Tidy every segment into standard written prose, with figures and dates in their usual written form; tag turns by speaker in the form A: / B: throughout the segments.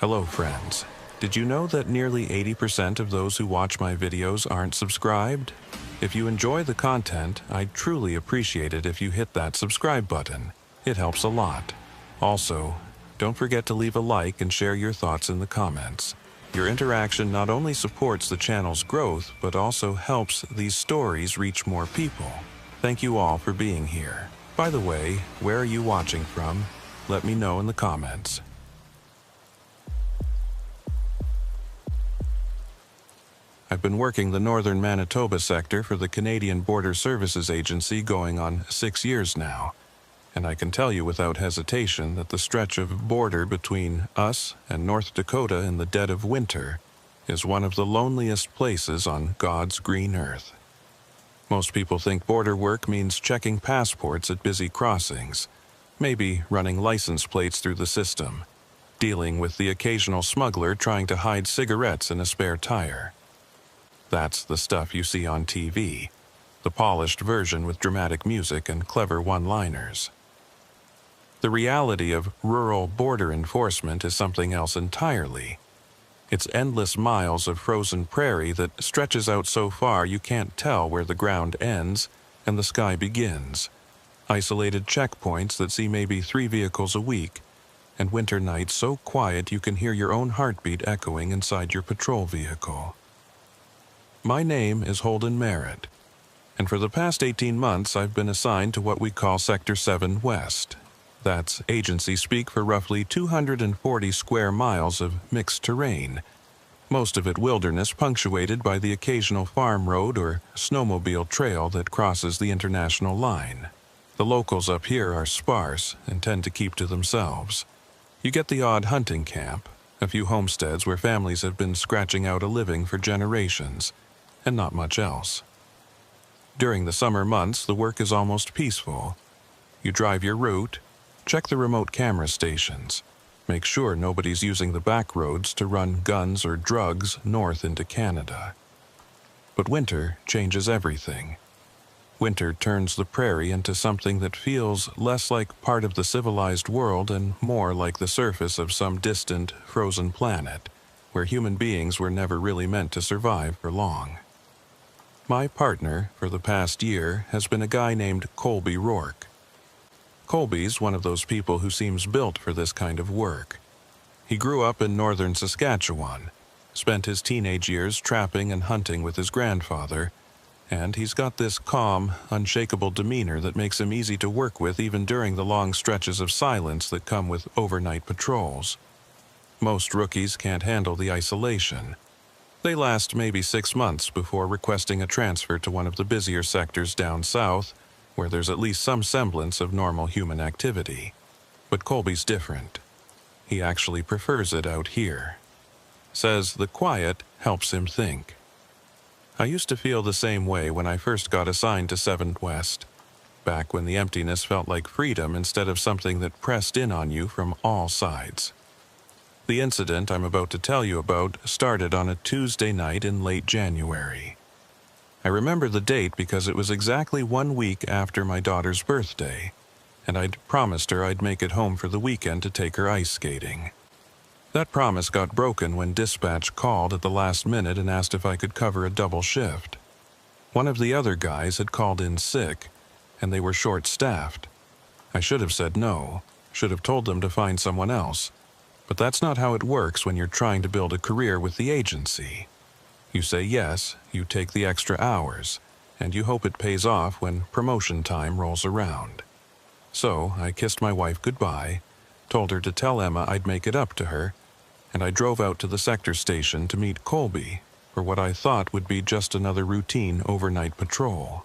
A: Hello friends. Did you know that nearly 80% of those who watch my videos aren't subscribed? If you enjoy the content, I'd truly appreciate it if you hit that subscribe button. It helps a lot. Also, don't forget to leave a like and share your thoughts in the comments. Your interaction not only supports the channel's growth, but also helps these stories reach more people. Thank you all for being here. By the way, where are you watching from? Let me know in the comments. I've been working the northern Manitoba sector for the Canadian Border Services Agency going on 6 years now, and I can tell you without hesitation that the stretch of border between us and North Dakota in the dead of winter is one of the loneliest places on God's green earth. Most people think border work means checking passports at busy crossings, maybe running license plates through the system, dealing with the occasional smuggler trying to hide cigarettes in a spare tire. That's the stuff you see on TV, the polished version with dramatic music and clever one-liners. The reality of rural border enforcement is something else entirely. It's endless miles of frozen prairie that stretches out so far you can't tell where the ground ends and the sky begins. Isolated checkpoints that see maybe 3 vehicles a week, and winter nights so quiet you can hear your own heartbeat echoing inside your patrol vehicle. My name is Holden Merritt, and for the past 18 months I've been assigned to what we call Sector 7 West. That's agency speak for roughly 240 square miles of mixed terrain, most of it wilderness punctuated by the occasional farm road or snowmobile trail that crosses the international line. The locals up here are sparse and tend to keep to themselves. You get the odd hunting camp, a few homesteads where families have been scratching out a living for generations, and not much else. During the summer months, the work is almost peaceful. You drive your route, check the remote camera stations, make sure nobody's using the back roads to run guns or drugs north into Canada. But winter changes everything. Winter turns the prairie into something that feels less like part of the civilized world and more like the surface of some distant, frozen planet, where human beings were never really meant to survive for long. My partner for the past year has been a guy named Colby Rourke. Colby's one of those people who seems built for this kind of work. He grew up in northern Saskatchewan, spent his teenage years trapping and hunting with his grandfather, and he's got this calm, unshakable demeanor that makes him easy to work with even during the long stretches of silence that come with overnight patrols. Most rookies can't handle the isolation. They last maybe 6 months before requesting a transfer to one of the busier sectors down south, where there's at least some semblance of normal human activity. But Colby's different. He actually prefers it out here. Says the quiet helps him think. I used to feel the same way when I first got assigned to 7th West, back when the emptiness felt like freedom instead of something that pressed in on you from all sides. The incident I'm about to tell you about started on a Tuesday night in late January. I remember the date because it was exactly 1 week after my daughter's birthday, and I'd promised her I'd make it home for the weekend to take her ice skating. That promise got broken when dispatch called at the last minute and asked if I could cover a double shift. One of the other guys had called in sick, and they were short-staffed. I should have said no, should have told them to find someone else. But that's not how it works when you're trying to build a career with the agency. You say yes, you take the extra hours, and you hope it pays off when promotion time rolls around. So I kissed my wife goodbye, told her to tell Emma I'd make it up to her, and I drove out to the sector station to meet Colby for what I thought would be just another routine overnight patrol.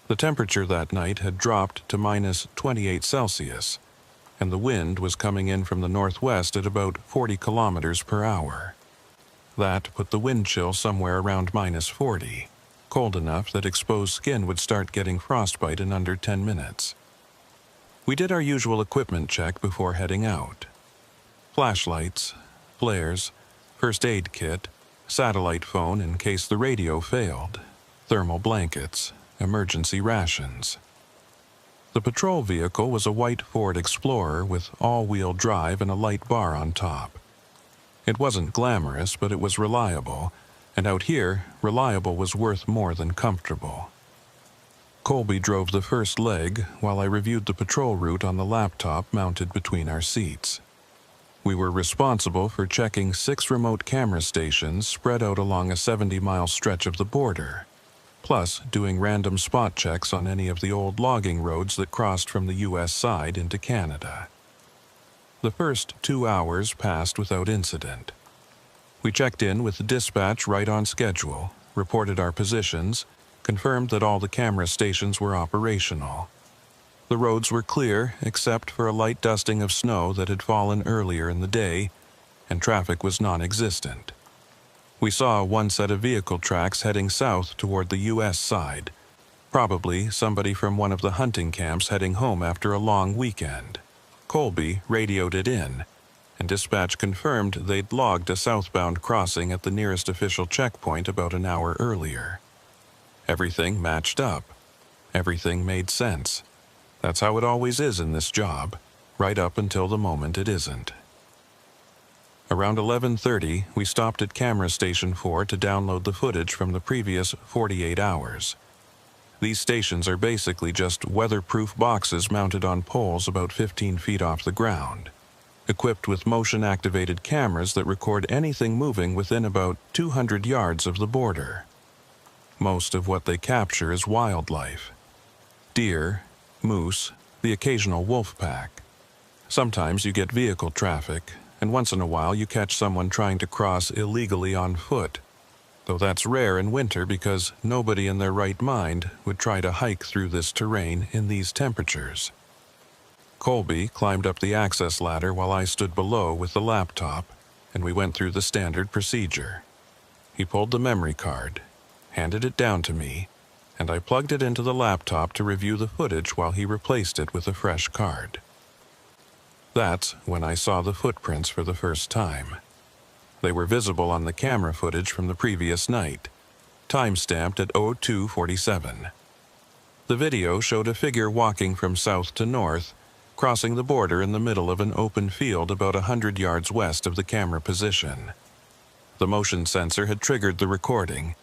A: The temperature that night had dropped to minus 28 Celsius, and the wind was coming in from the northwest at about 40 kilometers per hour. That put the wind chill somewhere around minus 40, cold enough that exposed skin would start getting frostbite in under 10 minutes. We did our usual equipment check before heading out. Flashlights, flares, first aid kit, satellite phone in case the radio failed, thermal blankets, emergency rations. The patrol vehicle was a white Ford Explorer with all-wheel drive and a light bar on top. It wasn't glamorous, but it was reliable, and out here, reliable was worth more than comfortable. Colby drove the first leg while I reviewed the patrol route on the laptop mounted between our seats. We were responsible for checking 6 remote camera stations spread out along a 70-mile stretch of the border, plus doing random spot checks on any of the old logging roads that crossed from the U.S. side into Canada. The first 2 hours passed without incident. We checked in with the dispatch right on schedule, reported our positions, confirmed that all the camera stations were operational. The roads were clear except for a light dusting of snow that had fallen earlier in the day, and traffic was non-existent. We saw one set of vehicle tracks heading south toward the U.S. side, probably somebody from one of the hunting camps heading home after a long weekend. Colby radioed it in, and dispatch confirmed they'd logged a southbound crossing at the nearest official checkpoint about an hour earlier. Everything matched up. Everything made sense. That's how it always is in this job, right up until the moment it isn't. Around 11:30, we stopped at Camera Station 4 to download the footage from the previous 48 hours. These stations are basically just weatherproof boxes mounted on poles about 15 feet off the ground, equipped with motion-activated cameras that record anything moving within about 200 yards of the border. Most of what they capture is wildlife: deer, moose, the occasional wolf pack. Sometimes you get vehicle traffic, and once in a while you catch someone trying to cross illegally on foot, though that's rare in winter because nobody in their right mind would try to hike through this terrain in these temperatures. Colby climbed up the access ladder while I stood below with the laptop, and we went through the standard procedure. He pulled the memory card, handed it down to me, and I plugged it into the laptop to review the footage while he replaced it with a fresh card. That's when I saw the footprints for the first time. They were visible on the camera footage from the previous night, time-stamped at 02:47. The video showed a figure walking from south to north, crossing the border in the middle of an open field about 100 yards west of the camera position. The motion sensor had triggered the recording,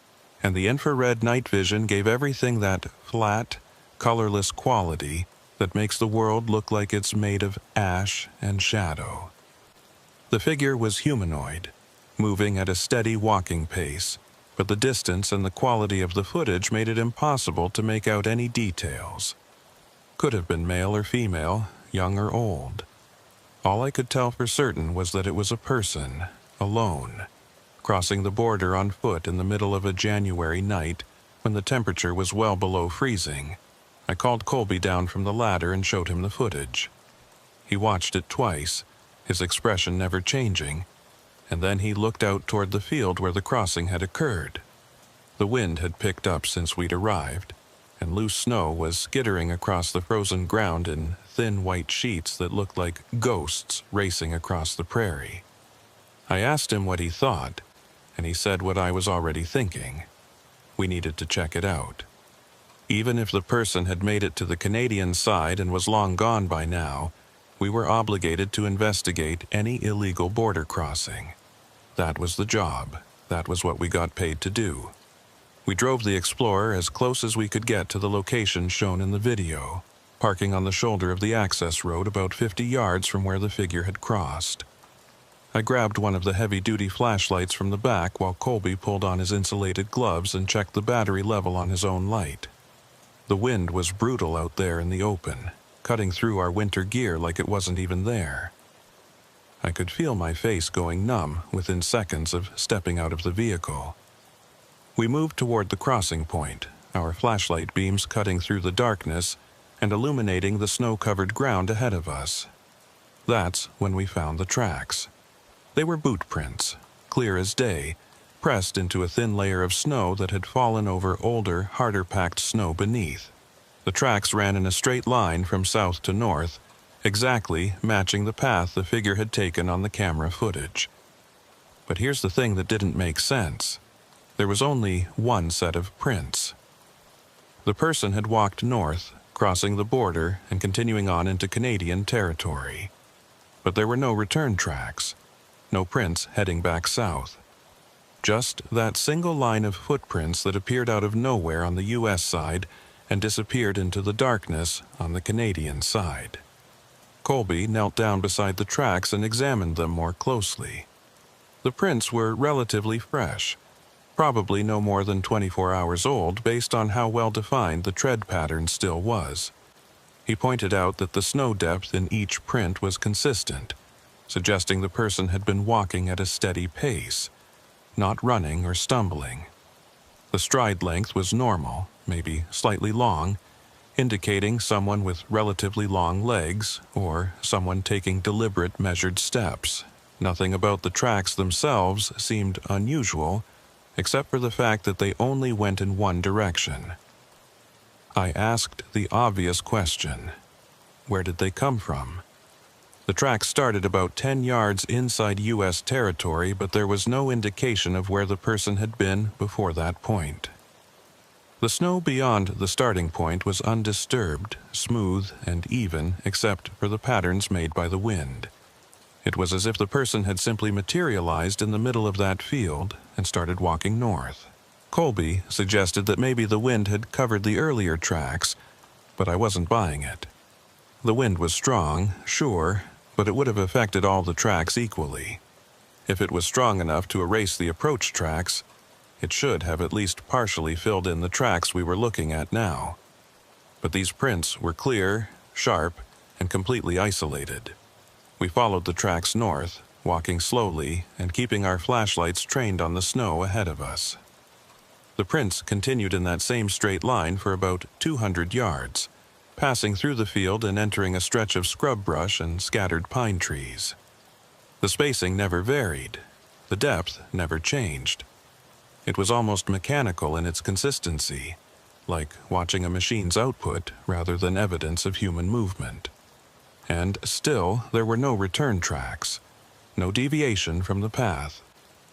A: and the infrared night vision gave everything that flat, colorless quality that makes the world look like it's made of ash and shadow. The figure was humanoid, moving at a steady walking pace, but the distance and the quality of the footage made it impossible to make out any details. Could have been male or female, young or old. All I could tell for certain was that it was a person, alone, crossing the border on foot in the middle of a January night when the temperature was well below freezing. I called Colby down from the ladder and showed him the footage. He watched it twice, his expression never changing, and then he looked out toward the field where the crossing had occurred. The wind had picked up since we'd arrived, and loose snow was skittering across the frozen ground in thin white sheets that looked like ghosts racing across the prairie. I asked him what he thought, and he said what I was already thinking. We needed to check it out. Even if the person had made it to the Canadian side and was long gone by now, we were obligated to investigate any illegal border crossing. That was the job. That was what we got paid to do. We drove the Explorer as close as we could get to the location shown in the video, parking on the shoulder of the access road about 50 yards from where the figure had crossed. I grabbed one of the heavy-duty flashlights from the back while Colby pulled on his insulated gloves and checked the battery level on his own light. The wind was brutal out there in the open, cutting through our winter gear like it wasn't even there. I could feel my face going numb within seconds of stepping out of the vehicle. We moved toward the crossing point, our flashlight beams cutting through the darkness and illuminating the snow-covered ground ahead of us. That's when we found the tracks. They were boot prints, clear as day, pressed into a thin layer of snow that had fallen over older, harder-packed snow beneath. The tracks ran in a straight line from south to north, exactly matching the path the figure had taken on the camera footage. But here's the thing that didn't make sense. There was only one set of prints. The person had walked north, crossing the border and continuing on into Canadian territory. But there were no return tracks. No prints heading back south. Just that single line of footprints that appeared out of nowhere on the U.S. side and disappeared into the darkness on the Canadian side. Colby knelt down beside the tracks and examined them more closely. The prints were relatively fresh, probably no more than 24 hours old based on how well defined the tread pattern still was. He pointed out that the snow depth in each print was consistent, suggesting the person had been walking at a steady pace, not running or stumbling. The stride length was normal, maybe slightly long, indicating someone with relatively long legs or someone taking deliberate measured steps. Nothing about the tracks themselves seemed unusual, except for the fact that they only went in one direction. I asked the obvious question: where did they come from? The tracks started about 10 yards inside U.S. territory, but there was no indication of where the person had been before that point. The snow beyond the starting point was undisturbed, smooth, and even except for the patterns made by the wind. It was as if the person had simply materialized in the middle of that field and started walking north. Colby suggested that maybe the wind had covered the earlier tracks, but I wasn't buying it. The wind was strong, sure, but it would have affected all the tracks equally. If it was strong enough to erase the approach tracks, it should have at least partially filled in the tracks we were looking at now. But these prints were clear, sharp, and completely isolated. We followed the tracks north, walking slowly and keeping our flashlights trained on the snow ahead of us. The prints continued in that same straight line for about 200 yards, passing through the field and entering a stretch of scrub brush and scattered pine trees. The spacing never varied. The depth never changed. It was almost mechanical in its consistency, like watching a machine's output rather than evidence of human movement. And still, there were no return tracks, no deviation from the path,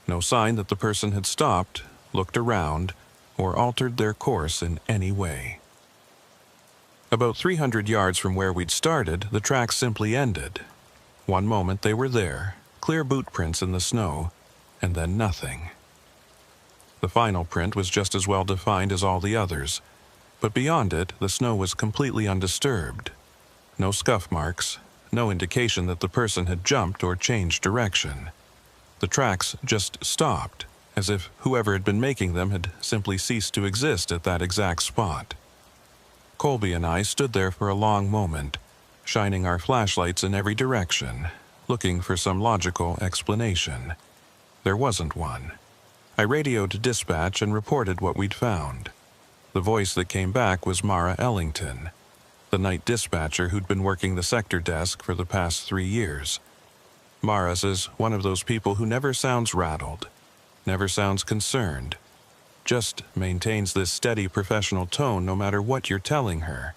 A: no sign that the person had stopped, looked around, or altered their course in any way. About 300 yards from where we'd started, the tracks simply ended. One moment they were there, clear boot prints in the snow, and then nothing. The final print was just as well defined as all the others, but beyond it, the snow was completely undisturbed. No scuff marks, no indication that the person had jumped or changed direction. The tracks just stopped, as if whoever had been making them had simply ceased to exist at that exact spot. Colby and I stood there for a long moment, shining our flashlights in every direction, looking for some logical explanation. There wasn't one. I radioed dispatch and reported what we'd found. The voice that came back was Mara Ellington, the night dispatcher who'd been working the sector desk for the past 3 years. Mara's is one of those people who never sounds rattled, never sounds concerned, just maintains this steady professional tone no matter what you're telling her.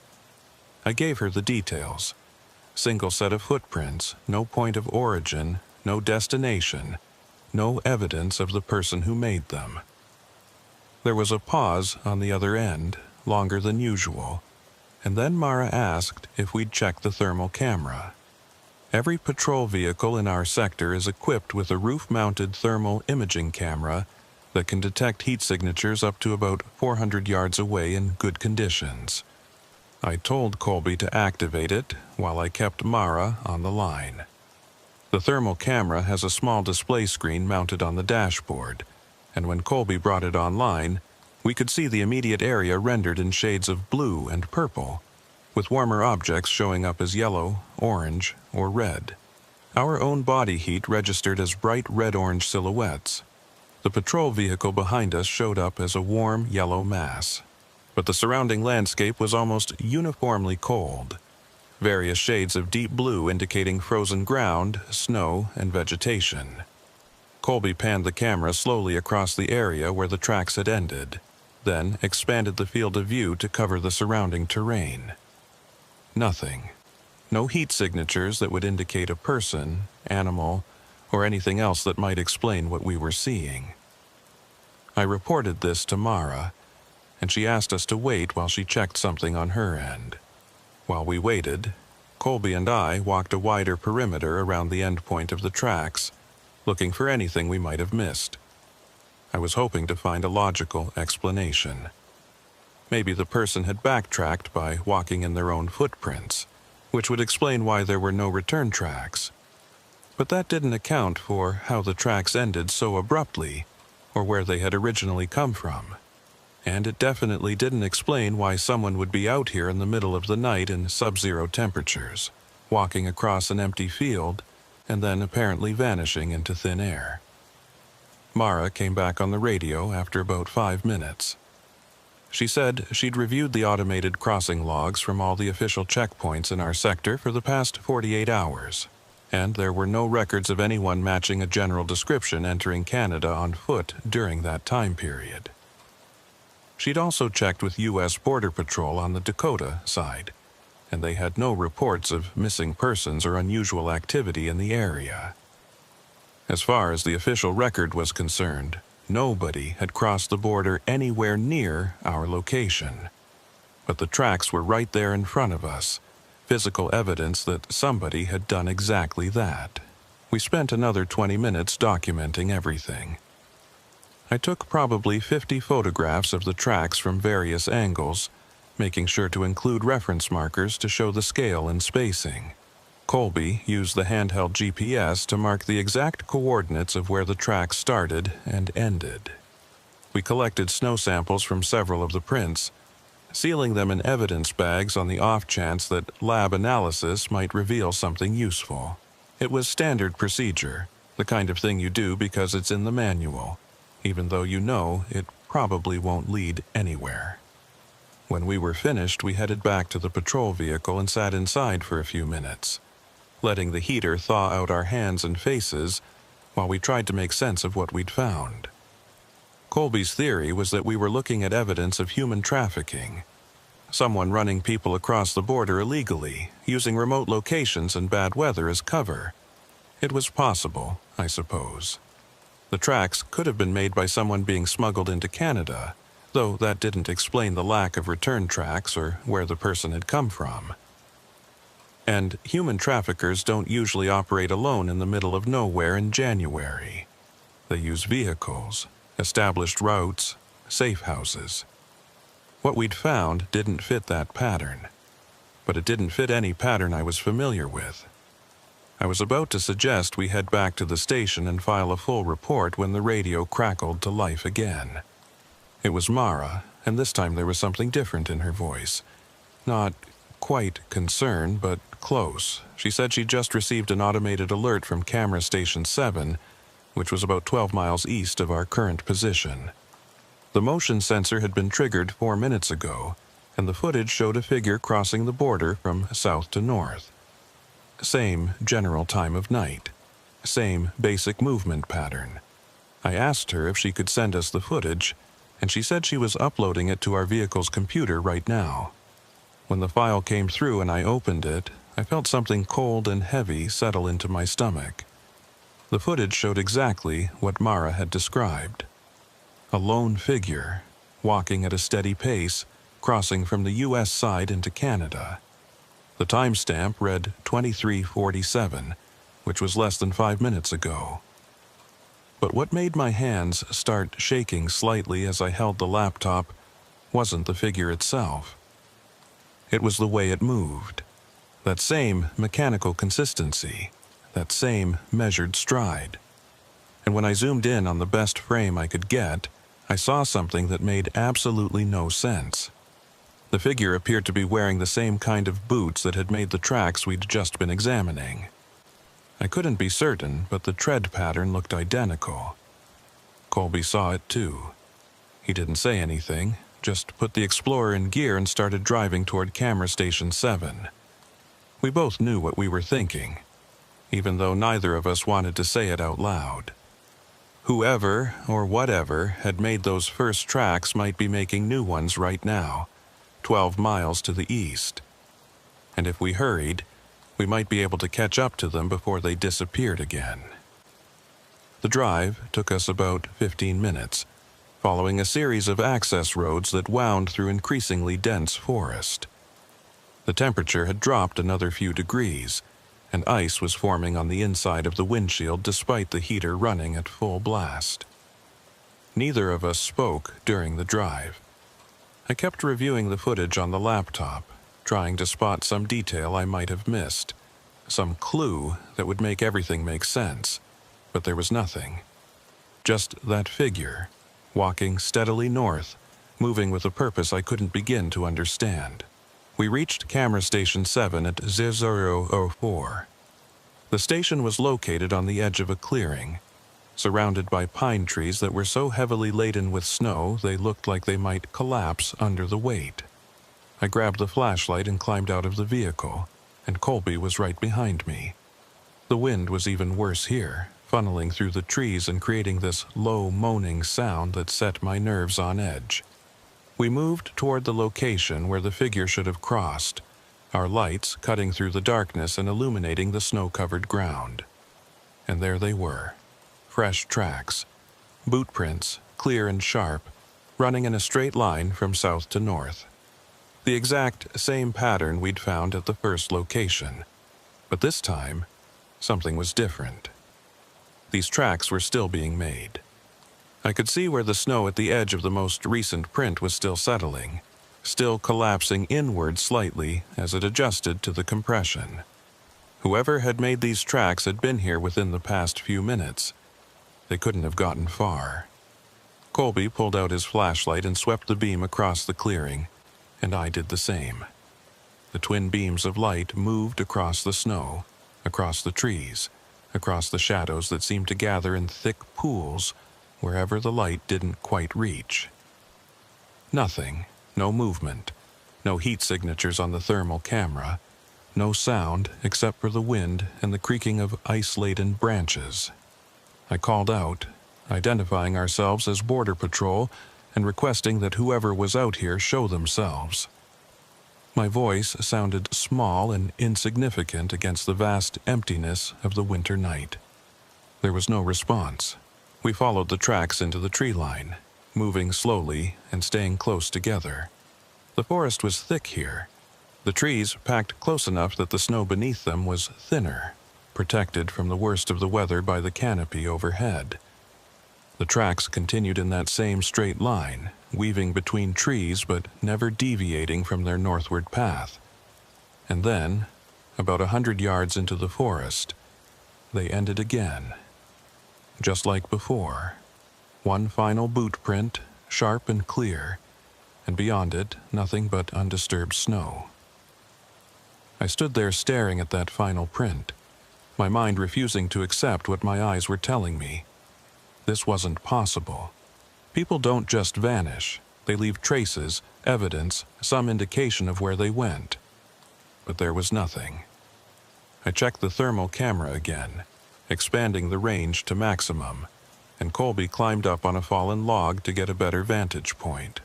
A: I gave her the details. Single set of footprints, no point of origin, no destination, no evidence of the person who made them. There was a pause on the other end, longer than usual, and then Mara asked if we'd check the thermal camera. Every patrol vehicle in our sector is equipped with a roof-mounted thermal imaging camera that can detect heat signatures up to about 400 yards away in good conditions. I told Colby to activate it while I kept Mara on the line. The thermal camera has a small display screen mounted on the dashboard, and when Colby brought it online, we could see the immediate area rendered in shades of blue and purple, with warmer objects showing up as yellow, orange, or red. Our own body heat registered as bright red-orange silhouettes. The patrol vehicle behind us showed up as a warm yellow mass, but the surrounding landscape was almost uniformly cold, various shades of deep blue indicating frozen ground, snow, and vegetation. Colby panned the camera slowly across the area where the tracks had ended, then expanded the field of view to cover the surrounding terrain. Nothing. No heat signatures that would indicate a person, animal, or anything else that might explain what we were seeing. I reported this to Mara, and she asked us to wait while she checked something on her end. While we waited, Colby and I walked a wider perimeter around the endpoint of the tracks, looking for anything we might have missed. I was hoping to find a logical explanation. Maybe the person had backtracked by walking in their own footprints, which would explain why there were no return tracks. But that didn't account for how the tracks ended so abruptly, or where they had originally come from. And it definitely didn't explain why someone would be out here in the middle of the night in sub-zero temperatures, walking across an empty field, and then apparently vanishing into thin air. Mara came back on the radio after about 5 minutes. She said she'd reviewed the automated crossing logs from all the official checkpoints in our sector for the past 48 hours, and there were no records of anyone matching a general description entering Canada on foot during that time period. She'd also checked with U.S. Border Patrol on the Dakota side, and they had no reports of missing persons or unusual activity in the area. As far as the official record was concerned, nobody had crossed the border anywhere near our location. But the tracks were right there in front of us, physical evidence that somebody had done exactly that. We spent another 20 minutes documenting everything. I took probably 50 photographs of the tracks from various angles, making sure to include reference markers to show the scale and spacing. Colby used the handheld GPS to mark the exact coordinates of where the tracks started and ended. We collected snow samples from several of the prints, sealing them in evidence bags on the off chance that lab analysis might reveal something useful. It was standard procedure, the kind of thing you do because it's in the manual, even though you know it probably won't lead anywhere. When we were finished, we headed back to the patrol vehicle and sat inside for a few minutes, letting the heater thaw out our hands and faces while we tried to make sense of what we'd found. Colby's theory was that we were looking at evidence of human trafficking, someone running people across the border illegally, using remote locations and bad weather as cover. It was possible, I suppose. The tracks could have been made by someone being smuggled into Canada, though that didn't explain the lack of return tracks or where the person had come from. And human traffickers don't usually operate alone in the middle of nowhere in January. They use vehicles, established routes, safe houses. What we'd found didn't fit that pattern, but it didn't fit any pattern I was familiar with. I was about to suggest we head back to the station and file a full report when the radio crackled to life again. It was Mara, and this time there was something different in her voice. Not quite concern, but close. She said she'd just received an automated alert from camera station 7, which was about 12 miles east of our current position. The motion sensor had been triggered 4 minutes ago, and the footage showed a figure crossing the border from south to north. Same general time of night. Same basic movement pattern. I asked her if she could send us the footage, and she said she was uploading it to our vehicle's computer right now. When the file came through and I opened it, I felt something cold and heavy settle into my stomach. The footage showed exactly what Mara had described. A lone figure, walking at a steady pace, crossing from the U.S. side into Canada. The timestamp read 23:47, which was less than 5 minutes ago. But what made my hands start shaking slightly as I held the laptop wasn't the figure itself. It was the way it moved. That same mechanical consistency, that same measured stride. And when I zoomed in on the best frame I could get, I saw something that made absolutely no sense. The figure appeared to be wearing the same kind of boots that had made the tracks we'd just been examining. I couldn't be certain, but the tread pattern looked identical. Colby saw it too. He didn't say anything, just put the Explorer in gear and started driving toward camera station 7. We both knew what we were thinking, even though neither of us wanted to say it out loud. Whoever or whatever had made those first tracks might be making new ones right now, 12 miles to the east. And if we hurried, we might be able to catch up to them before they disappeared again. The drive took us about 15 minutes, following a series of access roads that wound through increasingly dense forest. The temperature had dropped another few degrees, and ice was forming on the inside of the windshield despite the heater running at full blast. Neither of us spoke during the drive. I kept reviewing the footage on the laptop, trying to spot some detail I might have missed, some clue that would make everything make sense, but there was nothing. Just that figure, walking steadily north, moving with a purpose I couldn't begin to understand. We reached camera station 7 at 0004. The station was located on the edge of a clearing, surrounded by pine trees that were so heavily laden with snow they looked like they might collapse under the weight. I grabbed the flashlight and climbed out of the vehicle, and Colby was right behind me. The wind was even worse here, funneling through the trees and creating this low moaning sound that set my nerves on edge. We moved toward the location where the figure should have crossed, our lights cutting through the darkness and illuminating the snow-covered ground. And there they were. Fresh tracks, boot prints, clear and sharp, running in a straight line from south to north. The exact same pattern we'd found at the first location, but this time, something was different. These tracks were still being made. I could see where the snow at the edge of the most recent print was still settling, still collapsing inward slightly as it adjusted to the compression. Whoever had made these tracks had been here within the past few minutes. They couldn't have gotten far. Colby pulled out his flashlight and swept the beam across the clearing, and I did the same. The twin beams of light moved across the snow, across the trees, across the shadows that seemed to gather in thick pools wherever the light didn't quite reach. Nothing, no movement, no heat signatures on the thermal camera, no sound except for the wind and the creaking of ice-laden branches. I called out, identifying ourselves as Border Patrol and requesting that whoever was out here show themselves. My voice sounded small and insignificant against the vast emptiness of the winter night. There was no response. We followed the tracks into the tree line, moving slowly and staying close together. The forest was thick here. The trees packed close enough that the snow beneath them was thinner, protected from the worst of the weather by the canopy overhead. The tracks continued in that same straight line, weaving between trees but never deviating from their northward path. And then, about 100 yards into the forest, they ended again. Just like before, one final boot print, sharp and clear, and beyond it, nothing but undisturbed snow. I stood there staring at that final print, my mind refusing to accept what my eyes were telling me. This wasn't possible. People don't just vanish. They leave traces, evidence, some indication of where they went. But there was nothing. I checked the thermal camera again, expanding the range to maximum, and Colby climbed up on a fallen log to get a better vantage point.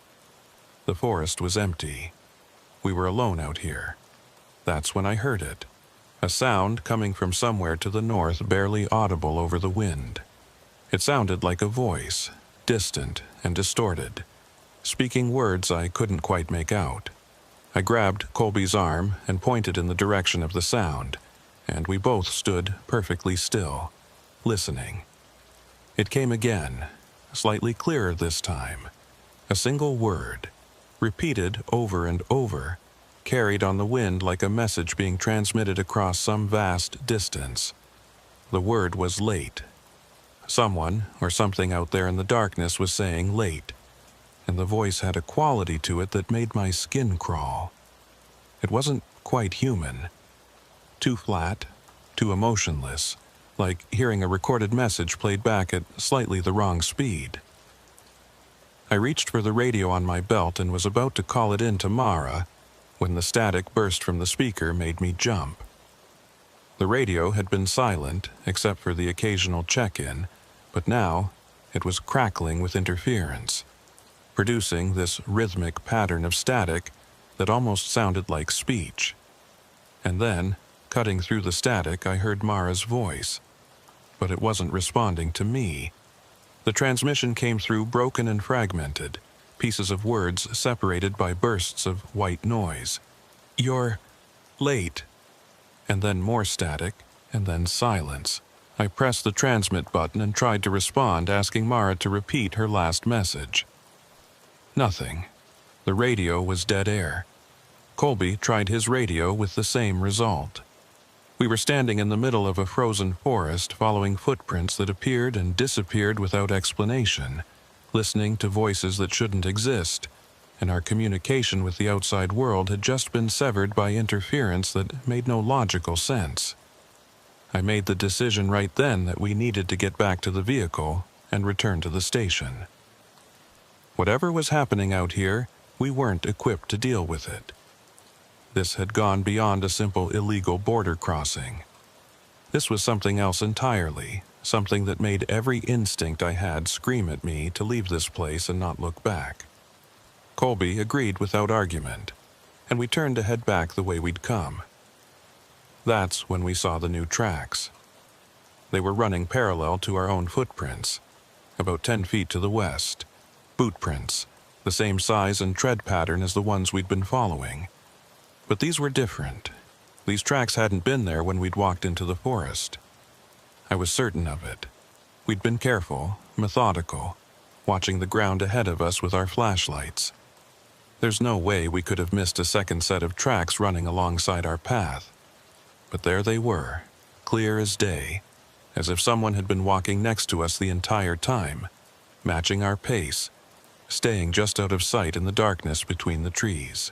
A: The forest was empty. We were alone out here. That's when I heard it. A sound coming from somewhere to the north, barely audible over the wind. It sounded like a voice, distant and distorted, speaking words I couldn't quite make out. I grabbed Colby's arm and pointed in the direction of the sound, and we both stood perfectly still, listening. It came again, slightly clearer this time. A single word, repeated over and over, carried on the wind like a message being transmitted across some vast distance. The word was late. Someone or something out there in the darkness was saying late, and the voice had a quality to it that made my skin crawl. It wasn't quite human. Too flat, too emotionless, like hearing a recorded message played back at slightly the wrong speed. I reached for the radio on my belt and was about to call it in to Mara when the static burst from the speaker made me jump. The radio had been silent except for the occasional check-in, but now it was crackling with interference, producing this rhythmic pattern of static that almost sounded like speech. And then, cutting through the static, I heard Mara's voice, but it wasn't responding to me. The transmission came through broken and fragmented, pieces of words separated by bursts of white noise. "You're late." and then more static, and then silence. I pressed the transmit button and tried to respond, asking Mara to repeat her last message. Nothing. The radio was dead air. Colby tried his radio with the same result. We were standing in the middle of a frozen forest, following footprints that appeared and disappeared without explanation, listening to voices that shouldn't exist, and our communication with the outside world had just been severed by interference that made no logical sense. I made the decision right then that we needed to get back to the vehicle and return to the station. Whatever was happening out here, we weren't equipped to deal with it. This had gone beyond a simple illegal border crossing. This was something else entirely, something that made every instinct I had scream at me to leave this place and not look back. Colby agreed without argument, and we turned to head back the way we'd come. That's when we saw the new tracks. They were running parallel to our own footprints, about 10 feet to the west. Boot prints, the same size and tread pattern as the ones we'd been following. But these were different. These tracks hadn't been there when we'd walked into the forest. I was certain of it. We'd been careful, methodical, watching the ground ahead of us with our flashlights. There's no way we could have missed a second set of tracks running alongside our path. But there they were, clear as day, as if someone had been walking next to us the entire time, matching our pace, staying just out of sight in the darkness between the trees.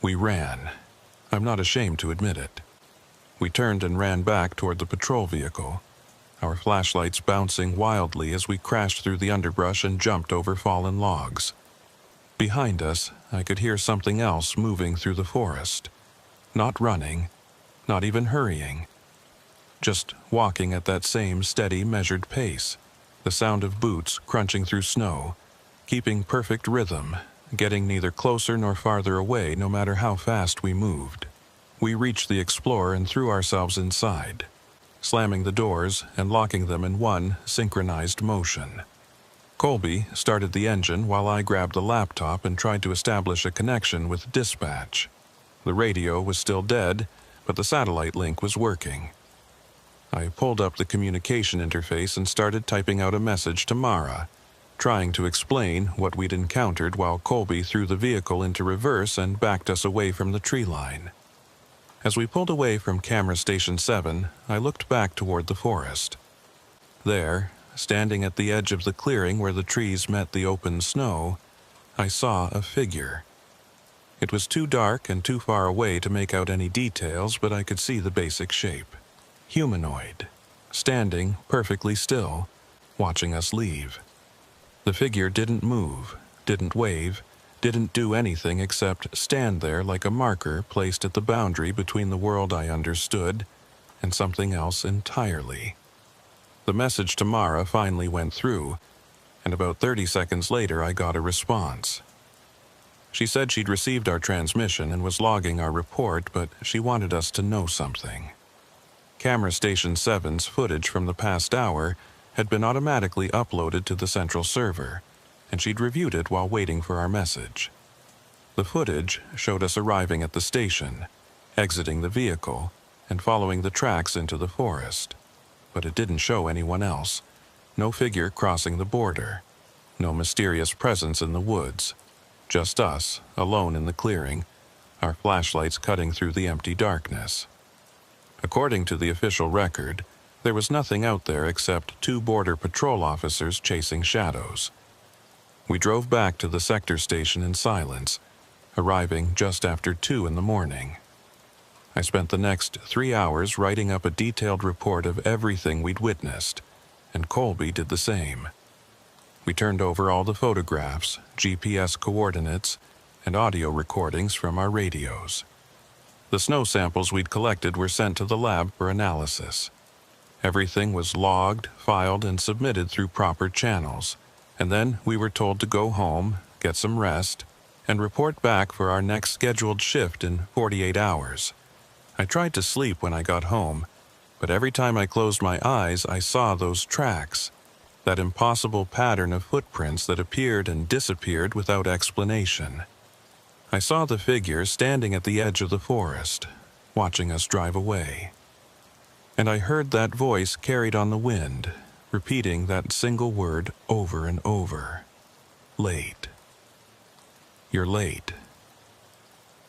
A: We ran. I'm not ashamed to admit it. We turned and ran back toward the patrol vehicle, our flashlights bouncing wildly as we crashed through the underbrush and jumped over fallen logs. Behind us, I could hear something else moving through the forest. Not running, not even hurrying. Just walking at that same steady, measured pace, the sound of boots crunching through snow, keeping perfect rhythm, getting neither closer nor farther away no matter how fast we moved. We reached the Explorer and threw ourselves inside, slamming the doors and locking them in one synchronized motion. Colby started the engine while I grabbed the laptop and tried to establish a connection with dispatch. The radio was still dead, but the satellite link was working. I pulled up the communication interface and started typing out a message to Mara, trying to explain what we'd encountered while Colby threw the vehicle into reverse and backed us away from the tree line. As we pulled away from Camera Station 7, I looked back toward the forest. There, standing at the edge of the clearing where the trees met the open snow, I saw a figure. It was too dark and too far away to make out any details, but I could see the basic shape. Humanoid, standing perfectly still, watching us leave. The figure didn't move, didn't wave, didn't do anything except stand there like a marker placed at the boundary between the world I understood and something else entirely. The message to Mara finally went through, and about 30 seconds later I got a response. She said she'd received our transmission and was logging our report, but she wanted us to know something. Camera Station 7's footage from the past hour had been automatically uploaded to the central server, and she'd reviewed it while waiting for our message. The footage showed us arriving at the station, exiting the vehicle, and following the tracks into the forest. But it didn't show anyone else. No figure crossing the border. No mysterious presence in the woods. Just us, alone in the clearing, our flashlights cutting through the empty darkness. According to the official record, there was nothing out there except 2 border patrol officers chasing shadows. We drove back to the sector station in silence, arriving just after 2 in the morning. I spent the next 3 hours writing up a detailed report of everything we'd witnessed, and Colby did the same. We turned over all the photographs, GPS coordinates, and audio recordings from our radios. The snow samples we'd collected were sent to the lab for analysis. Everything was logged, filed, and submitted through proper channels, and then we were told to go home, get some rest, and report back for our next scheduled shift in 48 hours. I tried to sleep when I got home, but every time I closed my eyes, I saw those tracks, that impossible pattern of footprints that appeared and disappeared without explanation. I saw the figure standing at the edge of the forest, watching us drive away. And I heard that voice carried on the wind, repeating that single word over and over. Late. You're late.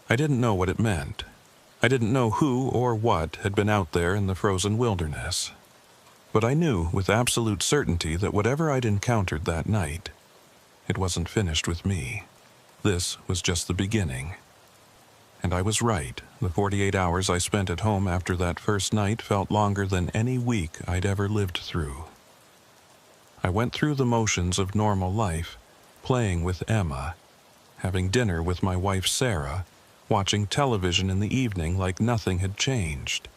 A: I didn't know what it meant. I didn't know who or what had been out there in the frozen wilderness. But I knew with absolute certainty that whatever I'd encountered that night, it wasn't finished with me. This was just the beginning. And I was right. The 48 hours I spent at home after that first night felt longer than any week I'd ever lived through. I went through the motions of normal life, playing with Emma, having dinner with my wife Sarah, watching television in the evening like nothing had changed.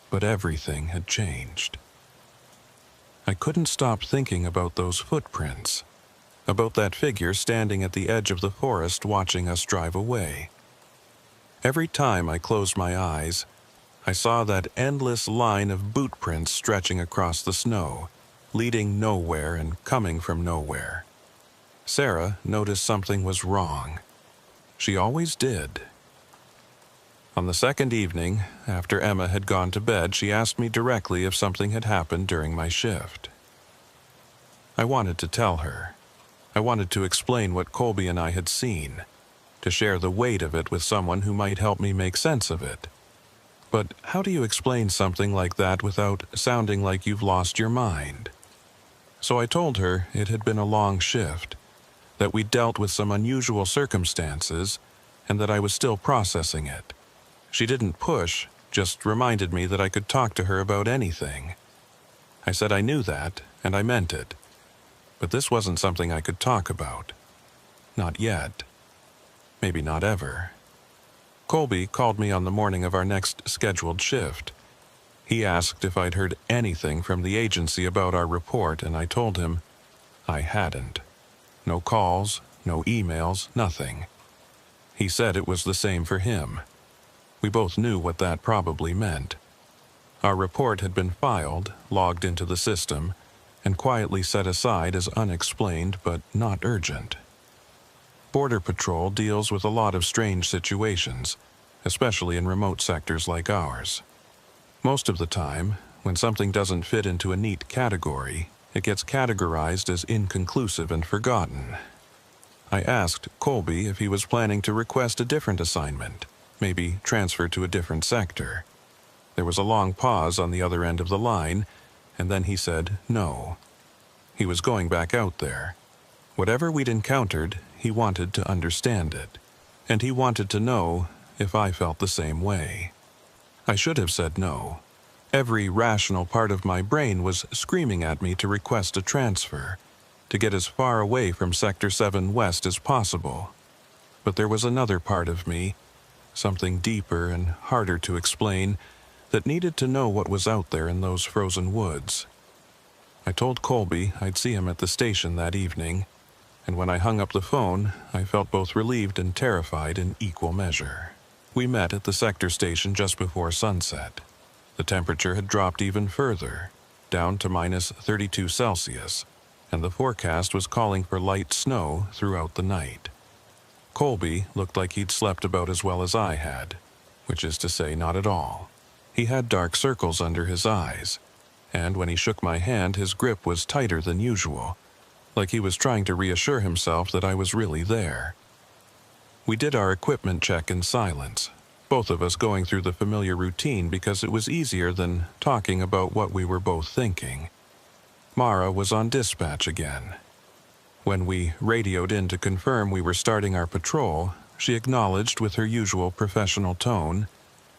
A: But everything had changed. I couldn't stop thinking about those footprints, about that figure standing at the edge of the forest watching us drive away. Every time I closed my eyes, I saw that endless line of boot prints stretching across the snow, leading nowhere and coming from nowhere. Sarah noticed something was wrong. She always did. On the second evening, after Emma had gone to bed, she asked me directly if something had happened during my shift. I wanted to tell her. I wanted to explain what Colby and I had seen, to share the weight of it with someone who might help me make sense of it. But how do you explain something like that without sounding like you've lost your mind? So I told her it had been a long shift, that we'd dealt with some unusual circumstances, and that I was still processing it. She didn't push, just reminded me that I could talk to her about anything. I said I knew that, and I meant it. But this wasn't something I could talk about. Not yet. Maybe not ever. Colby called me on the morning of our next scheduled shift. He asked if I'd heard anything from the agency about our report, and I told him I hadn't. No calls, no emails, nothing. He said it was the same for him. We both knew what that probably meant. Our report had been filed, logged into the system, and quietly set aside as unexplained but not urgent. Border Patrol deals with a lot of strange situations, especially in remote sectors like ours. Most of the time, when something doesn't fit into a neat category, it gets categorized as inconclusive and forgotten. I asked Colby if he was planning to request a different assignment, maybe transfer to a different sector. There was a long pause on the other end of the line, and then he said no. He was going back out there. Whatever we'd encountered, he wanted to understand it, and he wanted to know if I felt the same way. I should have said no. Every rational part of my brain was screaming at me to request a transfer, to get as far away from Sector 7 West as possible. But there was another part of me, something deeper and harder to explain, that needed to know what was out there in those frozen woods. I told Colby I'd see him at the station that evening, and when I hung up the phone, I felt both relieved and terrified in equal measure. We met at the sector station just before sunset. The temperature had dropped even further, down to minus 32 Celsius, and the forecast was calling for light snow throughout the night. Colby looked like he'd slept about as well as I had, which is to say not at all. He had dark circles under his eyes, and when he shook my hand, his grip was tighter than usual, like he was trying to reassure himself that I was really there. We did our equipment check in silence, both of us going through the familiar routine because it was easier than talking about what we were both thinking. Mara was on dispatch again. When we radioed in to confirm we were starting our patrol, she acknowledged with her usual professional tone,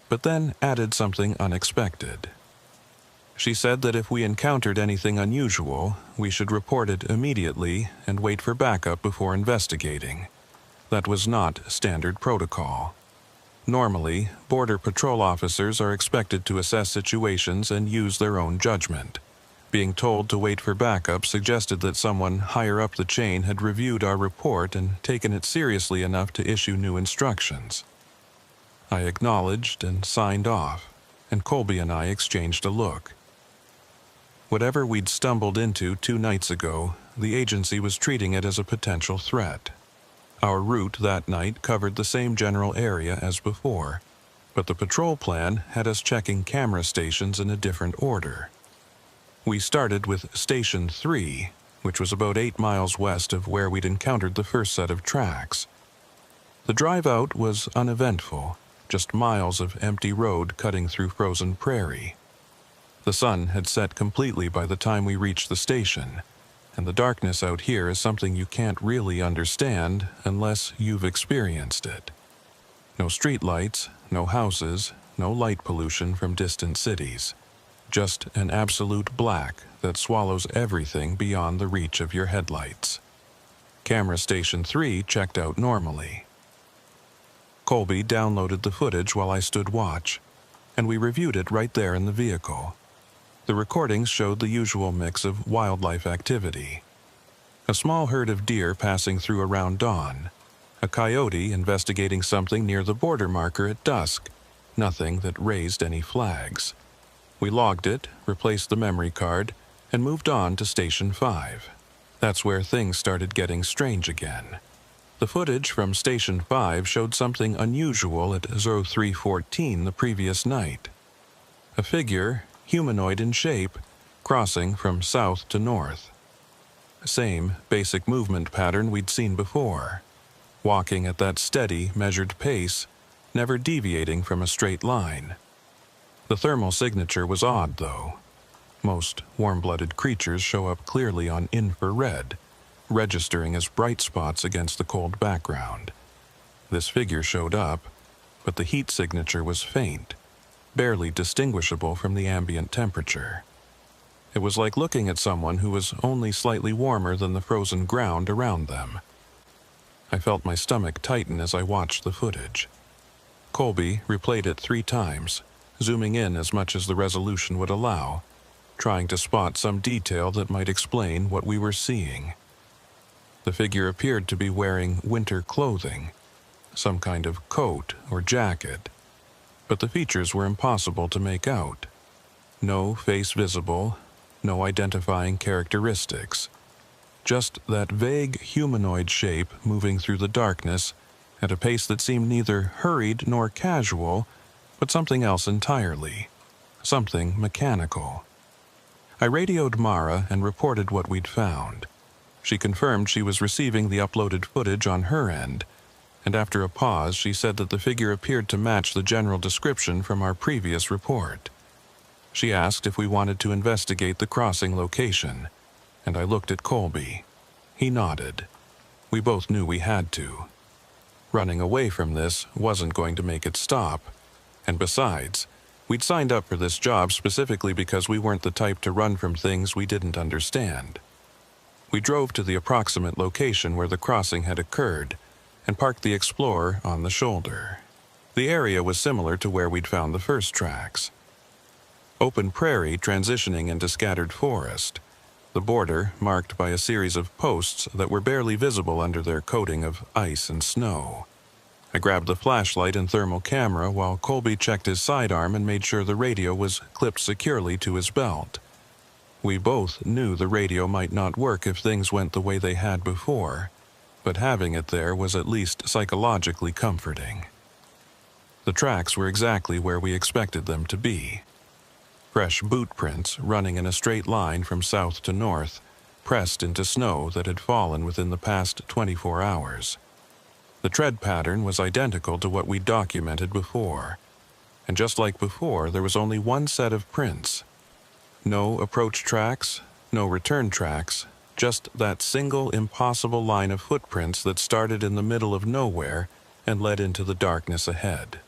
A: but then added something unexpected. She said that if we encountered anything unusual, we should report it immediately and wait for backup before investigating. That was not standard protocol. Normally, Border Patrol officers are expected to assess situations and use their own judgment. Being told to wait for backup suggested that someone higher up the chain had reviewed our report and taken it seriously enough to issue new instructions. I acknowledged and signed off, and Colby and I exchanged a look. Whatever we'd stumbled into 2 nights ago, the agency was treating it as a potential threat. Our route that night covered the same general area as before, but the patrol plan had us checking camera stations in a different order. We started with Station 3, which was about 8 miles west of where we'd encountered the first set of tracks. The drive out was uneventful, just miles of empty road cutting through frozen prairie. The sun had set completely by the time we reached the station, and the darkness out here is something you can't really understand unless you've experienced it. No streetlights, no houses, no light pollution from distant cities. Just an absolute black that swallows everything beyond the reach of your headlights. Camera Station 3 checked out normally. Colby downloaded the footage while I stood watch, and we reviewed it right there in the vehicle. The recordings showed the usual mix of wildlife activity. A small herd of deer passing through around dawn, a coyote investigating something near the border marker at dusk, nothing that raised any flags. We logged it, replaced the memory card, and moved on to Station 5. That's where things started getting strange again. The footage from Station 5 showed something unusual at 0314 the previous night. A figure, humanoid in shape, crossing from south to north. Same basic movement pattern we'd seen before, walking at that steady, measured pace, never deviating from a straight line. The thermal signature was odd, though. Most warm-blooded creatures show up clearly on infrared, registering as bright spots against the cold background. This figure showed up, but the heat signature was faint, barely distinguishable from the ambient temperature. It was like looking at someone who was only slightly warmer than the frozen ground around them. I felt my stomach tighten as I watched the footage. Colby replayed it 3 times, zooming in as much as the resolution would allow, trying to spot some detail that might explain what we were seeing. The figure appeared to be wearing winter clothing, some kind of coat or jacket, but the features were impossible to make out. No face visible, no identifying characteristics. Just that vague humanoid shape moving through the darkness at a pace that seemed neither hurried nor casual, but something else entirely. Something mechanical. I radioed Mara and reported what we'd found. She confirmed she was receiving the uploaded footage on her end, and after a pause she said that the figure appeared to match the general description from our previous report. She asked if we wanted to investigate the crossing location, and I looked at Colby. He nodded. We both knew we had to. Running away from this wasn't going to make it stop, and besides, we'd signed up for this job specifically because we weren't the type to run from things we didn't understand. We drove to the approximate location where the crossing had occurred and parked the Explorer on the shoulder. The area was similar to where we'd found the first tracks. Open prairie transitioning into scattered forest, the border marked by a series of posts that were barely visible under their coating of ice and snow. I grabbed the flashlight and thermal camera while Colby checked his sidearm and made sure the radio was clipped securely to his belt. We both knew the radio might not work if things went the way they had before, but having it there was at least psychologically comforting. The tracks were exactly where we expected them to be. Fresh boot prints running in a straight line from south to north, pressed into snow that had fallen within the past 24 hours. The tread pattern was identical to what we'd documented before, and just like before, there was only one set of prints. No approach tracks, no return tracks, just that single impossible line of footprints that started in the middle of nowhere and led into the darkness ahead.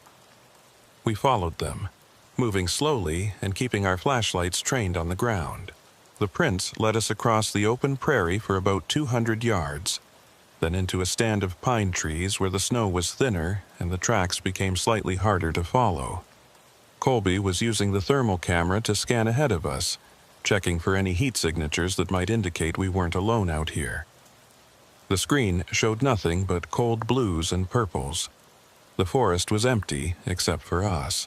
A: We followed them, moving slowly and keeping our flashlights trained on the ground. The prints led us across the open prairie for about 200 yards, then into a stand of pine trees where the snow was thinner and the tracks became slightly harder to follow. Colby was using the thermal camera to scan ahead of us, checking for any heat signatures that might indicate we weren't alone out here. The screen showed nothing but cold blues and purples. The forest was empty except for us.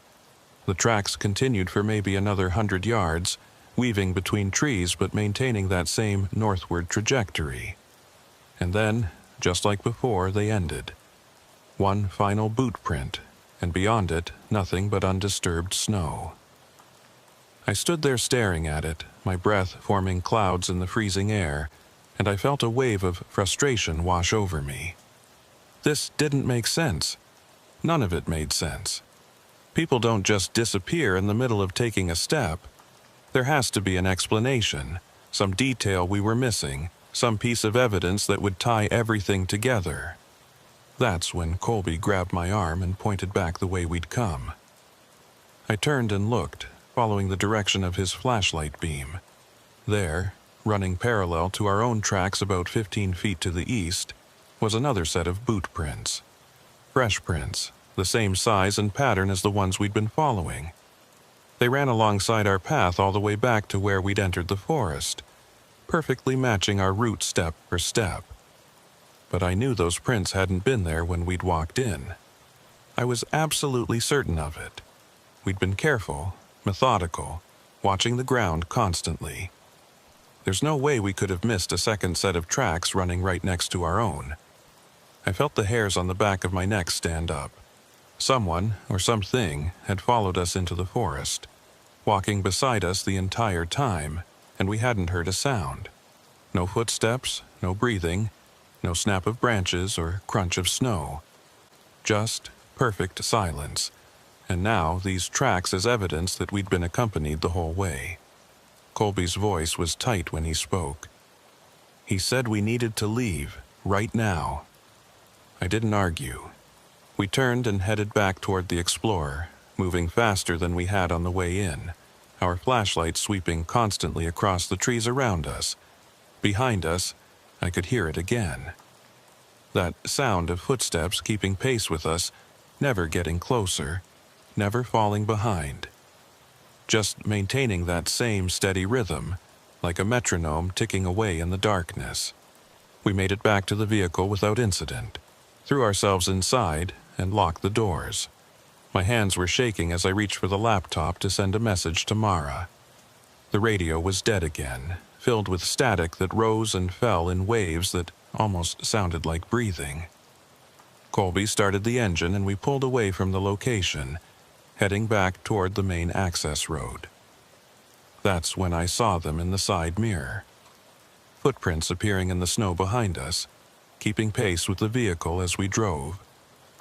A: The tracks continued for maybe another 100 yards, weaving between trees but maintaining that same northward trajectory. And then, just like before, they ended. One final boot print, and beyond it, nothing but undisturbed snow. I stood there staring at it, my breath forming clouds in the freezing air, and I felt a wave of frustration wash over me. This didn't make sense. None of it made sense. People don't just disappear in the middle of taking a step. There has to be an explanation, some detail we were missing, some piece of evidence that would tie everything together. That's when Colby grabbed my arm and pointed back the way we'd come. I turned and looked, following the direction of his flashlight beam. There, running parallel to our own tracks about 15 feet to the east, was another set of boot prints. Fresh prints, the same size and pattern as the ones we'd been following. They ran alongside our path all the way back to where we'd entered the forest, perfectly matching our route step for step. But I knew those prints hadn't been there when we'd walked in. I was absolutely certain of it. We'd been careful, methodical, watching the ground constantly. There's no way we could have missed a second set of tracks running right next to our own. I felt the hairs on the back of my neck stand up. Someone, or something, had followed us into the forest, walking beside us the entire time, and we hadn't heard a sound. No footsteps, no breathing, no snap of branches or crunch of snow. Just perfect silence, and now these tracks as evidence that we'd been accompanied the whole way. Colby's voice was tight when he spoke. He said we needed to leave, right now. I didn't argue. We turned and headed back toward the Explorer, moving faster than we had on the way in, our flashlights sweeping constantly across the trees around us. Behind us, I could hear it again. That sound of footsteps keeping pace with us, never getting closer, never falling behind. Just maintaining that same steady rhythm, like a metronome ticking away in the darkness. We made it back to the vehicle without incident, threw ourselves inside, and locked the doors. My hands were shaking as I reached for the laptop to send a message to Mara. The radio was dead again, filled with static that rose and fell in waves that almost sounded like breathing. Colby started the engine and we pulled away from the location, heading back toward the main access road. That's when I saw them in the side mirror. Footprints appearing in the snow behind us, keeping pace with the vehicle as we drove.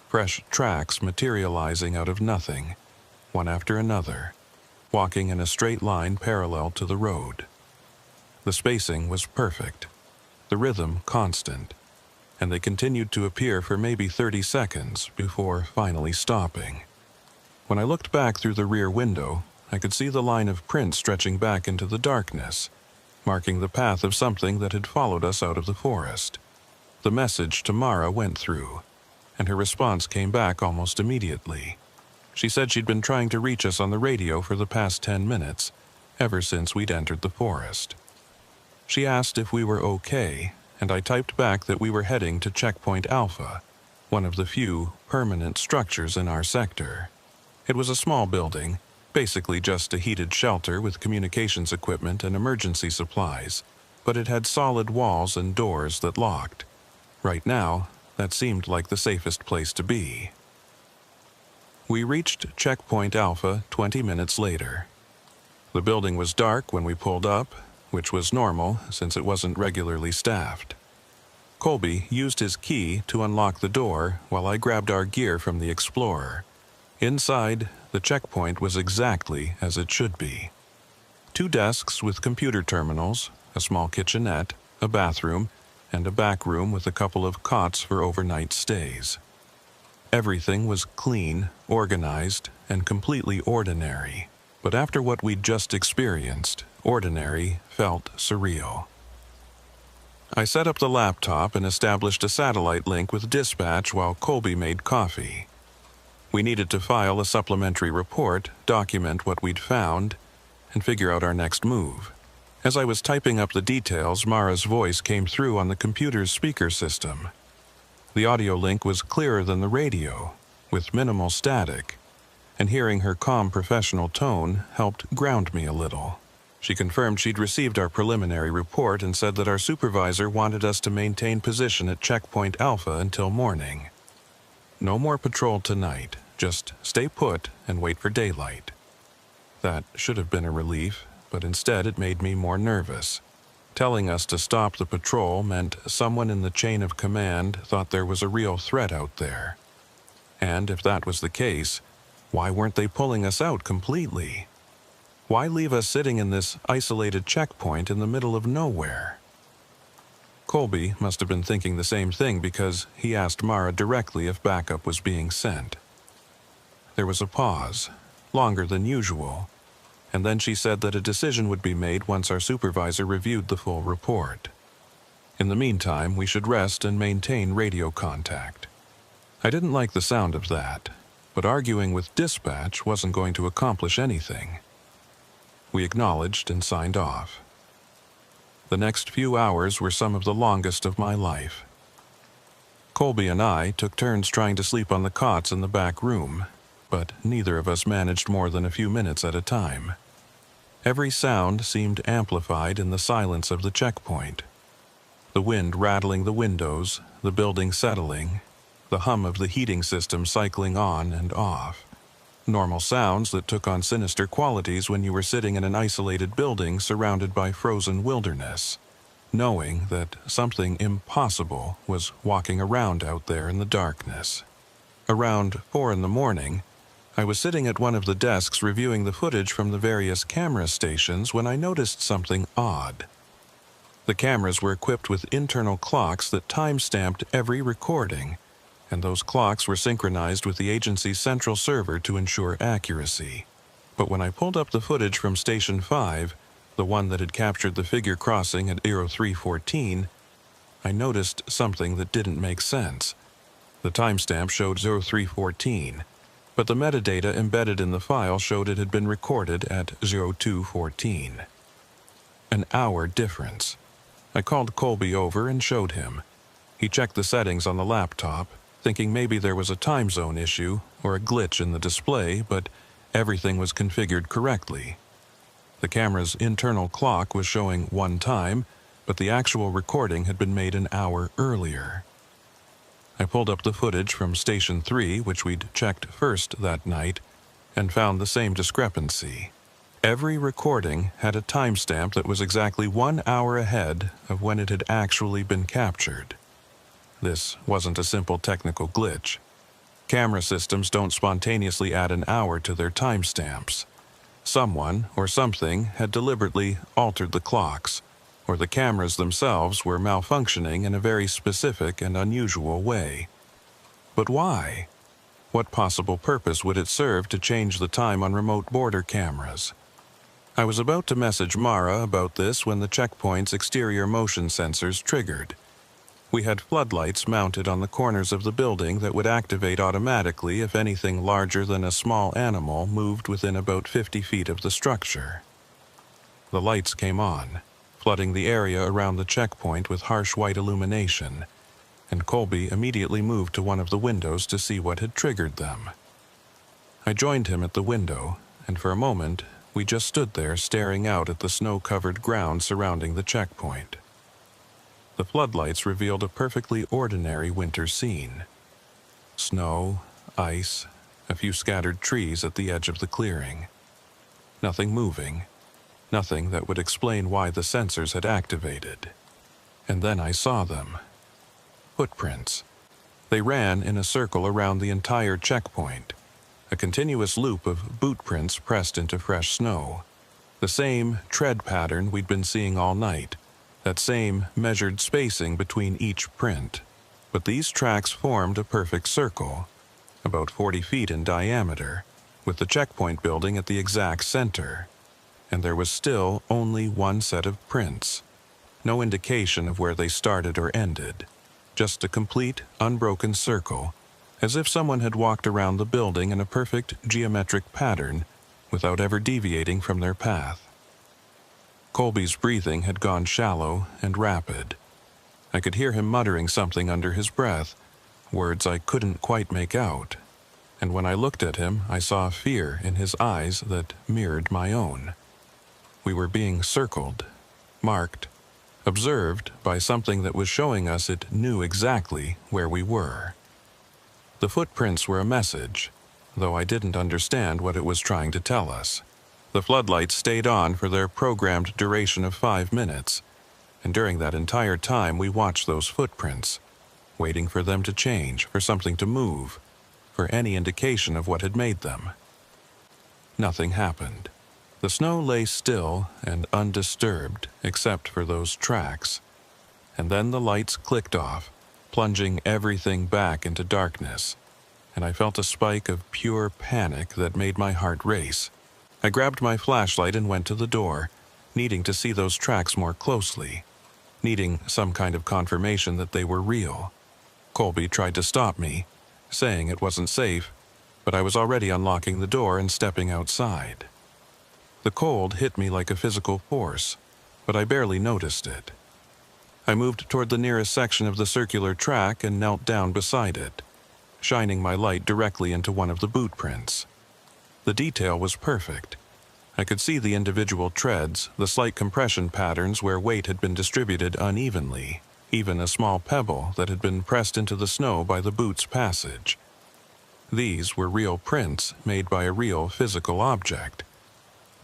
A: Fresh tracks materializing out of nothing, one after another, walking in a straight line parallel to the road. The spacing was perfect, the rhythm constant, and they continued to appear for maybe 30 seconds before finally stopping. When I looked back through the rear window, I could see the line of prints stretching back into the darkness, marking the path of something that had followed us out of the forest. The message to Mara went through, and her response came back almost immediately. She said she'd been trying to reach us on the radio for the past 10 minutes, ever since we'd entered the forest. She asked if we were okay, and I typed back that we were heading to Checkpoint Alpha, one of the few permanent structures in our sector. It was a small building, basically just a heated shelter with communications equipment and emergency supplies, but it had solid walls and doors that locked. Right now, that seemed like the safest place to be. We reached Checkpoint Alpha 20 minutes later. The building was dark when we pulled up, which was normal since it wasn't regularly staffed. Colby used his key to unlock the door while I grabbed our gear from the Explorer. Inside, the checkpoint was exactly as it should be. 2 desks with computer terminals, a small kitchenette, a bathroom, and a back room with a couple of cots for overnight stays. Everything was clean, organized, and completely ordinary. But after what we'd just experienced, ordinary felt surreal. I set up the laptop and established a satellite link with dispatch while Colby made coffee. We needed to file a supplementary report, document what we'd found, and figure out our next move. As I was typing up the details, Mara's voice came through on the computer's speaker system. The audio link was clearer than the radio, with minimal static, and hearing her calm professional tone helped ground me a little. She confirmed she'd received our preliminary report and said that our supervisor wanted us to maintain position at Checkpoint Alpha until morning. No more patrol tonight, Just stay put and wait for daylight. That should have been a relief, but instead it made me more nervous. Telling us to stop the patrol meant someone in the chain of command thought there was a real threat out there. And if that was the case, why weren't they pulling us out completely? Why leave us sitting in this isolated checkpoint in the middle of nowhere? Colby must have been thinking the same thing because he asked Mara directly if backup was being sent. There was a pause, longer than usual, and then she said that a decision would be made once our supervisor reviewed the full report. In the meantime, we should rest and maintain radio contact. I didn't like the sound of that, but arguing with dispatch wasn't going to accomplish anything. We acknowledged and signed off. The next few hours were some of the longest of my life. Colby and I took turns trying to sleep on the cots in the back room, but neither of us managed more than a few minutes at a time. Every sound seemed amplified in the silence of the checkpoint. The wind rattling the windows, the building settling, the hum of the heating system cycling on and off. Normal sounds that took on sinister qualities when you were sitting in an isolated building surrounded by frozen wilderness, knowing that something impossible was walking around out there in the darkness. Around 4 in the morning, I was sitting at one of the desks reviewing the footage from the various camera stations when I noticed something odd. The cameras were equipped with internal clocks that time-stamped every recording, and those clocks were synchronized with the agency's central server to ensure accuracy. But when I pulled up the footage from Station 5, the one that had captured the figure crossing at 0314, I noticed something that didn't make sense. The timestamp showed 0314, but the metadata embedded in the file showed it had been recorded at 0214. An hour difference. I called Colby over and showed him. He checked the settings on the laptop, thinking maybe there was a time zone issue or a glitch in the display, but everything was configured correctly. The camera's internal clock was showing one time, but the actual recording had been made an hour earlier. I pulled up the footage from Station 3, which we'd checked first that night, and found the same discrepancy. Every recording had a timestamp that was exactly 1 hour ahead of when it had actually been captured. This wasn't a simple technical glitch. Camera systems don't spontaneously add an hour to their timestamps. Someone or something had deliberately altered the clocks, or the cameras themselves were malfunctioning in a very specific and unusual way. But why? What possible purpose would it serve to change the time on remote border cameras? I was about to message Mara about this when the checkpoint's exterior motion sensors triggered. We had floodlights mounted on the corners of the building that would activate automatically if anything larger than a small animal moved within about 50 feet of the structure. The lights came on, flooding the area around the checkpoint with harsh white illumination, and Colby immediately moved to one of the windows to see what had triggered them. I joined him at the window, and for a moment we just stood there staring out at the snow-covered ground surrounding the checkpoint. The floodlights revealed a perfectly ordinary winter scene. Snow, ice, a few scattered trees at the edge of the clearing. Nothing moving, nothing that would explain why the sensors had activated. And then I saw them. Footprints. They ran in a circle around the entire checkpoint, a continuous loop of boot prints pressed into fresh snow. The same tread pattern we'd been seeing all night, that same measured spacing between each print. But these tracks formed a perfect circle, about 40 feet in diameter, with the checkpoint building at the exact center. And there was still only one set of prints. No indication of where they started or ended. Just a complete, unbroken circle, as if someone had walked around the building in a perfect geometric pattern without ever deviating from their path. Colby's breathing had gone shallow and rapid. I could hear him muttering something under his breath, words I couldn't quite make out. And when I looked at him, I saw fear in his eyes that mirrored my own. We were being circled, marked, observed by something that was showing us it knew exactly where we were. The footprints were a message, though I didn't understand what it was trying to tell us. The floodlights stayed on for their programmed duration of 5 minutes, and during that entire time we watched those footprints, waiting for them to change, for something to move, for any indication of what had made them. Nothing happened. The snow lay still and undisturbed except for those tracks, and then the lights clicked off, plunging everything back into darkness, and I felt a spike of pure panic that made my heart race. I grabbed my flashlight and went to the door, needing to see those tracks more closely, needing some kind of confirmation that they were real. Colby tried to stop me, saying it wasn't safe, but I was already unlocking the door and stepping outside. The cold hit me like a physical force, but I barely noticed it. I moved toward the nearest section of the circular track and knelt down beside it, shining my light directly into one of the boot prints. The detail was perfect. I could see the individual treads, the slight compression patterns where weight had been distributed unevenly, even a small pebble that had been pressed into the snow by the boot's passage. These were real prints made by a real physical object.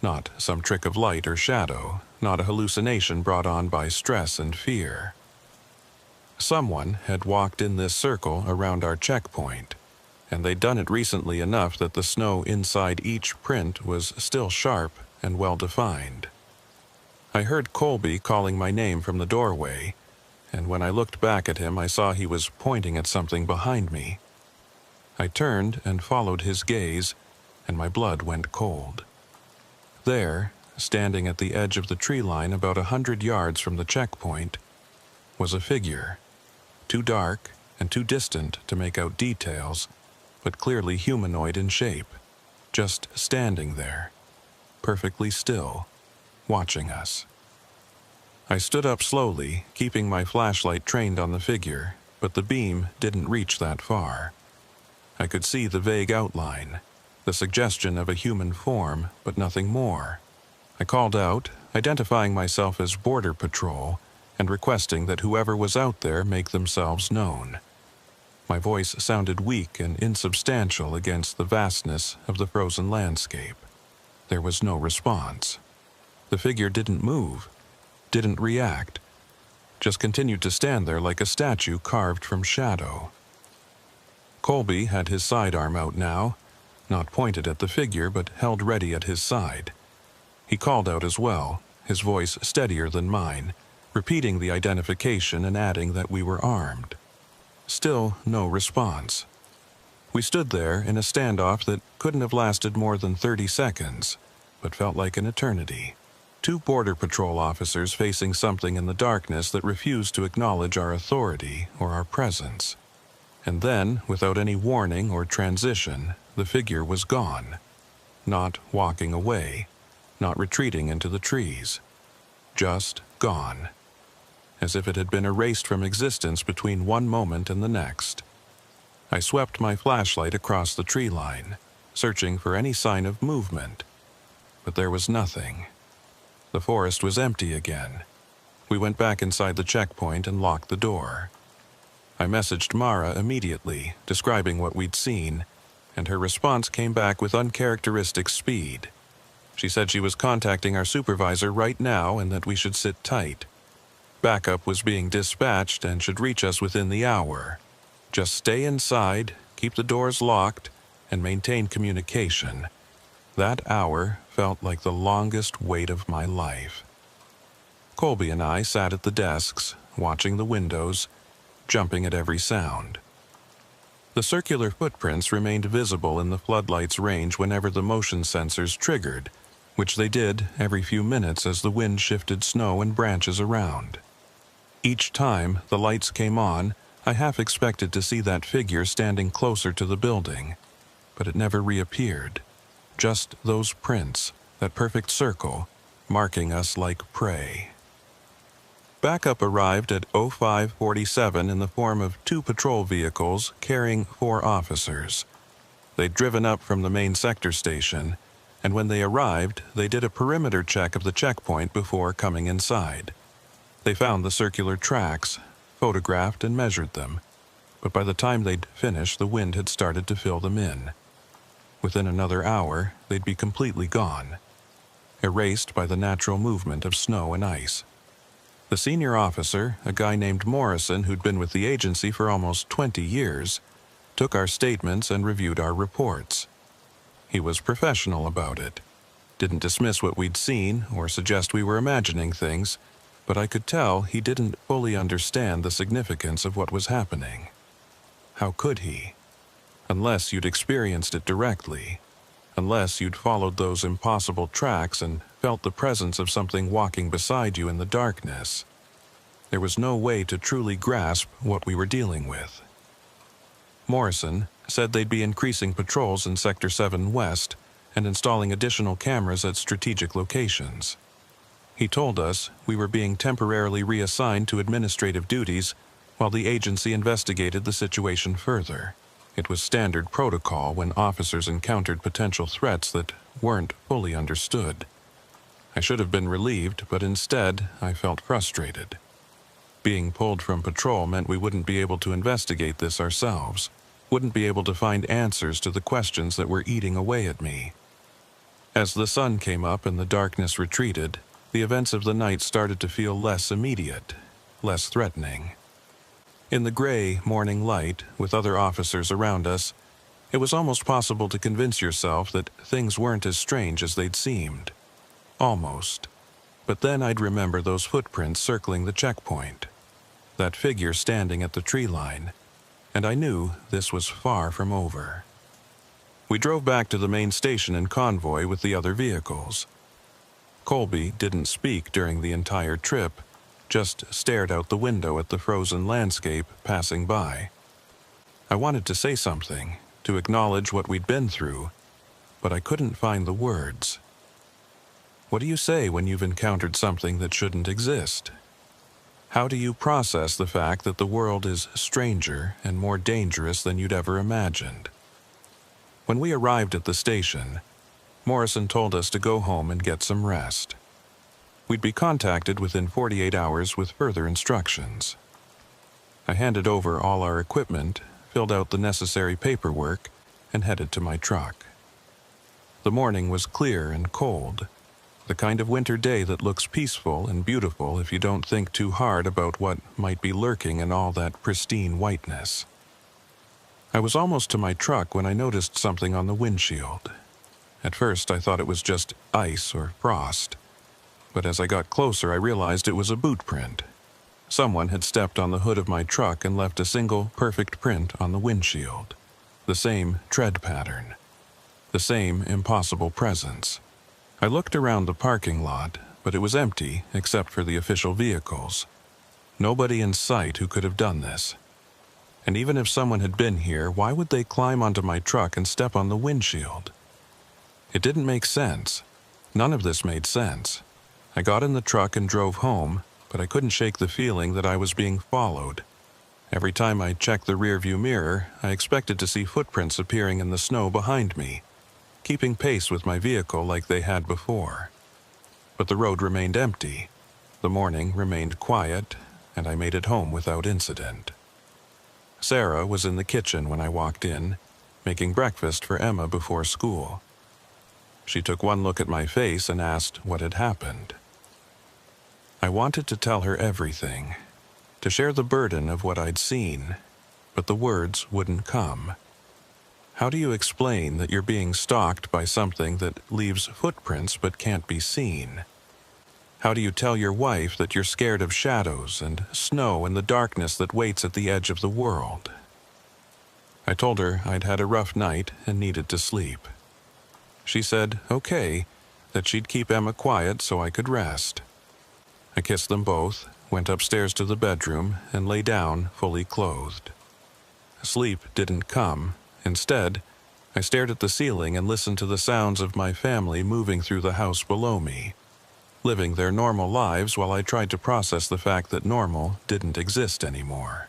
A: Not some trick of light or shadow, not a hallucination brought on by stress and fear. Someone had walked in this circle around our checkpoint, and they'd done it recently enough that the snow inside each print was still sharp and well-defined. I heard Colby calling my name from the doorway, and when I looked back at him I saw he was pointing at something behind me. I turned and followed his gaze, and my blood went cold. There, standing at the edge of the tree line about 100 yards from the checkpoint, was a figure, too dark and too distant to make out details, but clearly humanoid in shape, just standing there, perfectly still, watching us. I stood up slowly, keeping my flashlight trained on the figure, but the beam didn't reach that far. I could see the vague outline, the suggestion of a human form, but nothing more. I called out, identifying myself as Border Patrol, and requesting that whoever was out there make themselves known. My voice sounded weak and insubstantial against the vastness of the frozen landscape. There was no response. The figure didn't move, didn't react, just continued to stand there like a statue carved from shadow. Colby had his sidearm out now, not pointed at the figure but held ready at his side. He called out as well, his voice steadier than mine, repeating the identification and adding that we were armed. Still no response. We stood there in a standoff that couldn't have lasted more than 30 seconds, but felt like an eternity. 2 Border Patrol officers facing something in the darkness that refused to acknowledge our authority or our presence. And then, without any warning or transition, the figure was gone. Not walking away, not retreating into the trees. Just gone. As if it had been erased from existence between one moment and the next. I swept my flashlight across the tree line, searching for any sign of movement. But there was nothing. The forest was empty again. We went back inside the checkpoint and locked the door. I messaged Mara immediately, describing what we'd seen, and her response came back with uncharacteristic speed. She said she was contacting our supervisor right now and that we should sit tight. Backup was being dispatched and should reach us within the hour. Just stay inside, keep the doors locked, and maintain communication. That hour felt like the longest wait of my life. Colby and I sat at the desks, watching the windows, jumping at every sound. The circular footprints remained visible in the floodlight's range whenever the motion sensors triggered, which they did every few minutes as the wind shifted snow and branches around. Each time the lights came on, I half expected to see that figure standing closer to the building, but it never reappeared. Just those prints, that perfect circle, marking us like prey. Backup arrived at 0547 in the form of 2 patrol vehicles carrying 4 officers. They'd driven up from the main sector station, and when they arrived, they did a perimeter check of the checkpoint before coming inside. They found the circular tracks, photographed and measured them, but by the time they'd finished, the wind had started to fill them in. Within another hour, they'd be completely gone, erased by the natural movement of snow and ice. The senior officer, a guy named Morrison who'd been with the agency for almost 20 years, took our statements and reviewed our reports. He was professional about it. Didn't dismiss what we'd seen or suggest we were imagining things, but I could tell he didn't fully understand the significance of what was happening. How could he? Unless you'd experienced it directly, unless you'd followed those impossible tracks and felt the presence of something walking beside you in the darkness. There was no way to truly grasp what we were dealing with. Morrison said they'd be increasing patrols in Sector 7 West and installing additional cameras at strategic locations. He told us we were being temporarily reassigned to administrative duties while the agency investigated the situation further. It was standard protocol when officers encountered potential threats that weren't fully understood. I should have been relieved, but instead I felt frustrated. Being pulled from patrol meant we wouldn't be able to investigate this ourselves, wouldn't be able to find answers to the questions that were eating away at me. As the sun came up and the darkness retreated, the events of the night started to feel less immediate, less threatening. In the gray morning light, with other officers around us, it was almost possible to convince yourself that things weren't as strange as they'd seemed. Almost. But then I'd remember those footprints circling the checkpoint, that figure standing at the tree line, and I knew this was far from over. We drove back to the main station in convoy with the other vehicles. Colby didn't speak during the entire trip, just stared out the window at the frozen landscape passing by. I wanted to say something, to acknowledge what we'd been through, but I couldn't find the words. What do you say when you've encountered something that shouldn't exist? How do you process the fact that the world is stranger and more dangerous than you'd ever imagined? When we arrived at the station, Morrison told us to go home and get some rest. We'd be contacted within 48 hours with further instructions. I handed over all our equipment, filled out the necessary paperwork, and headed to my truck. The morning was clear and cold, the kind of winter day that looks peaceful and beautiful if you don't think too hard about what might be lurking in all that pristine whiteness. I was almost to my truck when I noticed something on the windshield. At first I thought it was just ice or frost, but as I got closer I realized it was a boot print. Someone had stepped on the hood of my truck and left a single perfect print on the windshield. The same tread pattern. The same impossible presence. I looked around the parking lot, but it was empty except for the official vehicles. Nobody in sight who could have done this. And even if someone had been here, why would they climb onto my truck and step on the windshield? It didn't make sense. None of this made sense. I got in the truck and drove home, but I couldn't shake the feeling that I was being followed. Every time I checked the rearview mirror, I expected to see footprints appearing in the snow behind me, keeping pace with my vehicle like they had before. But the road remained empty. The morning remained quiet, and I made it home without incident. Sarah was in the kitchen when I walked in, making breakfast for Emma before school. She took one look at my face and asked what had happened. I wanted to tell her everything, to share the burden of what I'd seen, but the words wouldn't come. How do you explain that you're being stalked by something that leaves footprints but can't be seen? How do you tell your wife that you're scared of shadows and snow and the darkness that waits at the edge of the world? I told her I'd had a rough night and needed to sleep. She said, okay, that she'd keep Emma quiet so I could rest. I kissed them both, went upstairs to the bedroom, and lay down fully clothed. Sleep didn't come. Instead, I stared at the ceiling and listened to the sounds of my family moving through the house below me, living their normal lives while I tried to process the fact that normal didn't exist anymore.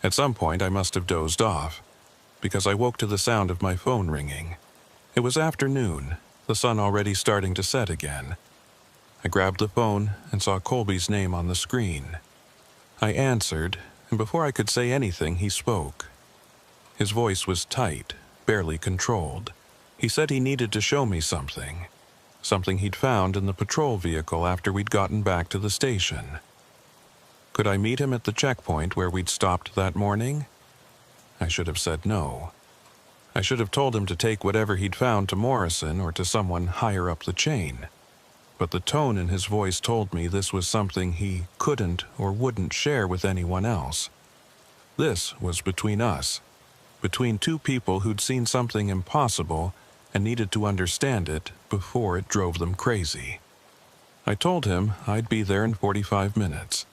A: At some point I must have dozed off, because I woke to the sound of my phone ringing. It was afternoon, the sun already starting to set again. I grabbed the phone and saw Colby's name on the screen. I answered, and before I could say anything, he spoke. His voice was tight, barely controlled. He said he needed to show me something he'd found in the patrol vehicle after we'd gotten back to the station. Could I meet him at the checkpoint where we'd stopped that morning? I should have said no. I should have told him to take whatever he'd found to Morrison or to someone higher up the chain. But the tone in his voice told me this was something he couldn't or wouldn't share with anyone else. This was between us, between two people who'd seen something impossible and needed to understand it before it drove them crazy. I told him I'd be there in 45 minutes.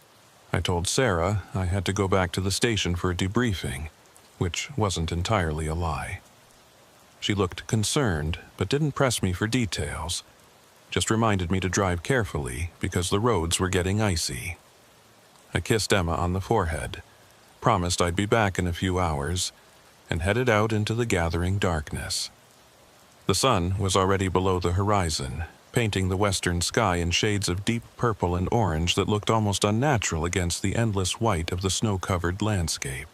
A: I told Sarah I had to go back to the station for a debriefing, which wasn't entirely a lie. She looked concerned, but didn't press me for details, just reminded me to drive carefully because the roads were getting icy. I kissed Emma on the forehead, promised I'd be back in a few hours, and headed out into the gathering darkness. The sun was already below the horizon, painting the western sky in shades of deep purple and orange that looked almost unnatural against the endless white of the snow-covered landscape.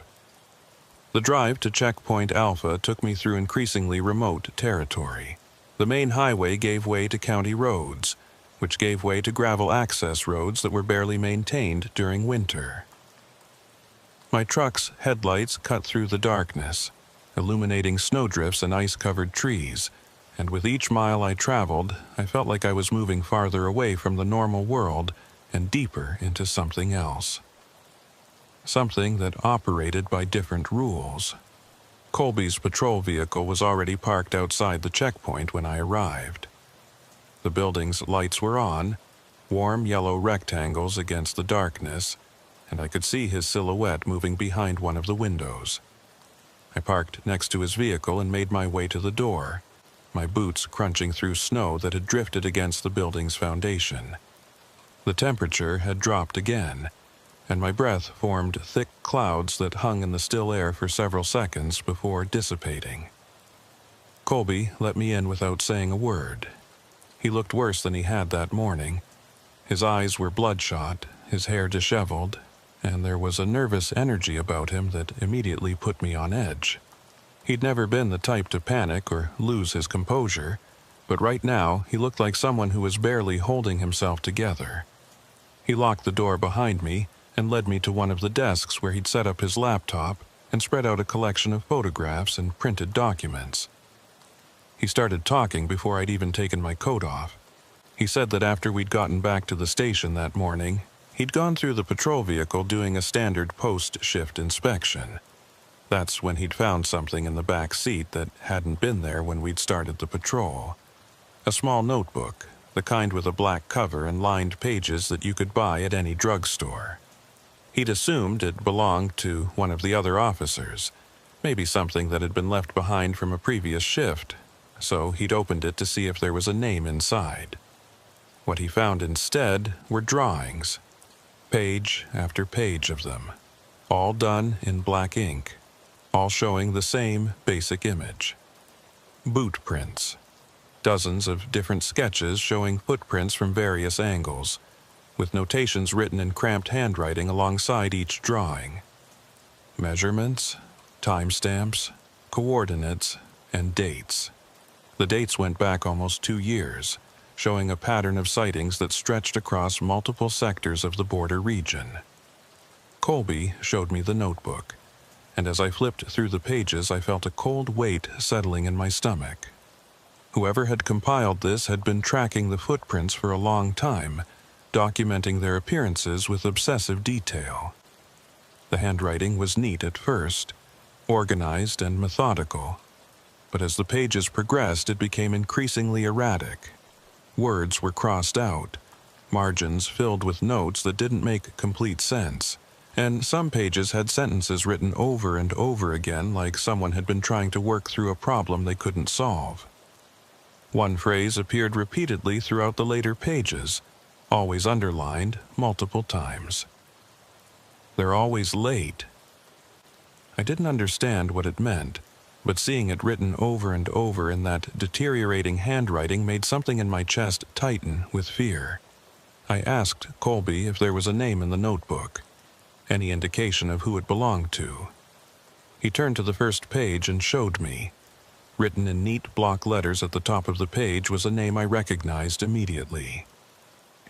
A: The drive to Checkpoint Alpha took me through increasingly remote territory. The main highway gave way to county roads, which gave way to gravel access roads that were barely maintained during winter. My truck's headlights cut through the darkness, illuminating snowdrifts and ice-covered trees, and with each mile I traveled, I felt like I was moving farther away from the normal world and deeper into something else. Something that operated by different rules. Colby's patrol vehicle was already parked outside the checkpoint when I arrived. The building's lights were on, warm yellow rectangles against the darkness, and I could see his silhouette moving behind one of the windows. I parked next to his vehicle and made my way to the door, my boots crunching through snow that had drifted against the building's foundation. The temperature had dropped again, and my breath formed thick clouds that hung in the still air for several seconds before dissipating. Colby let me in without saying a word. He looked worse than he had that morning. His eyes were bloodshot, his hair disheveled, and there was a nervous energy about him that immediately put me on edge. He'd never been the type to panic or lose his composure, but right now he looked like someone who was barely holding himself together. He locked the door behind me and led me to one of the desks where he'd set up his laptop and spread out a collection of photographs and printed documents. He started talking before I'd even taken my coat off. He said that after we'd gotten back to the station that morning, he'd gone through the patrol vehicle doing a standard post-shift inspection. That's when he'd found something in the back seat that hadn't been there when we'd started the patrol. A small notebook, the kind with a black cover and lined pages that you could buy at any drugstore. He'd assumed it belonged to one of the other officers, maybe something that had been left behind from a previous shift, so he'd opened it to see if there was a name inside. What he found instead were drawings, page after page of them, all done in black ink, all showing the same basic image. Boot prints. Dozens of different sketches showing footprints from various angles, with notations written in cramped handwriting alongside each drawing. Measurements, timestamps, coordinates, and dates. The dates went back almost 2 years, showing a pattern of sightings that stretched across multiple sectors of the border region. Colby showed me the notebook, and as I flipped through the pages, I felt a cold weight settling in my stomach. Whoever had compiled this had been tracking the footprints for a long time, documenting their appearances with obsessive detail. The handwriting was neat at first, organized and methodical, but as the pages progressed, it became increasingly erratic. Words were crossed out, margins filled with notes that didn't make complete sense, and some pages had sentences written over and over again like someone had been trying to work through a problem they couldn't solve. One phrase appeared repeatedly throughout the later pages, always underlined multiple times. "They're always late." I didn't understand what it meant, but seeing it written over and over in that deteriorating handwriting made something in my chest tighten with fear. I asked Colby if there was a name in the notebook, any indication of who it belonged to. He turned to the first page and showed me, Written in neat block letters at the top of the page was a name I recognized immediately.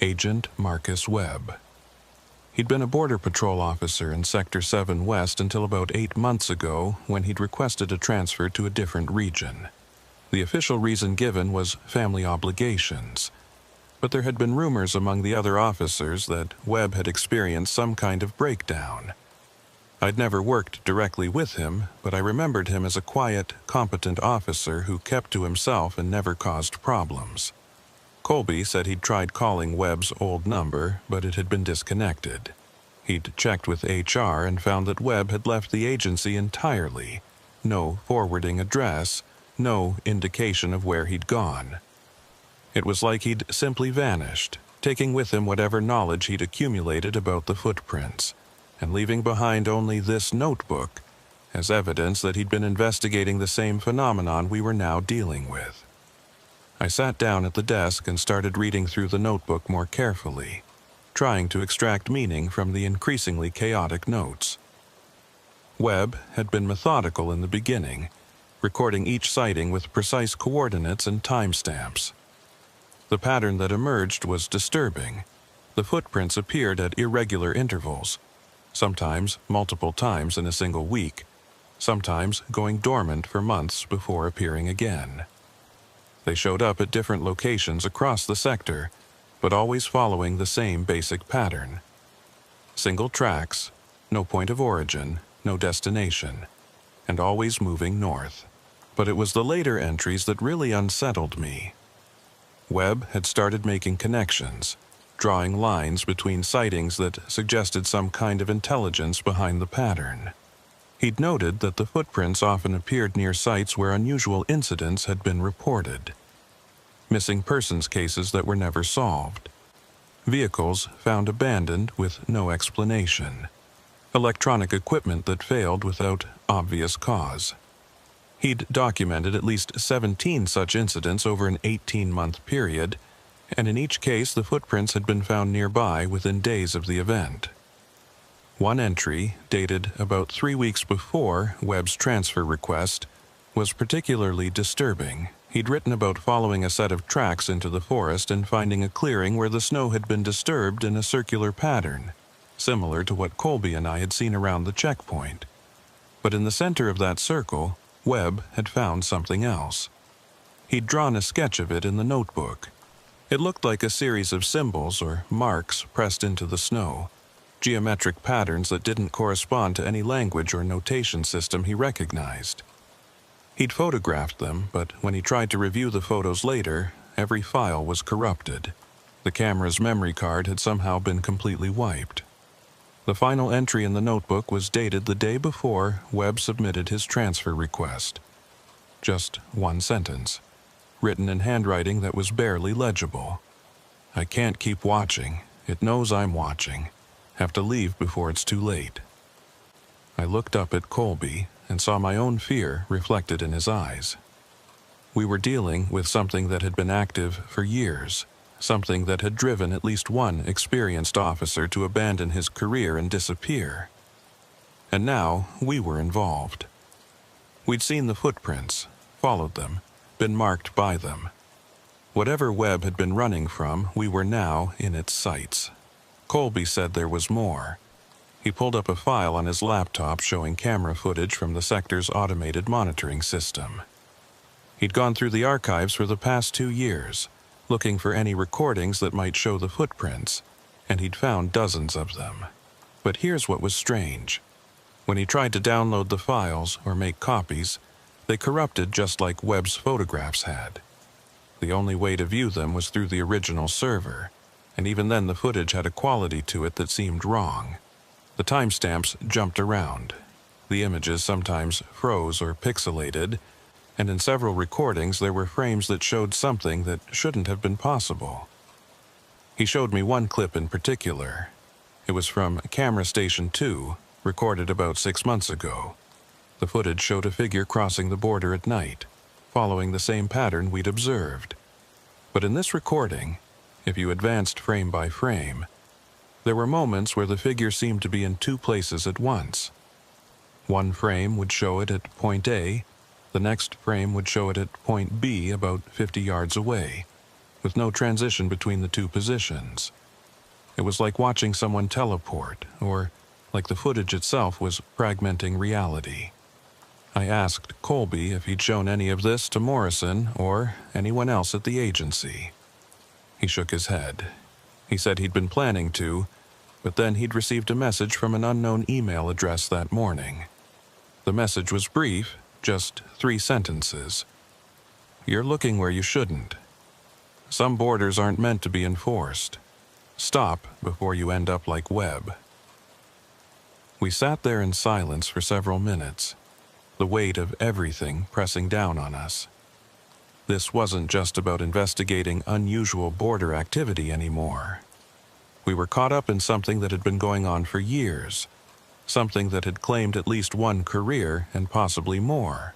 A: Agent Marcus Webb. He'd been a Border Patrol officer in Sector 7 West until about 8 months ago, when he'd requested a transfer to a different region. The official reason given was family obligations, but there had been rumors among the other officers that Webb had experienced some kind of breakdown. I'd never worked directly with him, but I remembered him as a quiet, competent officer who kept to himself and never caused problems. Colby said he'd tried calling Webb's old number, but it had been disconnected. He'd checked with HR and found that Webb had left the agency entirely. No forwarding address, no indication of where he'd gone. It was like he'd simply vanished, taking with him whatever knowledge he'd accumulated about the footprints, and leaving behind only this notebook as evidence that he'd been investigating the same phenomenon we were now dealing with. I sat down at the desk and started reading through the notebook more carefully, trying to extract meaning from the increasingly chaotic notes. Webb had been methodical in the beginning, recording each sighting with precise coordinates and timestamps. The pattern that emerged was disturbing. The footprints appeared at irregular intervals, sometimes multiple times in a single week, sometimes going dormant for months before appearing again. They showed up at different locations across the sector, but always following the same basic pattern. Single tracks, no point of origin, no destination, and always moving north. But it was the later entries that really unsettled me. Webb had started making connections, drawing lines between sightings that suggested some kind of intelligence behind the pattern. He'd noted that the footprints often appeared near sites where unusual incidents had been reported. Missing persons cases that were never solved. Vehicles found abandoned with no explanation. Electronic equipment that failed without obvious cause. He'd documented at least 17 such incidents over an 18-month period, and in each case the footprints had been found nearby within days of the event. One entry, dated about 3 weeks before Webb's transfer request, was particularly disturbing. He'd written about following a set of tracks into the forest and finding a clearing where the snow had been disturbed in a circular pattern, similar to what Colby and I had seen around the checkpoint. But in the center of that circle, Webb had found something else. He'd drawn a sketch of it in the notebook. It looked like a series of symbols or marks pressed into the snow, geometric patterns that didn't correspond to any language or notation system he recognized. He'd photographed them, but when he tried to review the photos later, every file was corrupted. The camera's memory card had somehow been completely wiped. The final entry in the notebook was dated the day before Webb submitted his transfer request. Just one sentence, written in handwriting that was barely legible. "I can't keep watching. It knows I'm watching. Have to leave before it's too late." I looked up at Colby and saw my own fear reflected in his eyes. We were dealing with something that had been active for years, something that had driven at least one experienced officer to abandon his career and disappear. And now we were involved. We'd seen the footprints, followed them, been marked by them. Whatever Webb had been running from, we were now in its sights. Colby said there was more. He pulled up a file on his laptop showing camera footage from the sector's automated monitoring system. He'd gone through the archives for the past 2 years, looking for any recordings that might show the footprints, and he'd found dozens of them. But here's what was strange. When he tried to download the files or make copies, they corrupted just like Webb's photographs had. The only way to view them was through the original server, and even then the footage had a quality to it that seemed wrong. The timestamps jumped around. The images sometimes froze or pixelated, and in several recordings there were frames that showed something that shouldn't have been possible. He showed me one clip in particular. It was from Camera Station 2, recorded about 6 months ago. The footage showed a figure crossing the border at night, following the same pattern we'd observed. But in this recording, if you advanced frame by frame, there were moments where the figure seemed to be in 2 places at once. One frame would show it at point A, The next frame would show it at point B about 50 yards away, with no transition between the two positions. It was like watching someone teleport, or like the footage itself was fragmenting reality. I asked Colby if he'd shown any of this to Morrison or anyone else at the agency. He shook his head. He said he'd been planning to, but then he'd received a message from an unknown email address that morning. The message was brief, just 3 sentences. "You're looking where you shouldn't. Some borders aren't meant to be enforced. Stop before you end up like Webb." We sat there in silence for several minutes, the weight of everything pressing down on us. This wasn't just about investigating unusual border activity anymore. We were caught up in something that had been going on for years, something that had claimed at least one career and possibly more.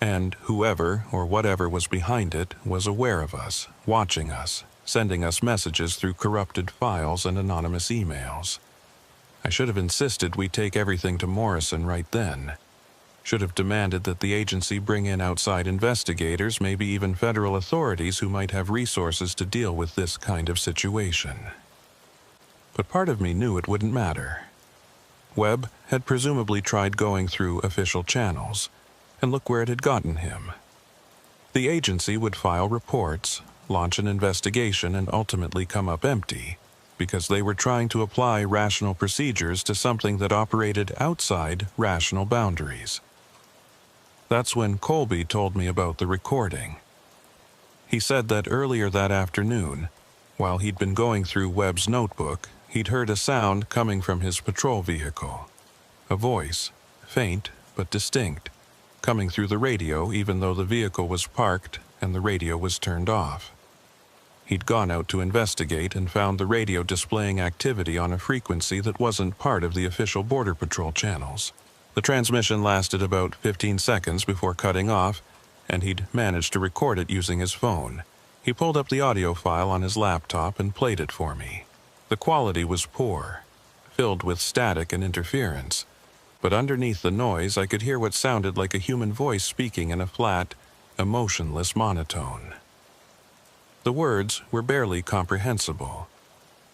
A: And whoever or whatever was behind it was aware of us, watching us, sending us messages through corrupted files and anonymous emails. I should have insisted we take everything to Morrison right then. Should have demanded that the agency bring in outside investigators, maybe even federal authorities who might have resources to deal with this kind of situation. But part of me knew it wouldn't matter. Webb had presumably tried going through official channels, and look where it had gotten him. The agency would file reports, launch an investigation, and ultimately come up empty, because they were trying to apply rational procedures to something that operated outside rational boundaries. That's when Colby told me about the recording. He said that earlier that afternoon, while he'd been going through Webb's notebook, he'd heard a sound coming from his patrol vehicle. A voice, faint but distinct, coming through the radio even though the vehicle was parked and the radio was turned off. He'd gone out to investigate and found the radio displaying activity on a frequency that wasn't part of the official Border Patrol channels. The transmission lasted about 15 seconds before cutting off, and he'd managed to record it using his phone. He pulled up the audio file on his laptop and played it for me. The quality was poor, filled with static and interference, but underneath the noise I could hear what sounded like a human voice speaking in a flat, emotionless monotone. The words were barely comprehensible,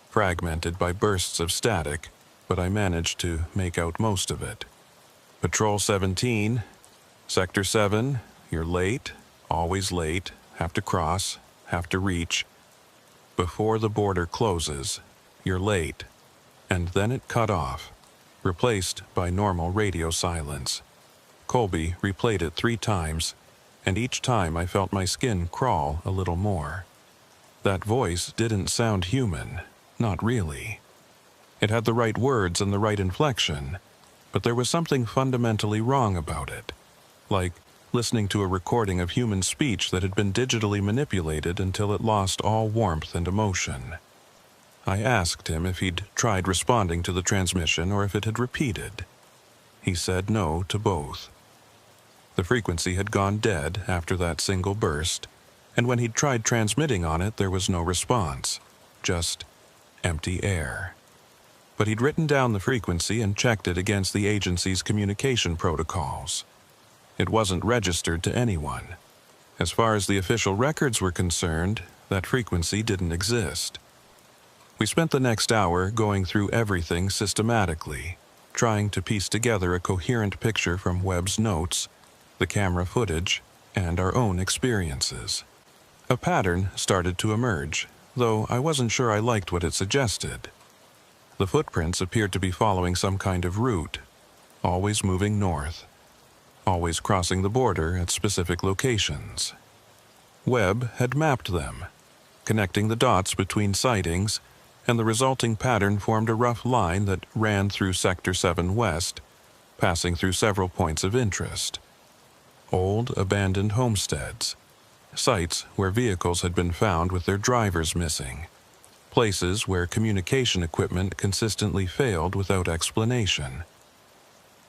A: fragmented by bursts of static, but I managed to make out most of it. Patrol 17, Sector 7, you're late, always late, have to cross, have to reach. Before the border closes, you're late. And then it cut off, replaced by normal radio silence. Colby replayed it 3 times, and each time I felt my skin crawl a little more. That voice didn't sound human, not really. It had the right words and the right inflection, but there was something fundamentally wrong about it, like listening to a recording of human speech that had been digitally manipulated until it lost all warmth and emotion. I asked him if he'd tried responding to the transmission or if it had repeated. He said no to both. The frequency had gone dead after that single burst, and when he'd tried transmitting on it, there was no response, just empty air. But he'd written down the frequency and checked it against the agency's communication protocols. It wasn't registered to anyone. As far as the official records were concerned, that frequency didn't exist. We spent the next hour going through everything systematically, trying to piece together a coherent picture from Webb's notes, the camera footage, and our own experiences. A pattern started to emerge, though I wasn't sure I liked what it suggested. The footprints appeared to be following some kind of route, always moving north, always crossing the border at specific locations. Webb had mapped them, connecting the dots between sightings, and the resulting pattern formed a rough line that ran through Sector 7 West, passing through several points of interest. Old, abandoned homesteads, sites where vehicles had been found with their drivers missing, places where communication equipment consistently failed without explanation.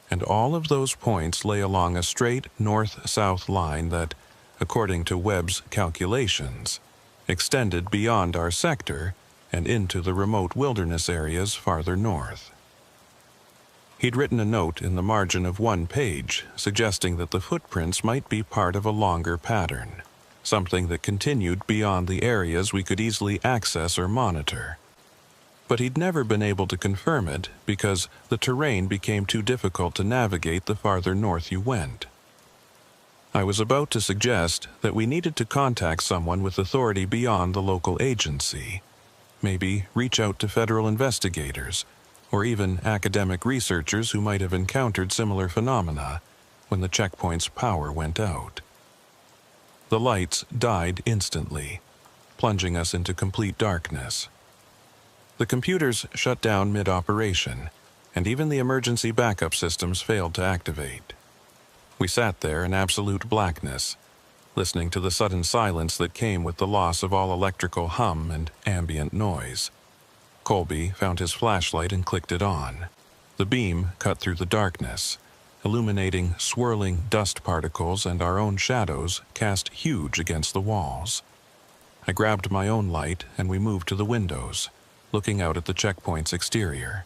A: And all of those points lay along a straight north-south line that, according to Webb's calculations, extended beyond our sector and into the remote wilderness areas farther north. He'd written a note in the margin of one page, suggesting that the footprints might be part of a longer pattern, something that continued beyond the areas we could easily access or monitor. But he'd never been able to confirm it because the terrain became too difficult to navigate the farther north you went. I was about to suggest that we needed to contact someone with authority beyond the local agency, maybe reach out to federal investigators, or even academic researchers who might have encountered similar phenomena when the checkpoint's power went out. The lights died instantly, plunging us into complete darkness. The computers shut down mid-operation, and even the emergency backup systems failed to activate. We sat there in absolute blackness, listening to the sudden silence that came with the loss of all electrical hum and ambient noise. Colby found his flashlight and clicked it on. The beam cut through the darkness, illuminating swirling dust particles and our own shadows cast huge against the walls. I grabbed my own light and we moved to the windows, looking out at the checkpoint's exterior.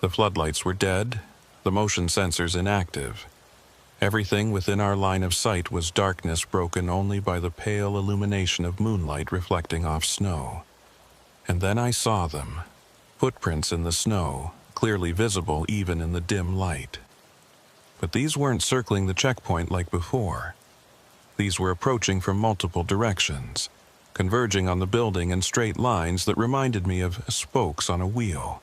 A: The floodlights were dead, the motion sensors inactive. Everything within our line of sight was darkness broken only by the pale illumination of moonlight reflecting off snow. And then I saw them, footprints in the snow, clearly visible even in the dim light. But these weren't circling the checkpoint like before. These were approaching from multiple directions, converging on the building in straight lines that reminded me of spokes on a wheel.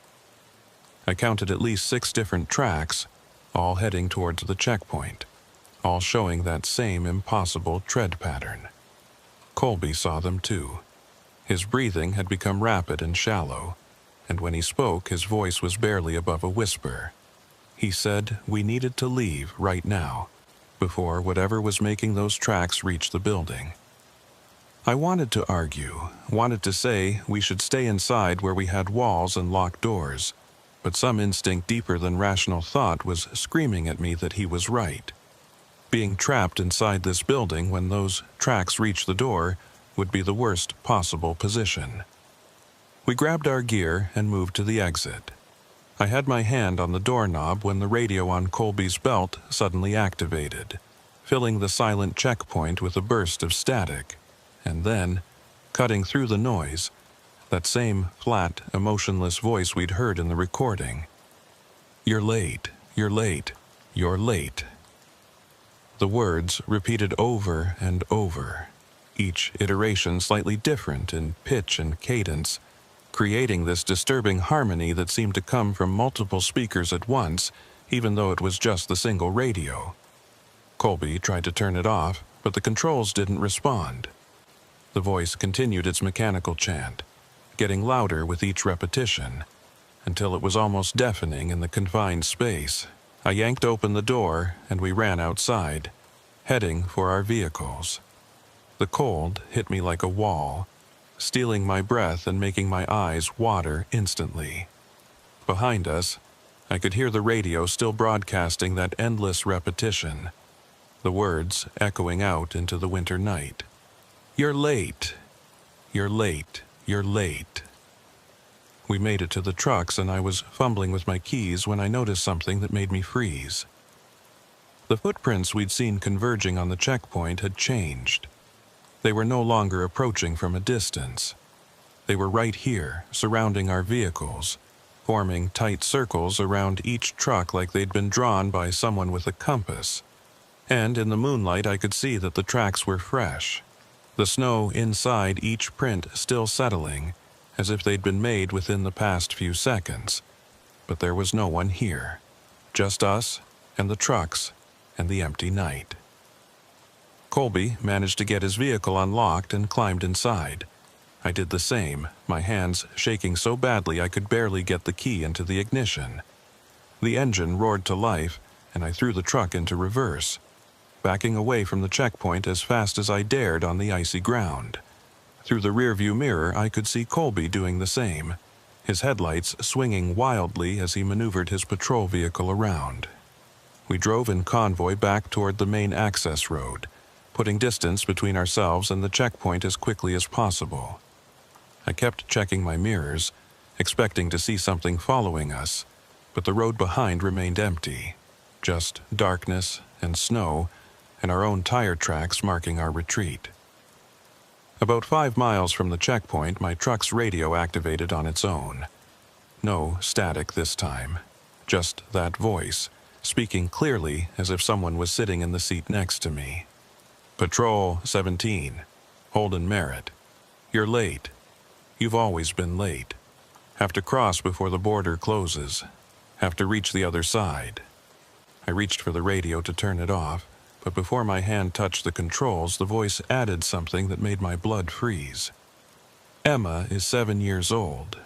A: I counted at least 6 different tracks, all heading towards the checkpoint, all showing that same impossible tread pattern. Colby saw them too. His breathing had become rapid and shallow, and when he spoke, his voice was barely above a whisper. He said we needed to leave right now, before whatever was making those tracks reached the building. I wanted to argue, wanted to say we should stay inside where we had walls and locked doors, but some instinct deeper than rational thought was screaming at me that he was right. Being trapped inside this building when those tracks reached the door would be the worst possible position. We grabbed our gear and moved to the exit. I had my hand on the doorknob when the radio on Colby's belt suddenly activated, filling the silent checkpoint with a burst of static, and then, cutting through the noise, that same flat, emotionless voice we'd heard in the recording. "You're late, you're late, you're late." The words repeated over and over, each iteration slightly different in pitch and cadence, creating this disturbing harmony that seemed to come from multiple speakers at once, even though it was just the single radio. Colby tried to turn it off, but the controls didn't respond. The voice continued its mechanical chant, getting louder with each repetition, until it was almost deafening in the confined space. I yanked open the door and we ran outside, heading for our vehicles. The cold hit me like a wall, stealing my breath and making my eyes water instantly. Behind us, I could hear the radio still broadcasting that endless repetition, the words echoing out into the winter night. "You're late. You're late. You're late." We made it to the trucks and I was fumbling with my keys when I noticed something that made me freeze. The footprints we'd seen converging on the checkpoint had changed. They were no longer approaching from a distance. They were right here, surrounding our vehicles, forming tight circles around each truck like they'd been drawn by someone with a compass. And in the moonlight I could see that the tracks were fresh, the snow inside each print still settling, as if they'd been made within the past few seconds. But there was no one here, just us and the trucks and the empty night. Colby managed to get his vehicle unlocked and climbed inside. I did the same, my hands shaking so badly I could barely get the key into the ignition. The engine roared to life, and I threw the truck into reverse, backing away from the checkpoint as fast as I dared on the icy ground. Through the rearview mirror, I could see Colby doing the same, his headlights swinging wildly as he maneuvered his patrol vehicle around. We drove in convoy back toward the main access road, putting distance between ourselves and the checkpoint as quickly as possible. I kept checking my mirrors, expecting to see something following us, but the road behind remained empty, just darkness and snow and our own tire tracks marking our retreat. About 5 miles from the checkpoint, my truck's radio activated on its own. No static this time, just that voice, speaking clearly as if someone was sitting in the seat next to me. Patrol 17, Holden Merritt. You're late. You've always been late. Have to cross before the border closes. Have to reach the other side. I reached for the radio to turn it off, but before my hand touched the controls, the voice added something that made my blood freeze. Emma is 7 years old.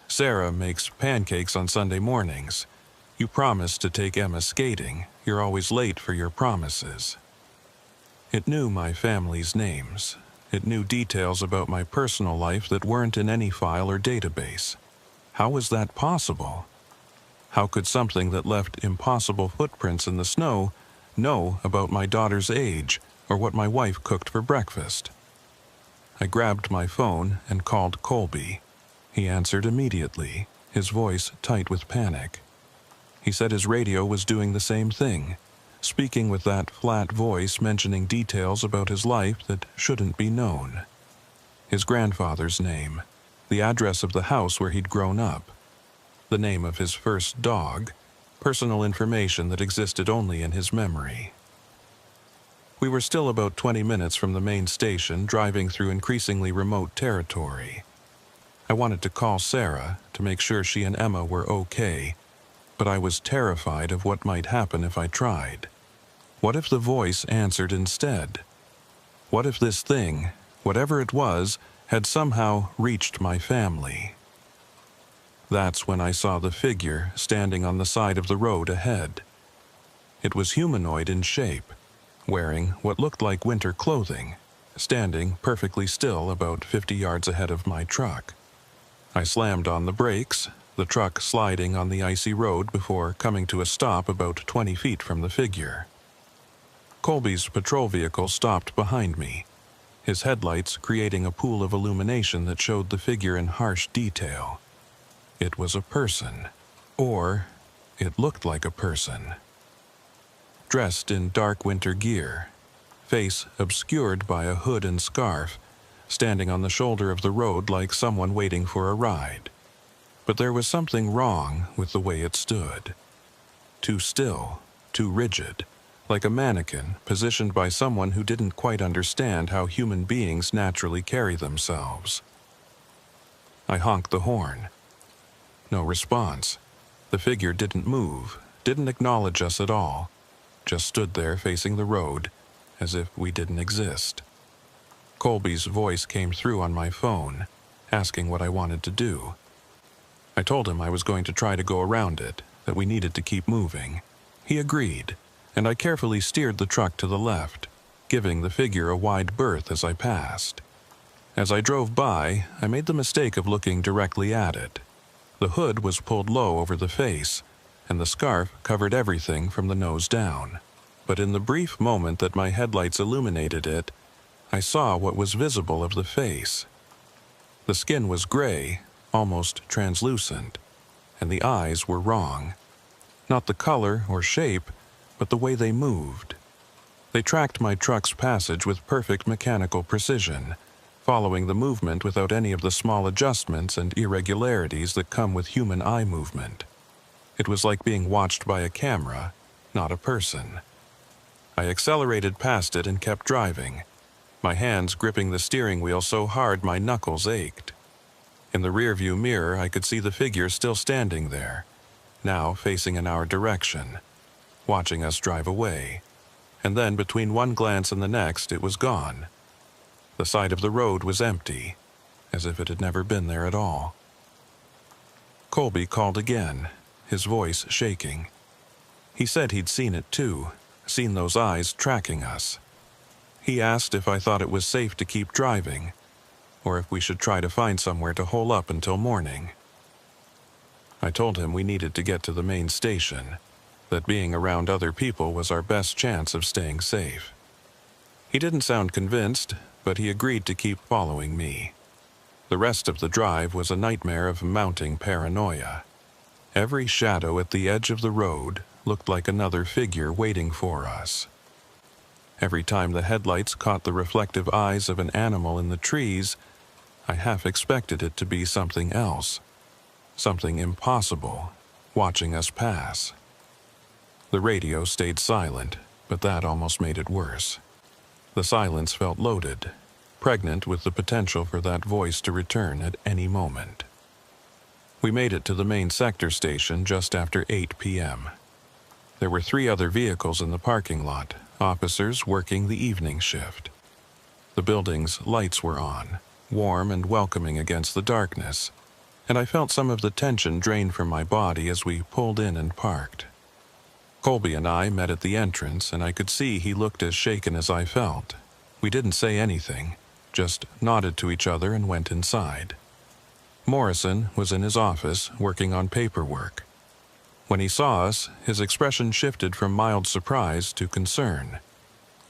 A: Sarah makes pancakes on Sunday mornings. You promised to take Emma skating. You're always late for your promises. It knew my family's names. It knew details about my personal life that weren't in any file or database. How was that possible? How could something that left impossible footprints in the snow know about my daughter's age or what my wife cooked for breakfast? I grabbed my phone and called Colby. He answered immediately, his voice tight with panic. He said his radio was doing the same thing, speaking with that flat voice mentioning details about his life that shouldn't be known. His grandfather's name, the address of the house where he'd grown up, the name of his first dog, personal information that existed only in his memory. We were still about 20 minutes from the main station, driving through increasingly remote territory. I wanted to call Sarah to make sure she and Emma were okay, but I was terrified of what might happen if I tried. What if the voice answered instead? What if this thing, whatever it was, had somehow reached my family? That's when I saw the figure standing on the side of the road ahead. It was humanoid in shape, wearing what looked like winter clothing, standing perfectly still about 50 yards ahead of my truck. I slammed on the brakes, the truck sliding on the icy road before coming to a stop about 20 feet from the figure. Colby's patrol vehicle stopped behind me, his headlights creating a pool of illumination that showed the figure in harsh detail. It was a person, or it looked like a person. Dressed in dark winter gear, face obscured by a hood and scarf, standing on the shoulder of the road like someone waiting for a ride. But there was something wrong with the way it stood. Too still, too rigid, like a mannequin positioned by someone who didn't quite understand how human beings naturally carry themselves. I honked the horn. No response. The figure didn't move, didn't acknowledge us at all, just stood there facing the road, as if we didn't exist. Colby's voice came through on my phone, asking what I wanted to do. I told him I was going to try to go around it, that we needed to keep moving. He agreed, and I carefully steered the truck to the left, giving the figure a wide berth as I passed. As I drove by, I made the mistake of looking directly at it. The hood was pulled low over the face, and the scarf covered everything from the nose down. But in the brief moment that my headlights illuminated it, I saw what was visible of the face. The skin was gray, almost translucent, and the eyes were wrong. Not the color or shape, but the way they moved. They tracked my truck's passage with perfect mechanical precision, following the movement without any of the small adjustments and irregularities that come with human eye movement. It was like being watched by a camera, not a person. I accelerated past it and kept driving, my hands gripping the steering wheel so hard my knuckles ached. In the rearview mirror, I could see the figure still standing there, now facing in our direction, watching us drive away. And then, between one glance and the next, it was gone. The side of the road was empty, as if it had never been there at all. Colby called again, his voice shaking. He said he'd seen it too, seen those eyes tracking us. He asked if I thought it was safe to keep driving, or if we should try to find somewhere to hole up until morning. I told him we needed to get to the main station, that being around other people was our best chance of staying safe. He didn't sound convinced, but he agreed to keep following me. The rest of the drive was a nightmare of mounting paranoia. Every shadow at the edge of the road looked like another figure waiting for us. Every time the headlights caught the reflective eyes of an animal in the trees, I half expected it to be something else, something impossible, watching us pass. The radio stayed silent, but that almost made it worse. The silence felt loaded, pregnant with the potential for that voice to return at any moment. We made it to the main sector station just after 8 p.m. There were 3 other vehicles in the parking lot, officers working the evening shift. The building's lights were on, warm and welcoming against the darkness, and I felt some of the tension drain from my body as we pulled in and parked. Colby and I met at the entrance, and I could see he looked as shaken as I felt. We didn't say anything, just nodded to each other and went inside. Morrison was in his office working on paperwork. When he saw us, his expression shifted from mild surprise to concern.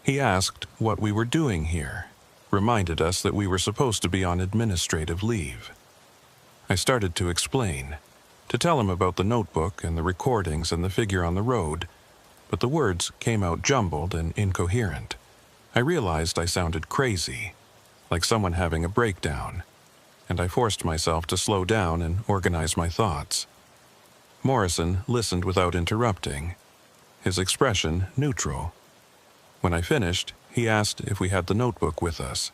A: He asked what we were doing here, reminded us that we were supposed to be on administrative leave. I started to explain, to tell him about the notebook and the recordings and the figure on the road, but the words came out jumbled and incoherent. I realized I sounded crazy, like someone having a breakdown, and I forced myself to slow down and organize my thoughts. Morrison listened without interrupting, his expression neutral. When I finished, he asked if we had the notebook with us.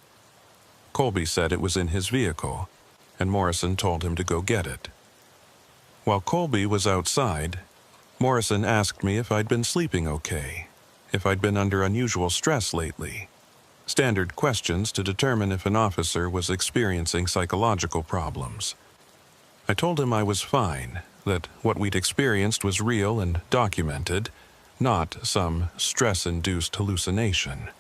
A: Colby said it was in his vehicle, and Morrison told him to go get it. While Colby was outside, Morrison asked me if I'd been sleeping okay, if I'd been under unusual stress lately. Standard questions to determine if an officer was experiencing psychological problems. I told him I was fine, that what we'd experienced was real and documented, not some stress-induced hallucination.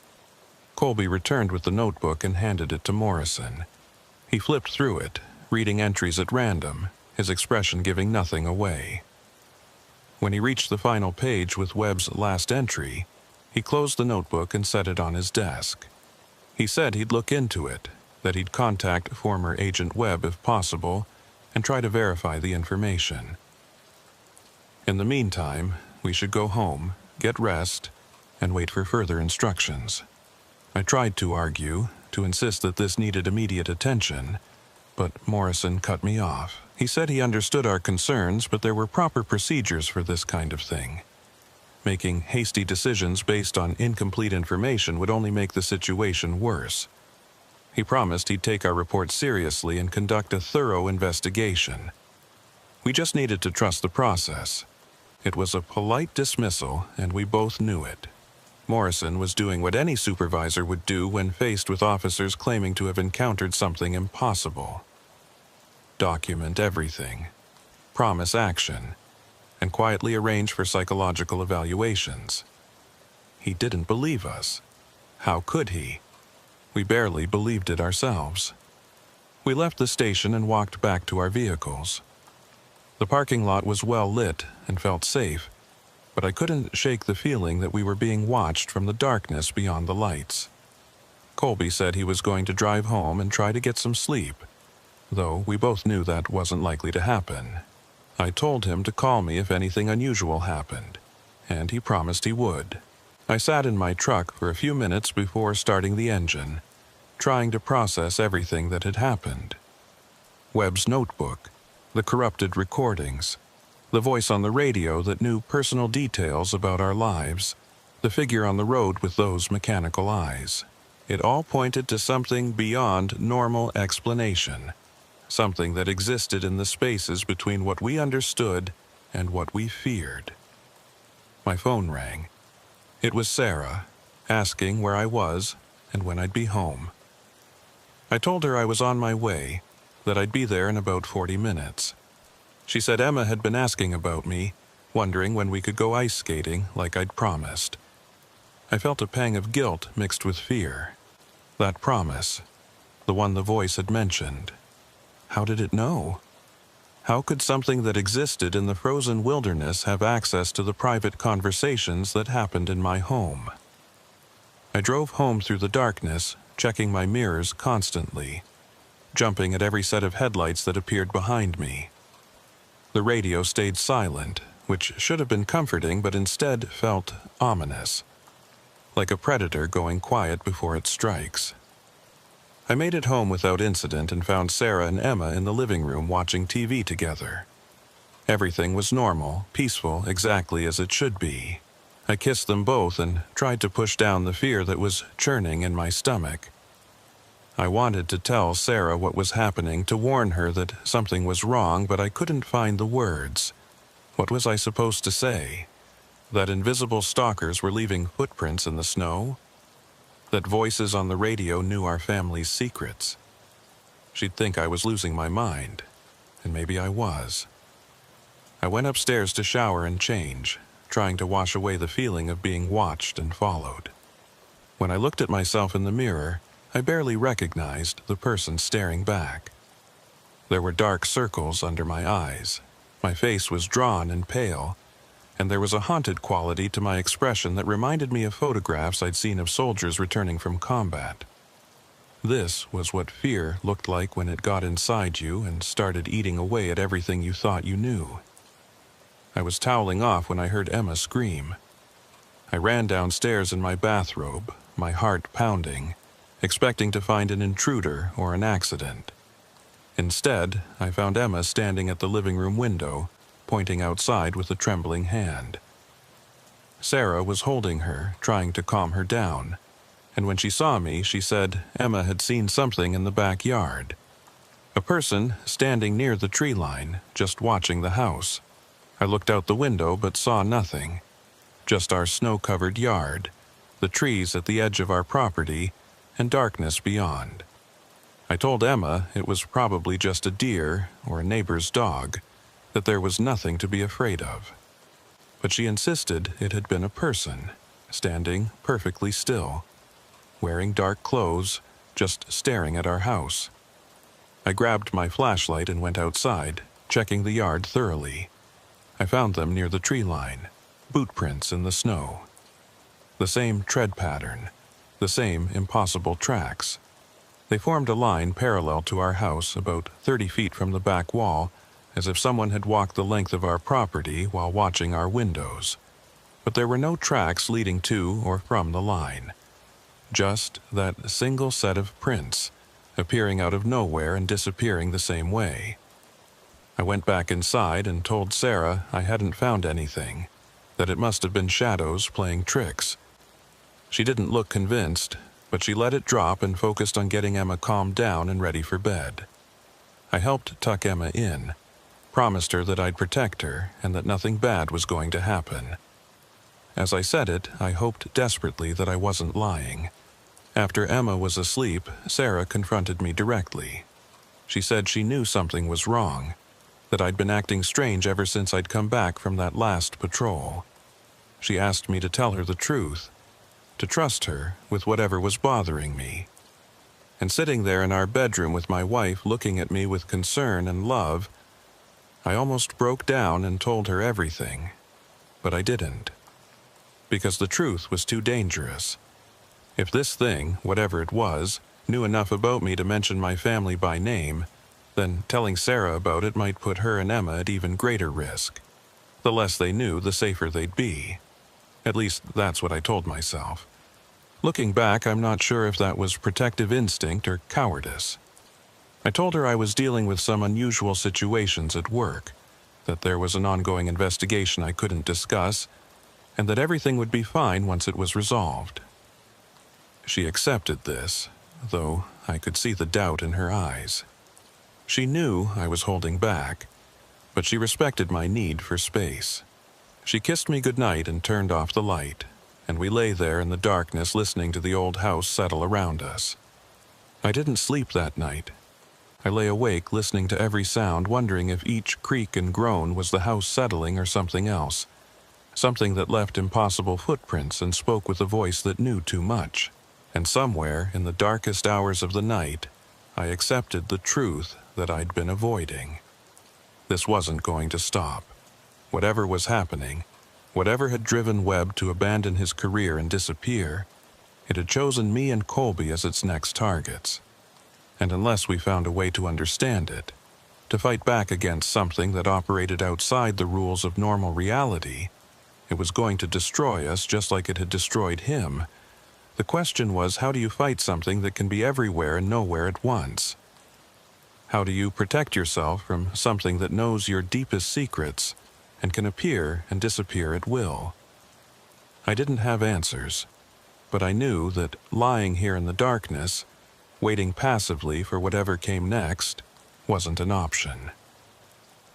A: Colby returned with the notebook and handed it to Morrison. He flipped through it, reading entries at random, his expression giving nothing away. When he reached the final page with Webb's last entry, he closed the notebook and set it on his desk. He said he'd look into it, that he'd contact former Agent Webb if possible, and try to verify the information. In the meantime, we should go home, get rest, and wait for further instructions. I tried to argue, to insist that this needed immediate attention, but Morrison cut me off. He said he understood our concerns, but there were proper procedures for this kind of thing. Making hasty decisions based on incomplete information would only make the situation worse. He promised he'd take our report seriously and conduct a thorough investigation. We just needed to trust the process. It was a polite dismissal, and we both knew it. Morrison was doing what any supervisor would do when faced with officers claiming to have encountered something impossible. Document everything, promise action, and quietly arrange for psychological evaluations. He didn't believe us. How could he? We barely believed it ourselves. We left the station and walked back to our vehicles. The parking lot was well lit and felt safe, but I couldn't shake the feeling that we were being watched from the darkness beyond the lights. Colby said he was going to drive home and try to get some sleep, though we both knew that wasn't likely to happen. I told him to call me if anything unusual happened, and he promised he would. I sat in my truck for a few minutes before starting the engine, trying to process everything that had happened. Webb's notebook, the corrupted recordings, the voice on the radio that knew personal details about our lives, the figure on the road with those mechanical eyes. It all pointed to something beyond normal explanation, something that existed in the spaces between what we understood and what we feared. My phone rang. It was Sarah, asking where I was and when I'd be home. I told her I was on my way, that I'd be there in about 40 minutes. She said Emma had been asking about me, wondering when we could go ice skating like I'd promised. I felt a pang of guilt mixed with fear. That promise, the one the voice had mentioned. How did it know? How could something that existed in the frozen wilderness have access to the private conversations that happened in my home? I drove home through the darkness, checking my mirrors constantly, jumping at every set of headlights that appeared behind me. The radio stayed silent, which should have been comforting but instead felt ominous, like a predator going quiet before it strikes. I made it home without incident and found Sarah and Emma in the living room watching TV together. Everything was normal, peaceful, exactly as it should be. I kissed them both and tried to push down the fear that was churning in my stomach. I wanted to tell Sarah what was happening, to warn her that something was wrong, but I couldn't find the words. What was I supposed to say? That invisible stalkers were leaving footprints in the snow? That voices on the radio knew our family's secrets? She'd think I was losing my mind, and maybe I was. I went upstairs to shower and change, trying to wash away the feeling of being watched and followed. When I looked at myself in the mirror, I barely recognized the person staring back. There were dark circles under my eyes. My face was drawn and pale, and there was a haunted quality to my expression that reminded me of photographs I'd seen of soldiers returning from combat. This was what fear looked like when it got inside you and started eating away at everything you thought you knew. I was toweling off when I heard Emma scream. I ran downstairs in my bathrobe, my heart pounding, expecting to find an intruder or an accident. Instead, I found Emma standing at the living room window, pointing outside with a trembling hand. Sarah was holding her, trying to calm her down, and when she saw me, she said Emma had seen something in the backyard. A person standing near the tree line, just watching the house. I looked out the window but saw nothing. Just our snow-covered yard, the trees at the edge of our property, and darkness beyond. I told Emma it was probably just a deer or a neighbor's dog, that there was nothing to be afraid of. But she insisted it had been a person, standing perfectly still, wearing dark clothes, just staring at our house. I grabbed my flashlight and went outside, checking the yard thoroughly. I found them near the tree line, boot prints in the snow. The same tread pattern, the same impossible tracks. They formed a line parallel to our house about 30 feet from the back wall, as if someone had walked the length of our property while watching our windows. But there were no tracks leading to or from the line. Just that single set of prints, appearing out of nowhere and disappearing the same way. I went back inside and told Sarah I hadn't found anything, that it must have been shadows playing tricks. She didn't look convinced, but she let it drop and focused on getting Emma calmed down and ready for bed. I helped tuck Emma in, promised her that I'd protect her and that nothing bad was going to happen. As I said it, I hoped desperately that I wasn't lying. After Emma was asleep, Sarah confronted me directly. She said she knew something was wrong, that I'd been acting strange ever since I'd come back from that last patrol. She asked me to tell her the truth, to trust her with whatever was bothering me. And sitting there in our bedroom with my wife looking at me with concern and love, I almost broke down and told her everything, but I didn't. Because the truth was too dangerous. If this thing, whatever it was, knew enough about me to mention my family by name, then telling Sarah about it might put her and Emma at even greater risk. The less they knew, the safer they'd be. At least that's what I told myself. Looking back, I'm not sure if that was protective instinct or cowardice. I told her I was dealing with some unusual situations at work, that there was an ongoing investigation I couldn't discuss, and that everything would be fine once it was resolved. She accepted this, though I could see the doubt in her eyes. She knew I was holding back, but she respected my need for space. She kissed me goodnight and turned off the light, and we lay there in the darkness listening to the old house settle around us. I didn't sleep that night. I lay awake listening to every sound, wondering if each creak and groan was the house settling or something else. Something that left impossible footprints and spoke with a voice that knew too much. And somewhere in the darkest hours of the night, I accepted the truth that I'd been avoiding. This wasn't going to stop. Whatever was happening, whatever had driven Webb to abandon his career and disappear, it had chosen me and Colby as its next targets. And unless we found a way to understand it, to fight back against something that operated outside the rules of normal reality. It was going to destroy us just like it had destroyed him. The question was, how do you fight something that can be everywhere and nowhere at once? How do you protect yourself from something that knows your deepest secrets and can appear and disappear at will? I didn't have answers, but I knew that lying here in the darkness, waiting passively for whatever came next, wasn't an option.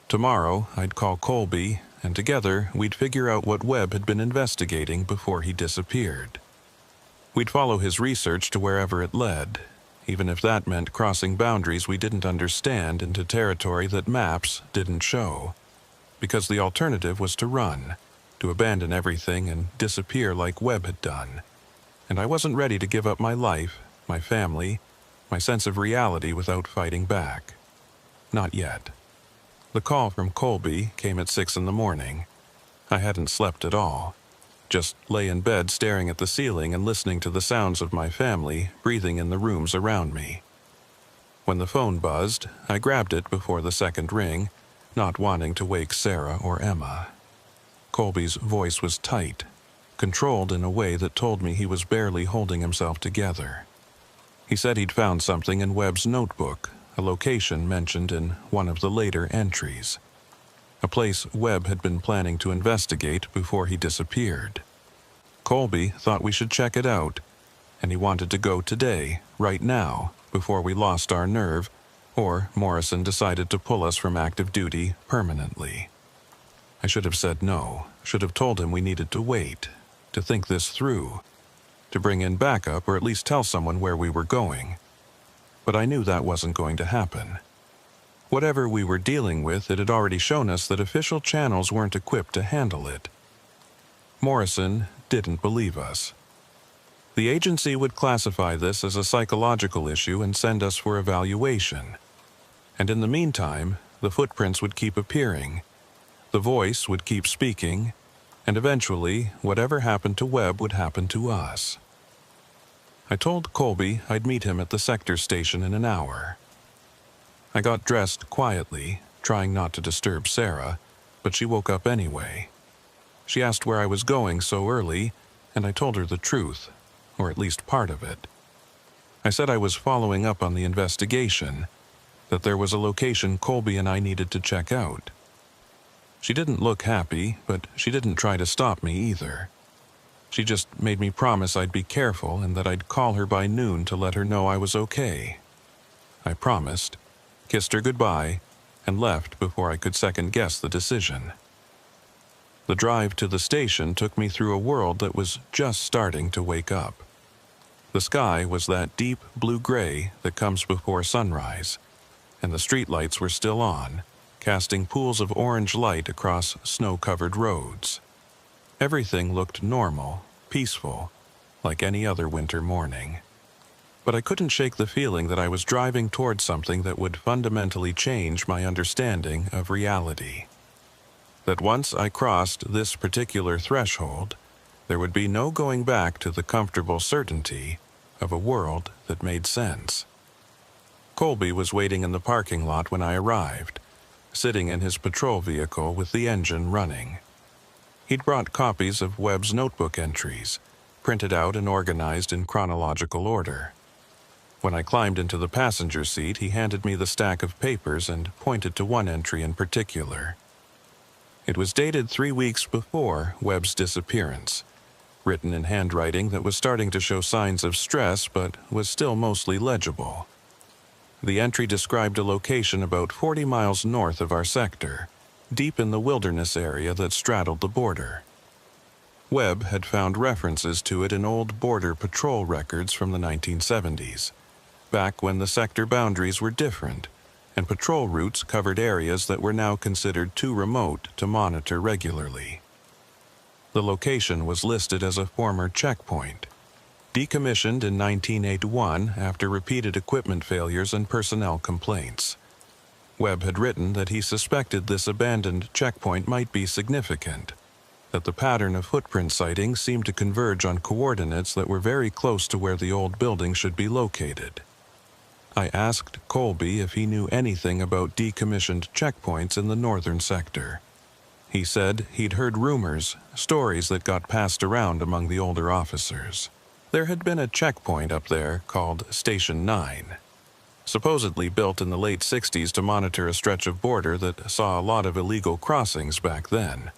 A: Tomorrow, I'd call Colby, and together we'd figure out what Webb had been investigating before he disappeared. We'd follow his research to wherever it led, even if that meant crossing boundaries we didn't understand into territory that maps didn't show, because the alternative was to run, to abandon everything and disappear like Webb had done. And I wasn't ready to give up my life, my family, my sense of reality without fighting back. Not yet. The call from Colby came at 6 in the morning. I hadn't slept at all. Just lay in bed staring at the ceiling and listening to the sounds of my family breathing in the rooms around me. When the phone buzzed, I grabbed it before the second ring, not wanting to wake Sarah or Emma. Colby's voice was tight, controlled in a way that told me he was barely holding himself together. He said he'd found something in Webb's notebook, a location mentioned in one of the later entries. A place Webb had been planning to investigate before he disappeared. Colby thought we should check it out, and he wanted to go today, right now, before we lost our nerve, or Morrison decided to pull us from active duty permanently. I should have said no, should have told him we needed to wait, to think this through, to bring in backup or at least tell someone where we were going. But I knew that wasn't going to happen. Whatever we were dealing with, it had already shown us that official channels weren't equipped to handle it. Morrison didn't believe us. The agency would classify this as a psychological issue and send us for evaluation. And in the meantime, the footprints would keep appearing, the voice would keep speaking, and eventually, whatever happened to Webb would happen to us. I told Colby I'd meet him at the sector station in an hour. I got dressed quietly, trying not to disturb Sarah, but she woke up anyway. She asked where I was going so early, and I told her the truth, or at least part of it. I said I was following up on the investigation, that there was a location Colby and I needed to check out. She didn't look happy, but she didn't try to stop me either. She just made me promise I'd be careful and that I'd call her by noon to let her know I was okay. I promised, kissed her goodbye, and left before I could second-guess the decision. The drive to the station took me through a world that was just starting to wake up. The sky was that deep blue-gray that comes before sunrise, and the streetlights were still on, casting pools of orange light across snow-covered roads. Everything looked normal, peaceful, like any other winter morning. But I couldn't shake the feeling that I was driving towards something that would fundamentally change my understanding of reality. That once I crossed this particular threshold, there would be no going back to the comfortable certainty of a world that made sense. Colby was waiting in the parking lot when I arrived, sitting in his patrol vehicle with the engine running. He'd brought copies of Webb's notebook entries, printed out and organized in chronological order. When I climbed into the passenger seat, he handed me the stack of papers and pointed to one entry in particular. It was dated 3 weeks before Webb's disappearance, written in handwriting that was starting to show signs of stress but was still mostly legible. The entry described a location about 40 miles north of our sector, deep in the wilderness area that straddled the border. Webb had found references to it in old border patrol records from the 1970s, back when the sector boundaries were different, and patrol routes covered areas that were now considered too remote to monitor regularly. The location was listed as a former checkpoint, decommissioned in 1981 after repeated equipment failures and personnel complaints. Webb had written that he suspected this abandoned checkpoint might be significant, that the pattern of footprint sightings seemed to converge on coordinates that were very close to where the old building should be located. I asked Colby if he knew anything about decommissioned checkpoints in the northern sector. He said he'd heard rumors, stories that got passed around among the older officers. There had been a checkpoint up there called Station 9, supposedly built in the late 60s to monitor a stretch of border that saw a lot of illegal crossings back then.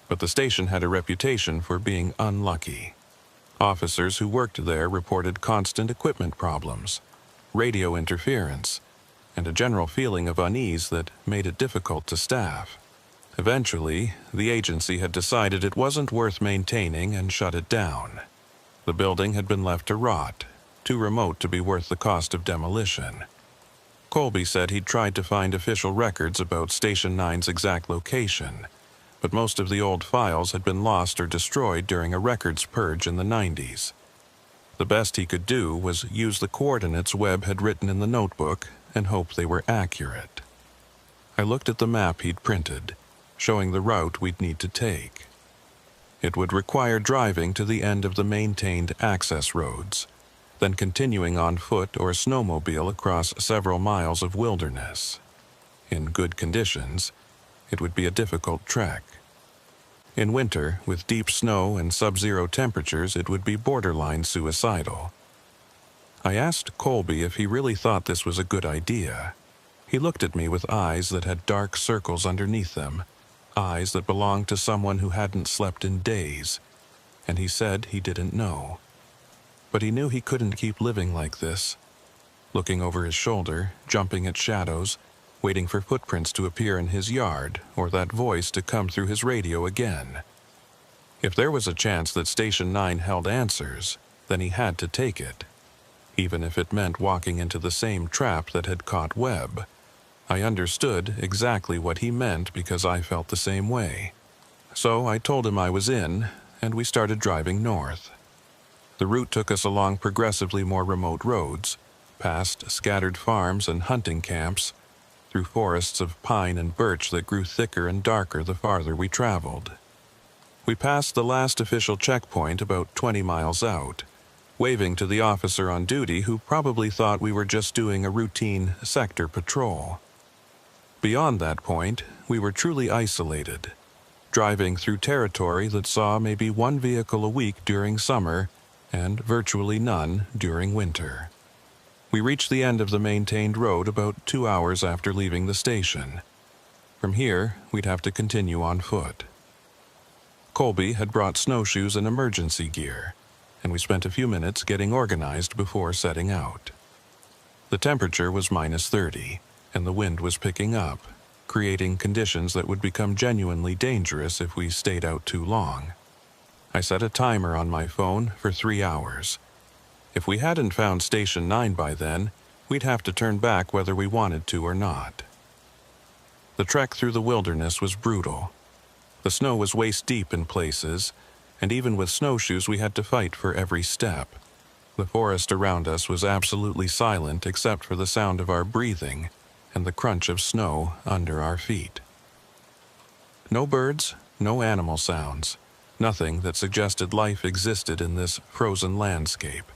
A: But the station had a reputation for being unlucky. Officers who worked there reported constant equipment problems, radio interference, and a general feeling of unease that made it difficult to staff. Eventually, the agency had decided it wasn't worth maintaining and shut it down. The building had been left to rot, too remote to be worth the cost of demolition. Colby said he'd tried to find official records about Station 9's exact location, but most of the old files had been lost or destroyed during a records purge in the 90s. The best he could do was use the coordinates Webb had written in the notebook and hope they were accurate. I looked at the map he'd printed, showing the route we'd need to take. It would require driving to the end of the maintained access roads, then continuing on foot or snowmobile across several miles of wilderness. In good conditions, it would be a difficult trek. In winter, with deep snow and sub-zero temperatures, it would be borderline suicidal. I asked Colby if he really thought this was a good idea. He looked at me with eyes that had dark circles underneath them, eyes that belonged to someone who hadn't slept in days, and he said he didn't know. But he knew he couldn't keep living like this, looking over his shoulder, jumping at shadows, waiting for footprints to appear in his yard or that voice to come through his radio again. If there was a chance that Station 9 held answers, then he had to take it, even if it meant walking into the same trap that had caught Webb. I understood exactly what he meant because I felt the same way. So I told him I was in, and we started driving north. The route took us along progressively more remote roads, past scattered farms and hunting camps, through forests of pine and birch that grew thicker and darker the farther we traveled. We passed the last official checkpoint about 20 miles out, waving to the officer on duty who probably thought we were just doing a routine sector patrol. Beyond that point, we were truly isolated, driving through territory that saw maybe one vehicle a week during summer and virtually none during winter. We reached the end of the maintained road about 2 hours after leaving the station. From here, we'd have to continue on foot. Colby had brought snowshoes and emergency gear, and we spent a few minutes getting organized before setting out. The temperature was -30, and the wind was picking up, creating conditions that would become genuinely dangerous if we stayed out too long. I set a timer on my phone for 3 hours. If we hadn't found Station 9 by then, we'd have to turn back whether we wanted to or not. The trek through the wilderness was brutal. The snow was waist-deep in places, and even with snowshoes we had to fight for every step. The forest around us was absolutely silent except for the sound of our breathing and the crunch of snow under our feet. No birds, no animal sounds, nothing that suggested life existed in this frozen landscape.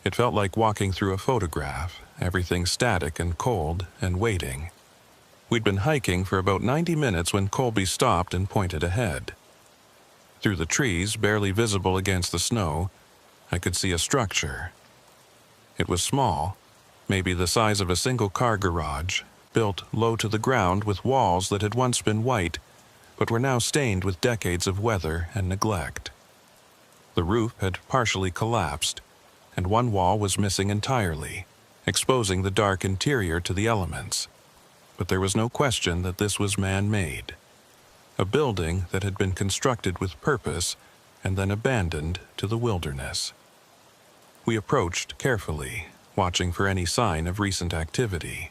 A: It felt like walking through a photograph, everything static and cold and waiting. We'd been hiking for about 90 minutes when Colby stopped and pointed ahead. Through the trees, barely visible against the snow, I could see a structure. It was small, maybe the size of a single-car garage, built low to the ground with walls that had once been white, but were now stained with decades of weather and neglect. The roof had partially collapsed, and one wall was missing entirely, exposing the dark interior to the elements. But there was no question that this was man-made. A building that had been constructed with purpose and then abandoned to the wilderness. We approached carefully, watching for any sign of recent activity.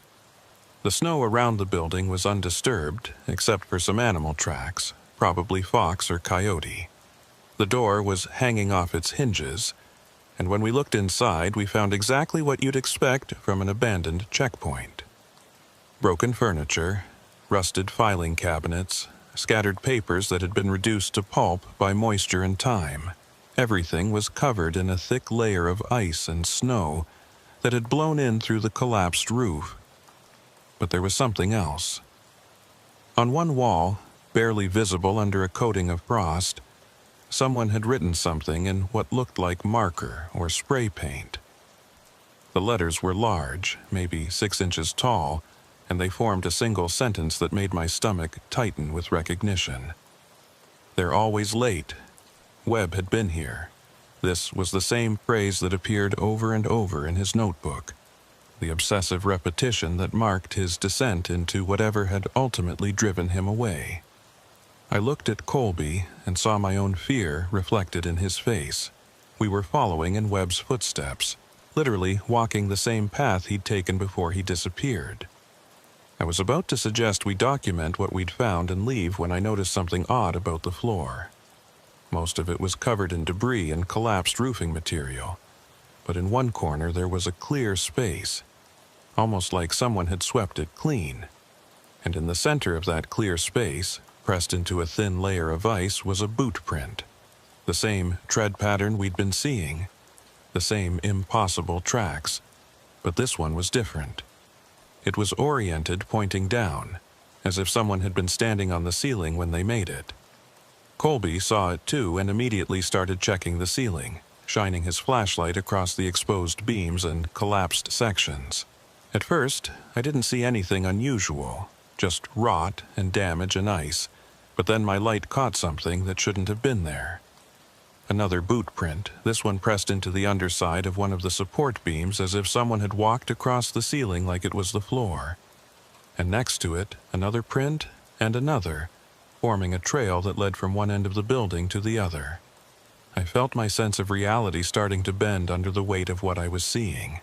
A: The snow around the building was undisturbed, except for some animal tracks, probably fox or coyote. The door was hanging off its hinges, and when we looked inside, we found exactly what you'd expect from an abandoned checkpoint. Broken furniture, rusted filing cabinets, scattered papers that had been reduced to pulp by moisture and time. Everything was covered in a thick layer of ice and snow that had blown in through the collapsed roof. But there was something else. On one wall, barely visible under a coating of frost, someone had written something in what looked like marker or spray paint. The letters were large, maybe 6 inches tall, and they formed a single sentence that made my stomach tighten with recognition. "They're always late. Webb had been here." This was the same phrase that appeared over and over in his notebook, the obsessive repetition that marked his descent into whatever had ultimately driven him away. I looked at Colby and saw my own fear reflected in his face. We were following in Webb's footsteps, literally walking the same path he'd taken before he disappeared. I was about to suggest we document what we'd found and leave when I noticed something odd about the floor. Most of it was covered in debris and collapsed roofing material, but in one corner there was a clear space, almost like someone had swept it clean. And in the center of that clear space, pressed into a thin layer of ice, was a boot print. The same tread pattern we'd been seeing, the same impossible tracks, but this one was different. It was oriented pointing down, as if someone had been standing on the ceiling when they made it. Colby saw it too and immediately started checking the ceiling, shining his flashlight across the exposed beams and collapsed sections. At first, I didn't see anything unusual, just rot and damage and ice, but then my light caught something that shouldn't have been there. Another boot print, this one pressed into the underside of one of the support beams as if someone had walked across the ceiling like it was the floor. And next to it, another print and another, forming a trail that led from one end of the building to the other. I felt my sense of reality starting to bend under the weight of what I was seeing.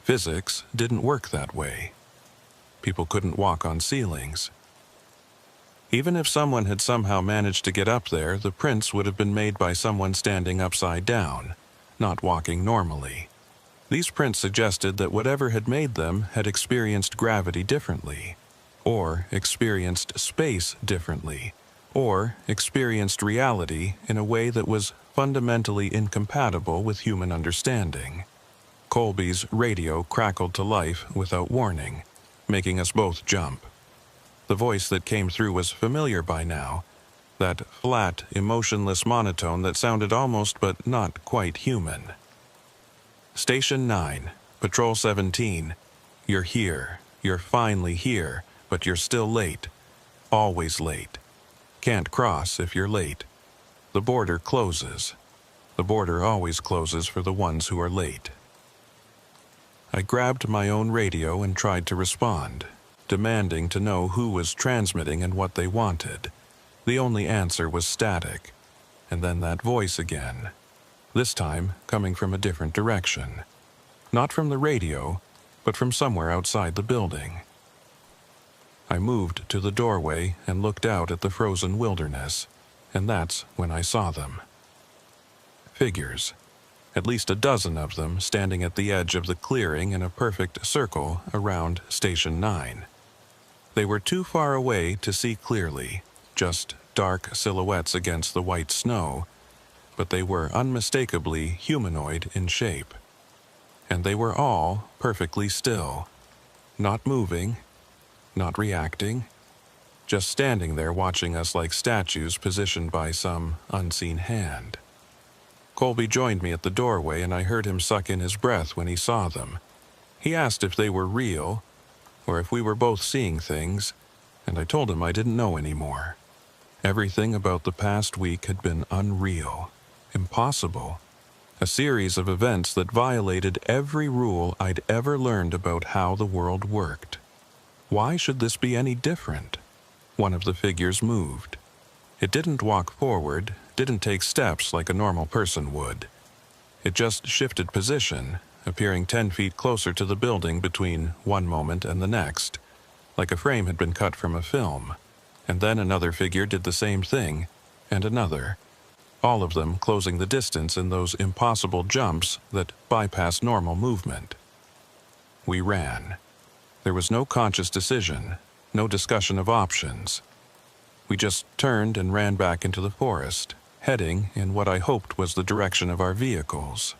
A: Physics didn't work that way. People couldn't walk on ceilings. Even if someone had somehow managed to get up there, the prints would have been made by someone standing upside down, not walking normally. These prints suggested that whatever had made them had experienced gravity differently, or experienced space differently, or experienced reality in a way that was fundamentally incompatible with human understanding. Colby's radio crackled to life without warning, making us both jump. The voice that came through was familiar by now, that flat, emotionless monotone that sounded almost but not quite human. "Station 9, Patrol 17, you're here, you're finally here, but you're still late. Always late. Can't cross if you're late. The border closes. The border always closes for the ones who are late." I grabbed my own radio and tried to respond, demanding to know who was transmitting and what they wanted. The only answer was static, and then that voice again, this time coming from a different direction. Not from the radio, but from somewhere outside the building. I moved to the doorway and looked out at the frozen wilderness, and that's when I saw them. Figures, at least a dozen of them standing at the edge of the clearing in a perfect circle around Station 9. They were too far away to see clearly, just dark silhouettes against the white snow, but they were unmistakably humanoid in shape. And they were all perfectly still, not moving, not reacting, just standing there watching us like statues positioned by some unseen hand. Colby joined me at the doorway and I heard him suck in his breath when he saw them. He asked if they were real, or if we were both seeing things, and I told him I didn't know anymore. Everything about the past week had been unreal, impossible, a series of events that violated every rule I'd ever learned about how the world worked. Why should this be any different? One of the figures moved. It didn't walk forward, didn't take steps like a normal person would. It just shifted position, appearing 10 feet closer to the building between one moment and the next, like a frame had been cut from a film. And then another figure did the same thing, and another, all of them closing the distance in those impossible jumps that bypass normal movement. We ran. There was no conscious decision, no discussion of options. We just turned and ran back into the forest, heading in what I hoped was the direction of our vehicles.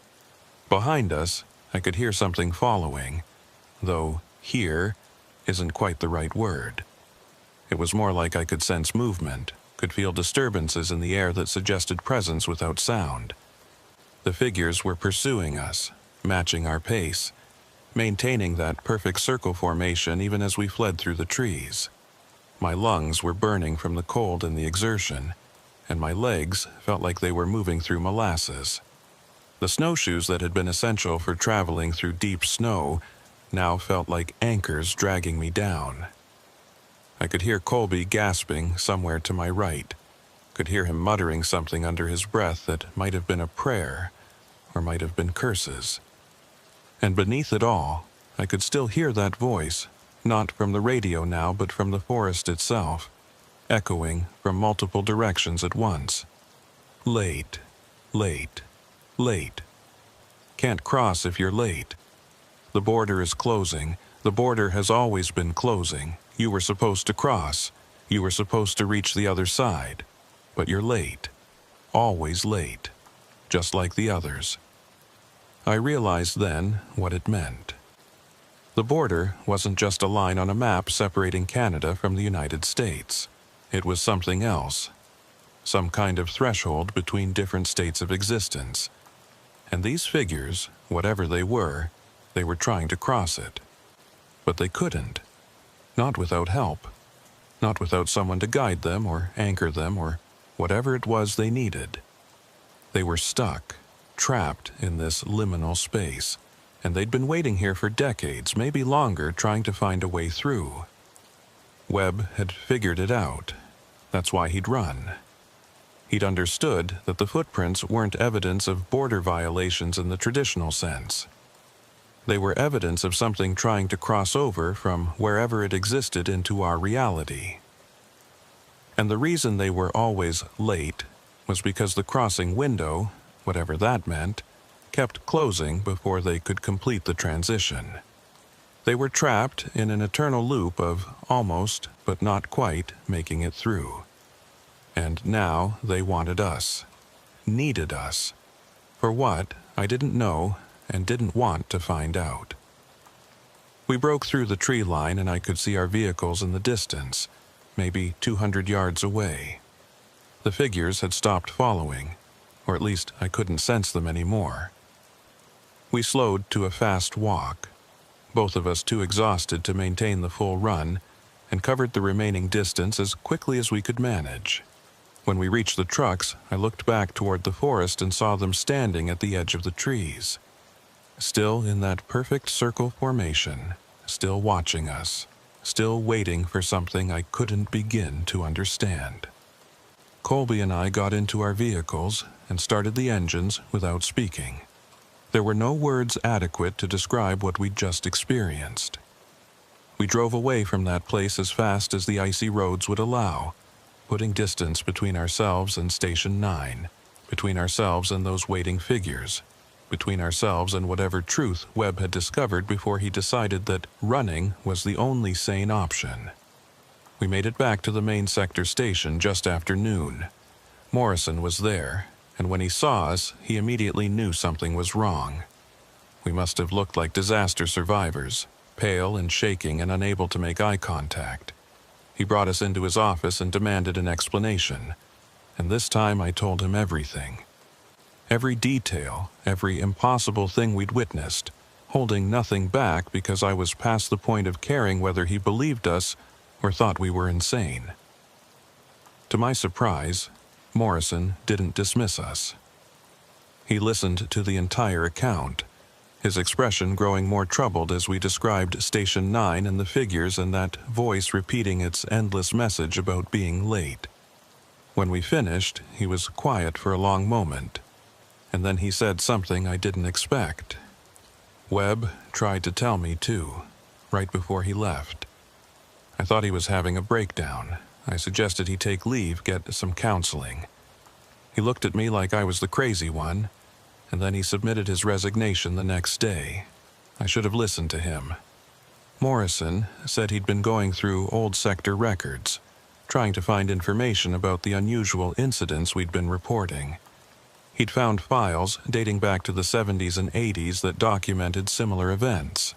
A: Behind us, I could hear something following, though "hear" isn't quite the right word. It was more like I could sense movement, could feel disturbances in the air that suggested presence without sound. The figures were pursuing us, matching our pace, maintaining that perfect circle formation even as we fled through the trees. My lungs were burning from the cold and the exertion, and my legs felt like they were moving through molasses. The snowshoes that had been essential for traveling through deep snow now felt like anchors dragging me down. I could hear Colby gasping somewhere to my right, could hear him muttering something under his breath that might have been a prayer or might have been curses. And beneath it all, I could still hear that voice, not from the radio now but from the forest itself, echoing from multiple directions at once. Late, late, late. Can't cross if you're late. The border is closing. The border has always been closing. You were supposed to cross. You were supposed to reach the other side. But you're late. Always late. Just like the others. I realized then what it meant. The border wasn't just a line on a map separating Canada from the United States. It was something else. Some kind of threshold between different states of existence. And these figures, whatever they were trying to cross it. But they couldn't. Not without help. Not without someone to guide them or anchor them or whatever it was they needed. They were stuck, trapped in this liminal space, and they'd been waiting here for decades, maybe longer, trying to find a way through. Webb had figured it out. That's why he'd run. He'd understood that the footprints weren't evidence of border violations in the traditional sense. They were evidence of something trying to cross over from wherever it existed into our reality. And the reason they were always late was because the crossing window, whatever that meant, kept closing before they could complete the transition. They were trapped in an eternal loop of almost, but not quite, making it through. And now they wanted us. Needed us. For what, I didn't know and didn't want to find out. We broke through the tree line and I could see our vehicles in the distance, maybe 200 yards away. The figures had stopped following, or at least I couldn't sense them anymore. We slowed to a fast walk, both of us too exhausted to maintain the full run, and covered the remaining distance as quickly as we could manage. When we reached the trucks, I looked back toward the forest and saw them standing at the edge of the trees. Still in that perfect circle formation, still watching us, still waiting for something I couldn't begin to understand. Colby and I got into our vehicles and started the engines without speaking. There were no words adequate to describe what we'd just experienced. We drove away from that place as fast as the icy roads would allow, putting distance between ourselves and Station 9, between ourselves and those waiting figures, between ourselves and whatever truth Webb had discovered before he decided that running was the only sane option. We made it back to the main sector station just after noon. Morrison was there, and when he saw us, he immediately knew something was wrong. We must have looked like disaster survivors, pale and shaking and unable to make eye contact. He brought us into his office and demanded an explanation, and this time I told him everything. Every detail, every impossible thing we'd witnessed, holding nothing back because I was past the point of caring whether he believed us or thought we were insane. To my surprise, Morrison didn't dismiss us. He listened to the entire account, his expression growing more troubled as we described Station 9 and the figures and that voice repeating its endless message about being late. When we finished, he was quiet for a long moment, and then he said something I didn't expect. Webb tried to tell me too, right before he left. I thought he was having a breakdown. I suggested he take leave, get some counseling. He looked at me like I was the crazy one, and then he submitted his resignation the next day. I should have listened to him. Morrison said he'd been going through old sector records, trying to find information about the unusual incidents we'd been reporting. He'd found files dating back to the 70s and 80s that documented similar events.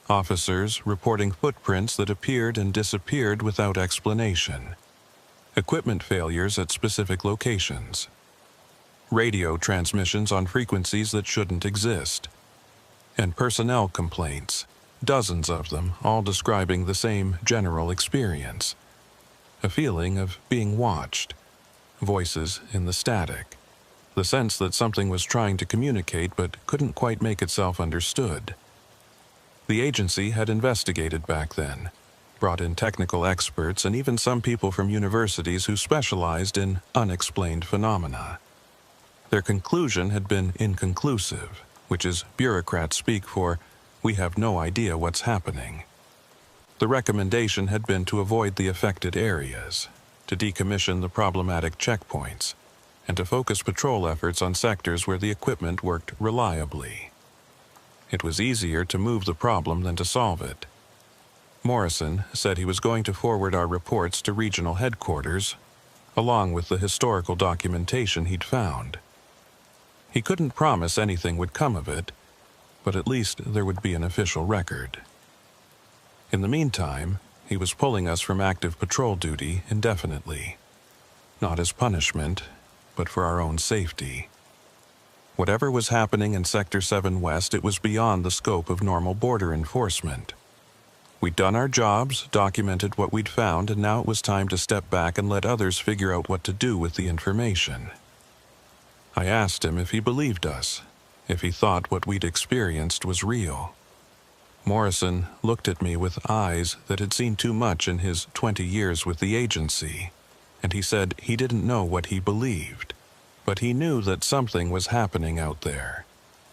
A: Officers reporting footprints that appeared and disappeared without explanation. Equipment failures at specific locations. Radio transmissions on frequencies that shouldn't exist. And personnel complaints, dozens of them, all describing the same general experience. A feeling of being watched. Voices in the static. The sense that something was trying to communicate but couldn't quite make itself understood. The agency had investigated back then, brought in technical experts and even some people from universities who specialized in unexplained phenomena. Their conclusion had been inconclusive, which is bureaucrat speak for, "We have no idea what's happening." The recommendation had been to avoid the affected areas, to decommission the problematic checkpoints, and to focus patrol efforts on sectors where the equipment worked reliably. It was easier to move the problem than to solve it. Morrison said he was going to forward our reports to regional headquarters, along with the historical documentation he'd found. He couldn't promise anything would come of it, but at least there would be an official record. In the meantime, he was pulling us from active patrol duty indefinitely. Not as punishment, but for our own safety. Whatever was happening in Sector 7 West, it was beyond the scope of normal border enforcement. We'd done our jobs, documented what we'd found, and now it was time to step back and let others figure out what to do with the information. I asked him if he believed us, if he thought what we'd experienced was real. Morrison looked at me with eyes that had seen too much in his 20 years with the agency, and he said he didn't know what he believed, but he knew that something was happening out there,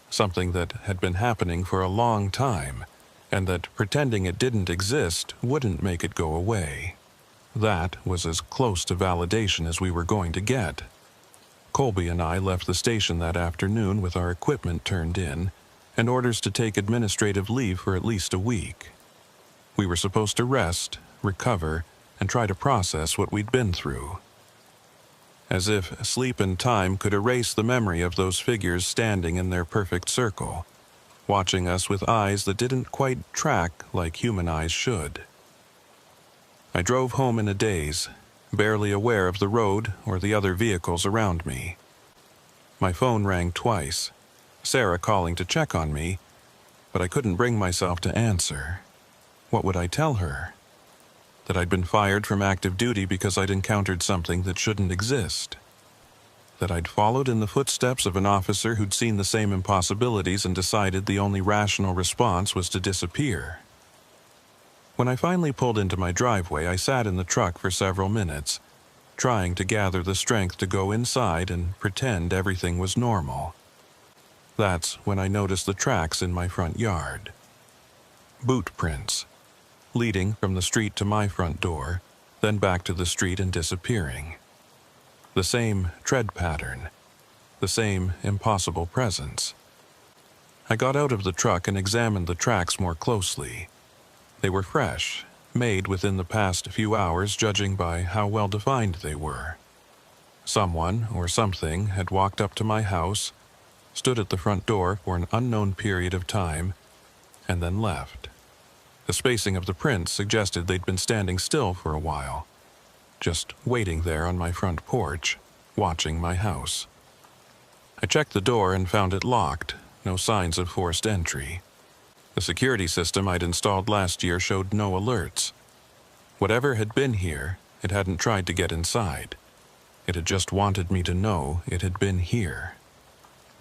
A: something that had been happening for a long time, and that pretending it didn't exist wouldn't make it go away. That was as close to validation as we were going to get. Colby and I left the station that afternoon with our equipment turned in, and orders to take administrative leave for at least a week. We were supposed to rest, recover, and try to process what we'd been through. As if sleep and time could erase the memory of those figures standing in their perfect circle, watching us with eyes that didn't quite track like human eyes should. I drove home in a daze, barely aware of the road or the other vehicles around me. My phone rang twice, Sarah calling to check on me, but I couldn't bring myself to answer. What would I tell her? That I'd been fired from active duty because I'd encountered something that shouldn't exist. That I'd followed in the footsteps of an officer who'd seen the same impossibilities and decided the only rational response was to disappear. When I finally pulled into my driveway, I sat in the truck for several minutes, trying to gather the strength to go inside and pretend everything was normal. That's when I noticed the tracks in my front yard. Boot prints, leading from the street to my front door, then back to the street and disappearing. The same tread pattern, the same impossible presence. I got out of the truck and examined the tracks more closely. They were fresh, made within the past few hours judging by how well defined they were. Someone or something had walked up to my house, stood at the front door for an unknown period of time, and then left. The spacing of the prints suggested they'd been standing still for a while, just waiting there on my front porch, watching my house. I checked the door and found it locked, no signs of forced entry. The security system I'd installed last year showed no alerts. Whatever had been here, it hadn't tried to get inside. It had just wanted me to know it had been here.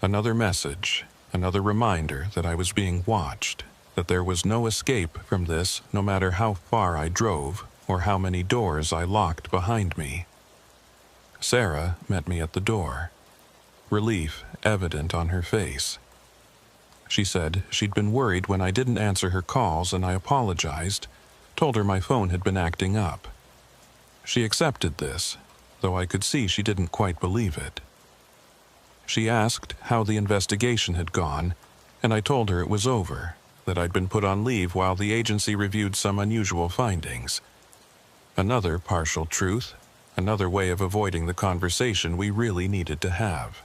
A: Another message, another reminder that I was being watched, that there was no escape from this no matter how far I drove or how many doors I locked behind me. Sarah met me at the door, relief evident on her face. She said she'd been worried when I didn't answer her calls, and I apologized, told her my phone had been acting up. She accepted this, though I could see she didn't quite believe it. She asked how the investigation had gone, and I told her it was over, that I'd been put on leave while the agency reviewed some unusual findings. Another partial truth, another way of avoiding the conversation we really needed to have.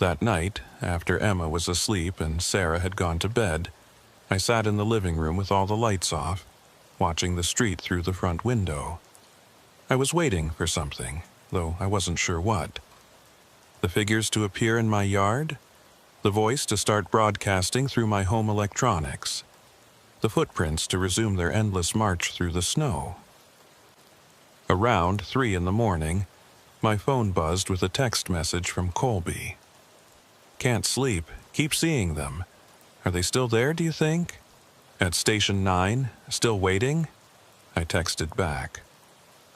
A: That night, after Emma was asleep and Sarah had gone to bed, I sat in the living room with all the lights off, watching the street through the front window. I was waiting for something, though I wasn't sure what. The figures to appear in my yard? The voice to start broadcasting through my home electronics? The footprints to resume their endless march through the snow? Around 3 in the morning, my phone buzzed with a text message from Colby. "Can't sleep. Keep seeing them. Are they still there, do you think? At Station 9? Still waiting?" I texted back.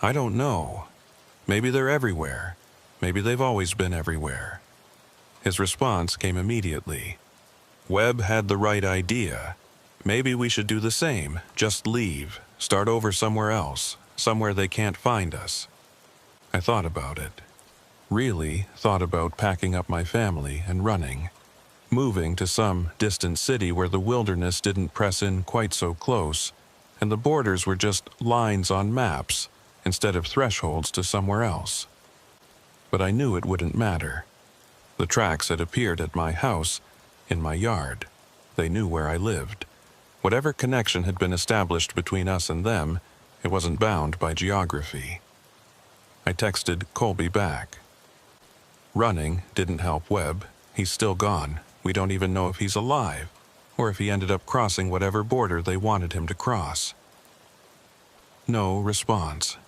A: "I don't know. Maybe they're everywhere. Maybe they've always been everywhere." His response came immediately. "Webb had the right idea. Maybe we should do the same. Just leave. Start over somewhere else. Somewhere they can't find us." I thought about it. Really thought about packing up my family and running. Moving to some distant city where the wilderness didn't press in quite so close, and the borders were just lines on maps instead of thresholds to somewhere else. But I knew it wouldn't matter. The tracks had appeared at my house, in my yard. They knew where I lived. Whatever connection had been established between us and them, it wasn't bound by geography. I texted Colby back. Running didn't help Webb. He's still gone. We don't even know if he's alive, or if he ended up crossing whatever border they wanted him to cross. No response.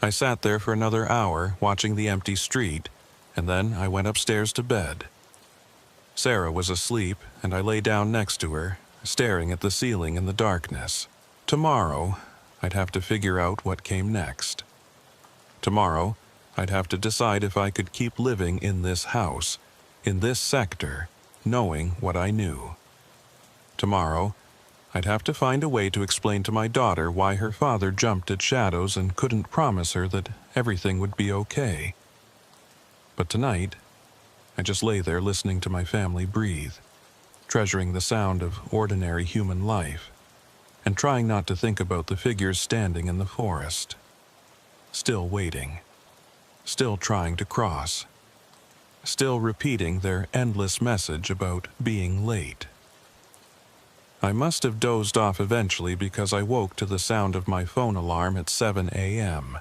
A: I sat there for another hour watching the empty street, and then I went upstairs to bed. Sarah was asleep, and I lay down next to her, staring at the ceiling in the darkness. Tomorrow, I'd have to figure out what came next. Tomorrow, I'd have to decide if I could keep living in this house, in this sector, knowing what I knew. Tomorrow, I'd have to find a way to explain to my daughter why her father jumped at shadows and couldn't promise her that everything would be okay. But tonight, I just lay there listening to my family breathe, treasuring the sound of ordinary human life, and trying not to think about the figures standing in the forest. Still waiting. Still trying to cross. Still repeating their endless message about being late. I must have dozed off eventually because I woke to the sound of my phone alarm at 7 a.m.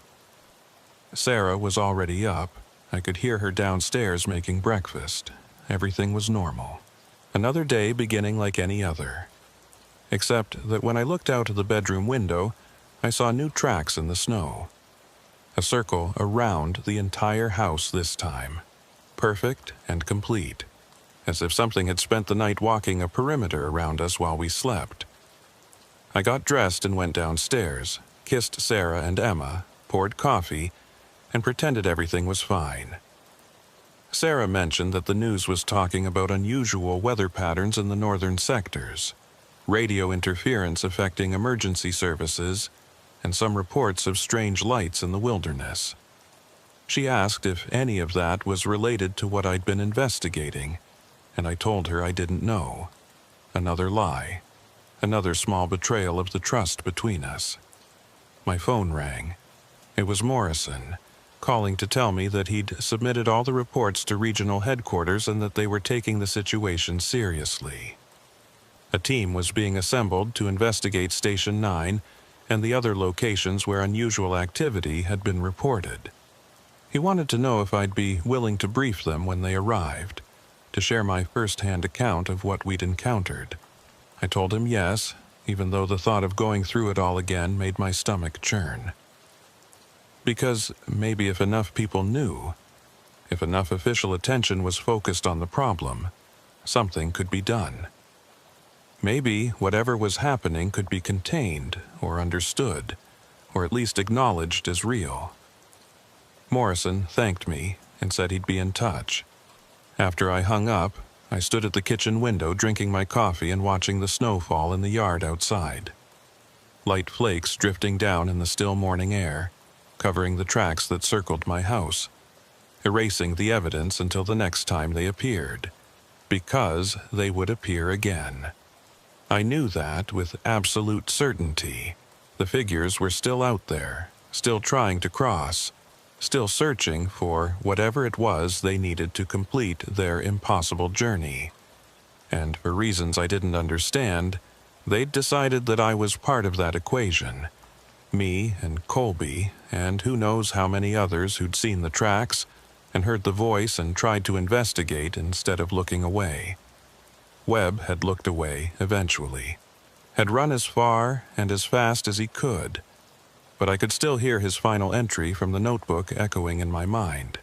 A: Sarah was already up. I could hear her downstairs making breakfast. Everything was normal. Another day beginning like any other. Except that when I looked out of the bedroom window, I saw new tracks in the snow. A circle around the entire house this time. Perfect and complete. As if something had spent the night walking a perimeter around us while we slept. I got dressed and went downstairs, kissed Sarah and Emma, poured coffee, and pretended everything was fine. Sarah mentioned that the news was talking about unusual weather patterns in the northern sectors, radio interference affecting emergency services, and some reports of strange lights in the wilderness. She asked if any of that was related to what I'd been investigating, and I told her I didn't know. Another lie. Another small betrayal of the trust between us. My phone rang. It was Morrison, calling to tell me that he'd submitted all the reports to regional headquarters and that they were taking the situation seriously. A team was being assembled to investigate Station 9 and the other locations where unusual activity had been reported. He wanted to know if I'd be willing to brief them when they arrived, to share my first-hand account of what we'd encountered. I told him yes, even though the thought of going through it all again made my stomach churn. Because maybe if enough people knew, if enough official attention was focused on the problem, something could be done. Maybe whatever was happening could be contained or understood, or at least acknowledged as real. Morrison thanked me and said he'd be in touch. After I hung up, I stood at the kitchen window drinking my coffee and watching the snow fall in the yard outside. Light flakes drifting down in the still morning air, covering the tracks that circled my house, erasing the evidence until the next time they appeared, because they would appear again. I knew that with absolute certainty. The figures were still out there, still trying to cross, still searching for whatever it was they needed to complete their impossible journey. And for reasons I didn't understand, they'd decided that I was part of that equation. Me and Colby, and who knows how many others who'd seen the tracks and heard the voice and tried to investigate instead of looking away. Webb had looked away eventually, had run as far and as fast as he could, but I could still hear his final entry from the notebook echoing in my mind.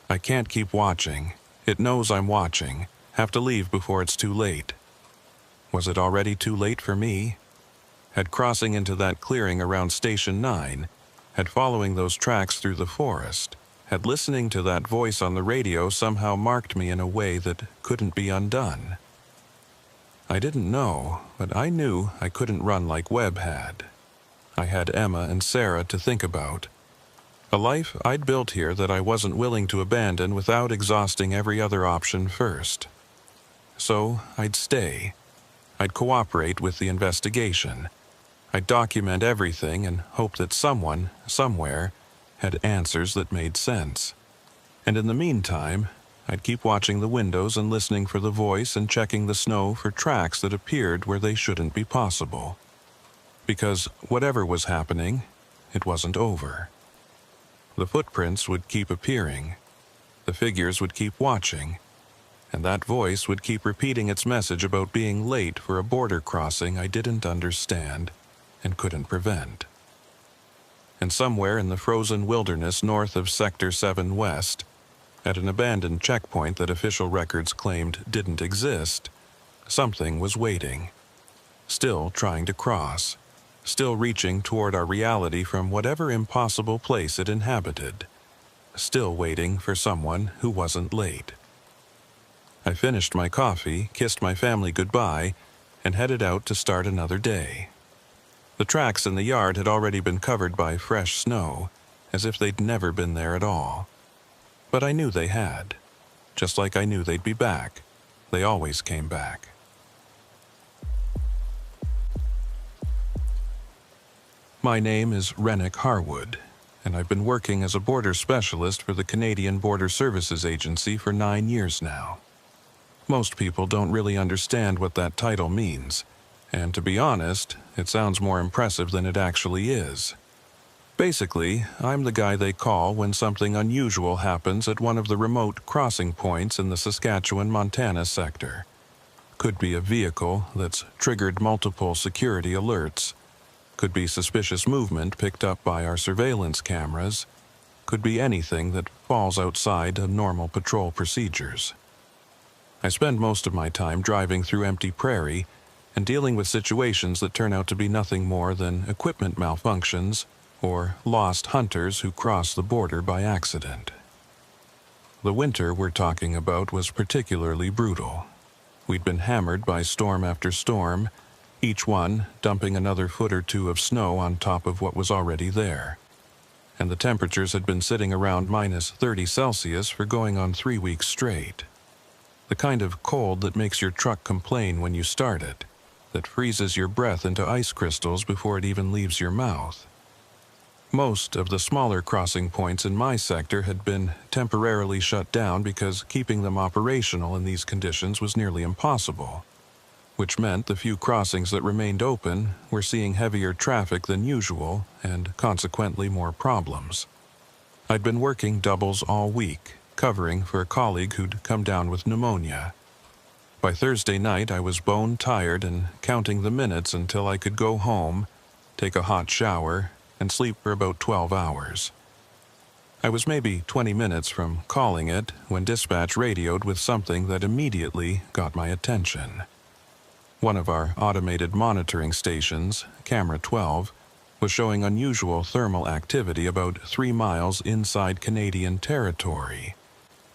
A: I can't keep watching. It knows I'm watching. Have to leave before it's too late. Was it already too late for me? Had crossing into that clearing around Station 9, had following those tracks through the forest, had listening to that voice on the radio somehow marked me in a way that couldn't be undone. I didn't know, but I knew I couldn't run like Webb had. I had Emma and Sarah to think about. A life I'd built here that I wasn't willing to abandon without exhausting every other option first. So I'd stay. I'd cooperate with the investigation. I'd document everything and hope that someone, somewhere, had answers that made sense. And in the meantime, I'd keep watching the windows and listening for the voice and checking the snow for tracks that appeared where they shouldn't be possible. Because whatever was happening, it wasn't over. The footprints would keep appearing. The figures would keep watching. And that voice would keep repeating its message about being late for a border crossing I didn't understand and couldn't prevent. And somewhere in the frozen wilderness north of Sector 7 West, at an abandoned checkpoint that official records claimed didn't exist, something was waiting, still trying to cross, still reaching toward our reality from whatever impossible place it inhabited, still waiting for someone who wasn't late. I finished my coffee, kissed my family goodbye, and headed out to start another day. The tracks in the yard had already been covered by fresh snow, as if they'd never been there at all. But I knew they had. Just like I knew they'd be back. They always came back. My name is Rennick Harwood, and I've been working as a border specialist for the Canadian Border Services Agency for 9 years now. Most people don't really understand what that title means, and to be honest, it sounds more impressive than it actually is. Basically, I'm the guy they call when something unusual happens at one of the remote crossing points in the Saskatchewan-Montana sector. Could be a vehicle that's triggered multiple security alerts. Could be suspicious movement picked up by our surveillance cameras. Could be anything that falls outside of normal patrol procedures. I spend most of my time driving through empty prairie and dealing with situations that turn out to be nothing more than equipment malfunctions or lost hunters who cross the border by accident. The winter we're talking about was particularly brutal. We'd been hammered by storm after storm, each one dumping another foot or two of snow on top of what was already there. And the temperatures had been sitting around minus 30 Celsius for going on 3 weeks straight. The kind of cold that makes your truck complain when you start it, that freezes your breath into ice crystals before it even leaves your mouth. Most of the smaller crossing points in my sector had been temporarily shut down because keeping them operational in these conditions was nearly impossible, which meant the few crossings that remained open were seeing heavier traffic than usual and consequently more problems. I'd been working doubles all week, covering for a colleague who'd come down with pneumonia. By Thursday night, I was bone tired and counting the minutes until I could go home, take a hot shower, and sleep for about 12 hours. I was maybe 20 minutes from calling it when dispatch radioed with something that immediately got my attention. One of our automated monitoring stations, Camera 12, was showing unusual thermal activity about 3 miles inside Canadian territory.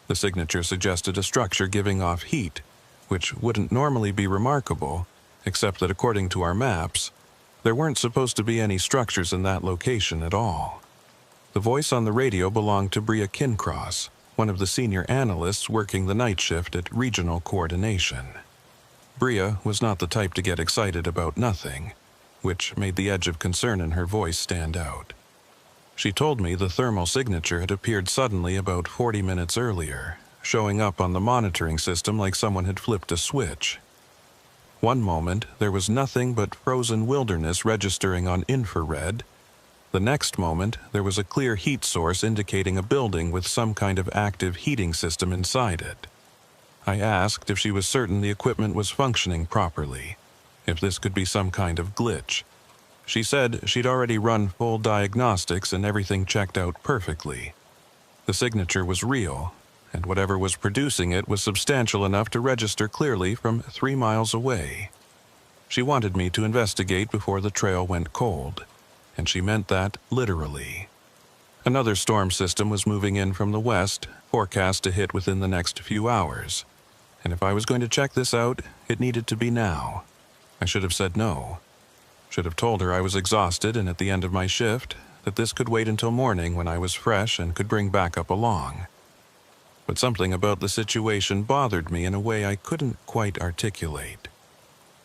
A: The signature suggested a structure giving off heat, which wouldn't normally be remarkable, except that according to our maps, there weren't supposed to be any structures in that location at all. The voice on the radio belonged to Bria Kincross, one of the senior analysts working the night shift at Regional Coordination. Bria was not the type to get excited about nothing, which made the edge of concern in her voice stand out. She told me the thermal signature had appeared suddenly about 40 minutes earlier, showing up on the monitoring system like someone had flipped a switch. One moment, there was nothing but frozen wilderness registering on infrared. The next moment, there was a clear heat source indicating a building with some kind of active heating system inside it. I asked if she was certain the equipment was functioning properly, if this could be some kind of glitch. She said she'd already run full diagnostics and everything checked out perfectly. The signature was real, and whatever was producing it was substantial enough to register clearly from 3 miles away. She wanted me to investigate before the trail went cold, and she meant that literally. Another storm system was moving in from the west, forecast to hit within the next few hours, and if I was going to check this out, it needed to be now. I should have said no. Should have told her I was exhausted and at the end of my shift, that this could wait until morning when I was fresh and could bring backup along. But something about the situation bothered me in a way I couldn't quite articulate.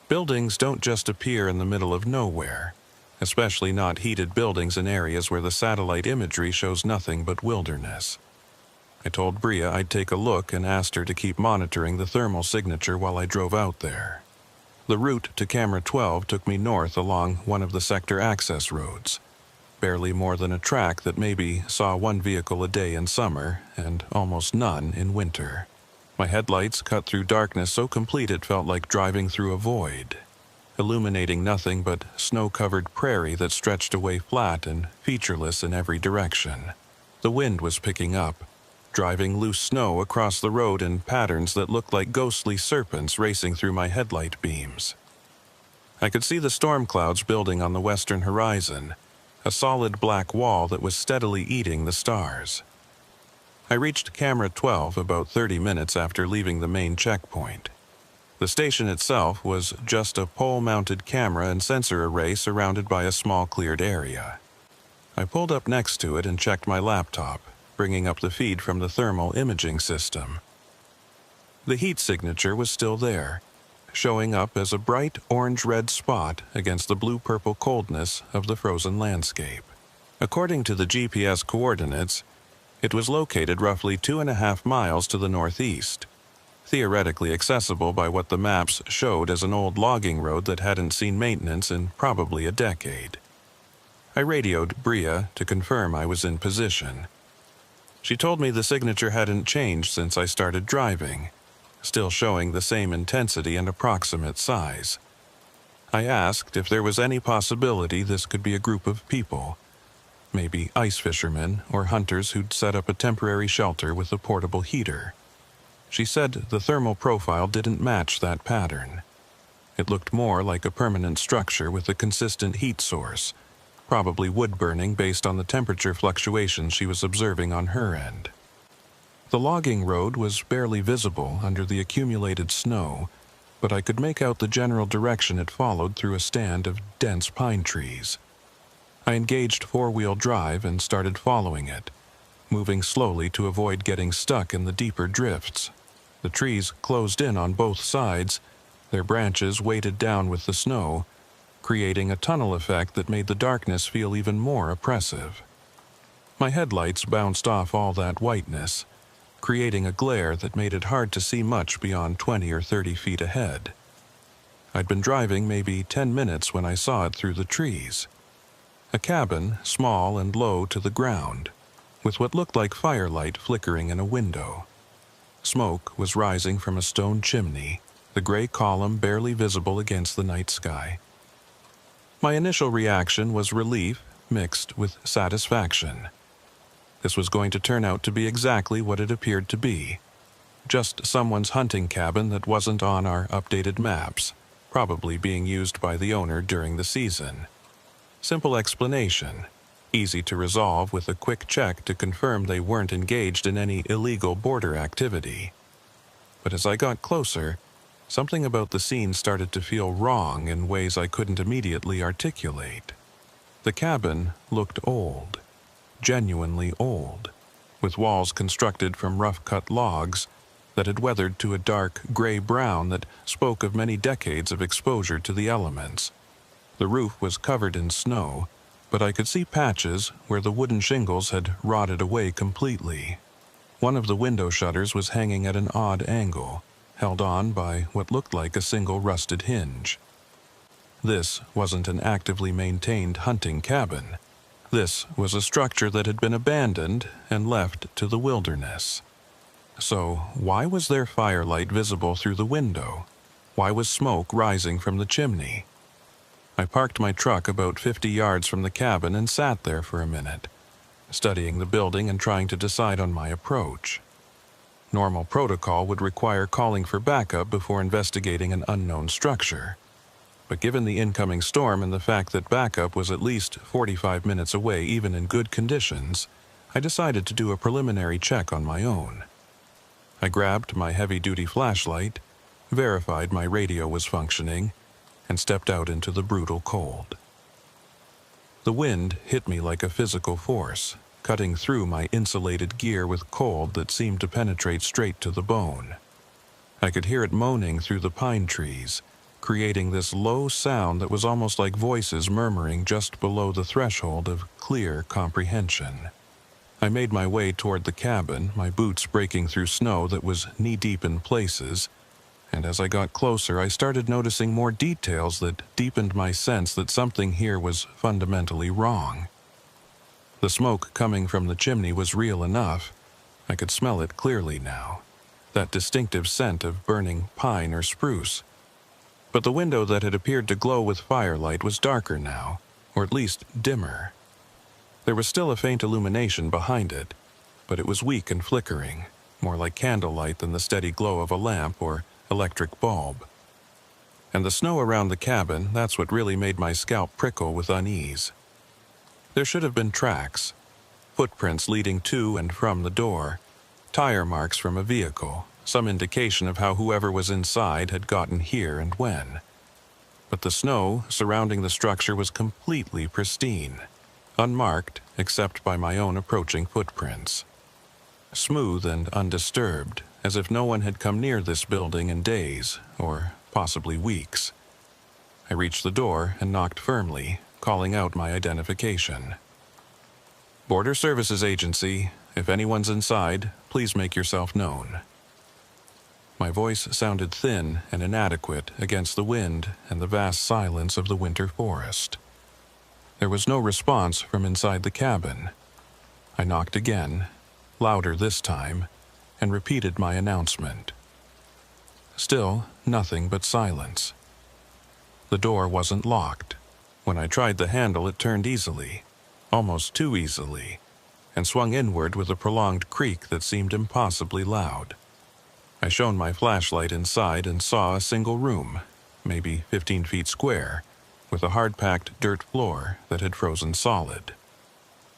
A: Buildings don't just appear in the middle of nowhere, especially not heated buildings in areas where the satellite imagery shows nothing but wilderness. I told Bria I'd take a look and asked her to keep monitoring the thermal signature while I drove out there. The route to Camera 12 took me north along one of the sector access roads, barely more than a track that maybe saw 1 vehicle a day in summer and almost none in winter. My headlights cut through darkness so complete it felt like driving through a void, illuminating nothing but snow-covered prairie that stretched away flat and featureless in every direction. The wind was picking up, driving loose snow across the road in patterns that looked like ghostly serpents racing through my headlight beams. I could see the storm clouds building on the western horizon, a solid black wall that was steadily eating the stars. I reached Camera 12 about 30 minutes after leaving the main checkpoint. The station itself was just a pole-mounted camera and sensor array surrounded by a small cleared area. I pulled up next to it and checked my laptop, bringing up the feed from the thermal imaging system. The heat signature was still there, showing up as a bright orange-red spot against the blue-purple coldness of the frozen landscape. According to the GPS coordinates, it was located roughly 2.5 miles to the northeast, theoretically accessible by what the maps showed as an old logging road that hadn't seen maintenance in probably a decade. I radioed Bria to confirm I was in position. She told me the signature hadn't changed since I started driving, still showing the same intensity and approximate size. I asked if there was any possibility this could be a group of people, maybe ice fishermen or hunters who'd set up a temporary shelter with a portable heater. She said the thermal profile didn't match that pattern. It looked more like a permanent structure with a consistent heat source, probably wood burning based on the temperature fluctuations she was observing on her end. The logging road was barely visible under the accumulated snow, but I could make out the general direction it followed through a stand of dense pine trees. I engaged four-wheel drive and started following it, moving slowly to avoid getting stuck in the deeper drifts. The trees closed in on both sides, their branches weighted down with the snow, creating a tunnel effect that made the darkness feel even more oppressive. My headlights bounced off all that whiteness, creating a glare that made it hard to see much beyond 20 or 30 feet ahead. I'd been driving maybe 10 minutes when I saw it through the trees. A cabin, small and low to the ground, with what looked like firelight flickering in a window. Smoke was rising from a stone chimney, the gray column barely visible against the night sky. My initial reaction was relief mixed with satisfaction. This was going to turn out to be exactly what it appeared to be. Just someone's hunting cabin that wasn't on our updated maps, probably being used by the owner during the season. Simple explanation, easy to resolve with a quick check to confirm they weren't engaged in any illegal border activity. But as I got closer, something about the scene started to feel wrong in ways I couldn't immediately articulate. The cabin looked old, genuinely old, with walls constructed from rough-cut logs that had weathered to a dark gray-brown that spoke of many decades of exposure to the elements. The roof was covered in snow, but I could see patches where the wooden shingles had rotted away completely. One of the window shutters was hanging at an odd angle, held on by what looked like a single rusted hinge. This wasn't an actively maintained hunting cabin. This was a structure that had been abandoned and left to the wilderness. So, why was there firelight visible through the window? Why was smoke rising from the chimney? I parked my truck about 50 yards from the cabin and sat there for a minute, studying the building and trying to decide on my approach. Normal protocol would require calling for backup before investigating an unknown structure. But given the incoming storm and the fact that backup was at least 45 minutes away even in good conditions, I decided to do a preliminary check on my own. I grabbed my heavy-duty flashlight, verified my radio was functioning, and stepped out into the brutal cold. The wind hit me like a physical force, cutting through my insulated gear with cold that seemed to penetrate straight to the bone. I could hear it moaning through the pine trees, creating this low sound that was almost like voices murmuring just below the threshold of clear comprehension. I made my way toward the cabin, my boots breaking through snow that was knee-deep in places, and as I got closer I started noticing more details that deepened my sense that something here was fundamentally wrong. The smoke coming from the chimney was real enough. I could smell it clearly now, that distinctive scent of burning pine or spruce. But the window that had appeared to glow with firelight was darker now, or at least dimmer. There was still a faint illumination behind it, but it was weak and flickering, more like candlelight than the steady glow of a lamp or electric bulb. And the snow around the cabin, that's what really made my scalp prickle with unease. There should have been tracks, footprints leading to and from the door, tire marks from a vehicle, some indication of how whoever was inside had gotten here and when. But the snow surrounding the structure was completely pristine, unmarked except by my own approaching footprints. Smooth and undisturbed, as if no one had come near this building in days, or possibly weeks. I reached the door and knocked firmly, calling out my identification. Border Services Agency, if anyone's inside, please make yourself known. My voice sounded thin and inadequate against the wind and the vast silence of the winter forest. There was no response from inside the cabin. I knocked again, louder this time, and repeated my announcement. Still, nothing but silence. The door wasn't locked. When I tried the handle, it turned easily, almost too easily, and swung inward with a prolonged creak that seemed impossibly loud. I shone my flashlight inside and saw a single room, maybe 15 feet square, with a hard-packed dirt floor that had frozen solid.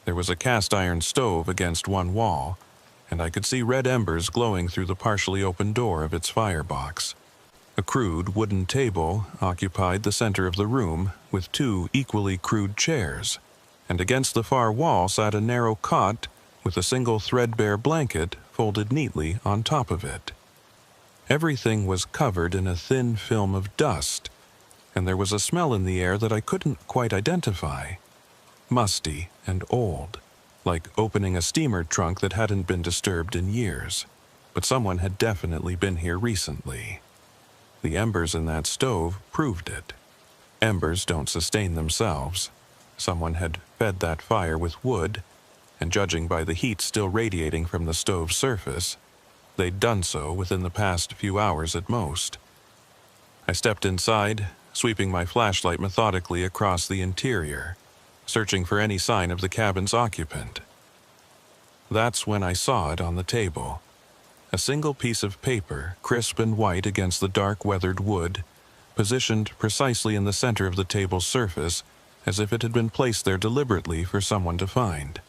A: There was a cast-iron stove against one wall, and I could see red embers glowing through the partially open door of its firebox. A crude wooden table occupied the center of the room with two equally crude chairs, and against the far wall sat a narrow cot with a single threadbare blanket folded neatly on top of it. Everything was covered in a thin film of dust, and there was a smell in the air that I couldn't quite identify. Musty and old, like opening a steamer trunk that hadn't been disturbed in years, but someone had definitely been here recently. The embers in that stove proved it. Embers don't sustain themselves. Someone had fed that fire with wood, and judging by the heat still radiating from the stove's surface, they'd done so within the past few hours at most. I stepped inside, sweeping my flashlight methodically across the interior, searching for any sign of the cabin's occupant. That's when I saw it on the table. A single piece of paper, crisp and white against the dark weathered wood, positioned precisely in the center of the table's surface, as if it had been placed there deliberately for someone to find.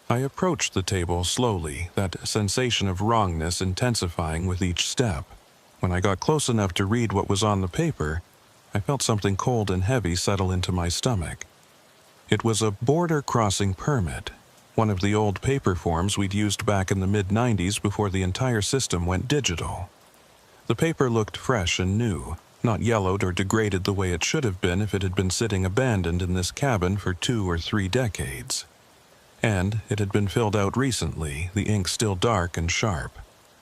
A: I approached the table slowly, that sensation of wrongness intensifying with each step. When I got close enough to read what was on the paper, I felt something cold and heavy settle into my stomach. It was a border crossing permit, one of the old paper forms we'd used back in the mid-90s before the entire system went digital. The paper looked fresh and new, not yellowed or degraded the way it should have been if it had been sitting abandoned in this cabin for 2 or 3 decades. And it had been filled out recently, the ink still dark and sharp.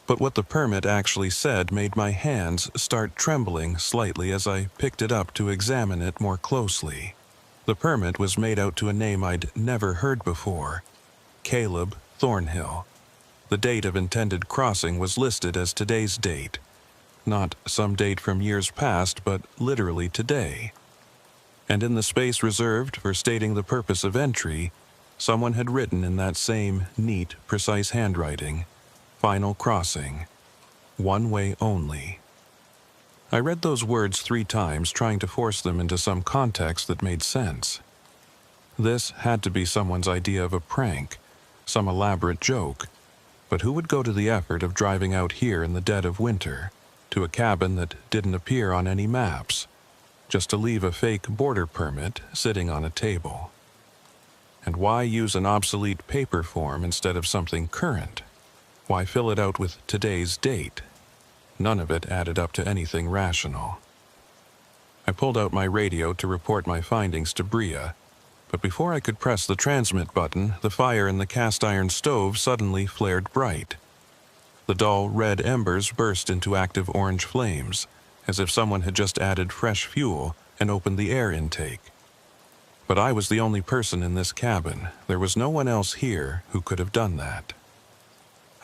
A: But what the permit actually said made my hands start trembling slightly as I picked it up to examine it more closely. The permit was made out to a name I'd never heard before: Caleb Thornhill. The date of intended crossing was listed as today's date. Not some date from years past, but literally today. And in the space reserved for stating the purpose of entry, someone had written in that same neat, precise handwriting, "Final crossing. One way only." I read those words 3 times, trying to force them into some context that made sense. This had to be someone's idea of a prank, some elaborate joke. But who would go to the effort of driving out here in the dead of winter, to a cabin that didn't appear on any maps, just to leave a fake border permit sitting on a table? And why use an obsolete paper form instead of something current? Why fill it out with today's date? None of it added up to anything rational. I pulled out my radio to report my findings to Bria, but before I could press the transmit button, the fire in the cast-iron stove suddenly flared bright. The dull red embers burst into active orange flames, as if someone had just added fresh fuel and opened the air intake. But I was the only person in this cabin. There was no one else here who could have done that.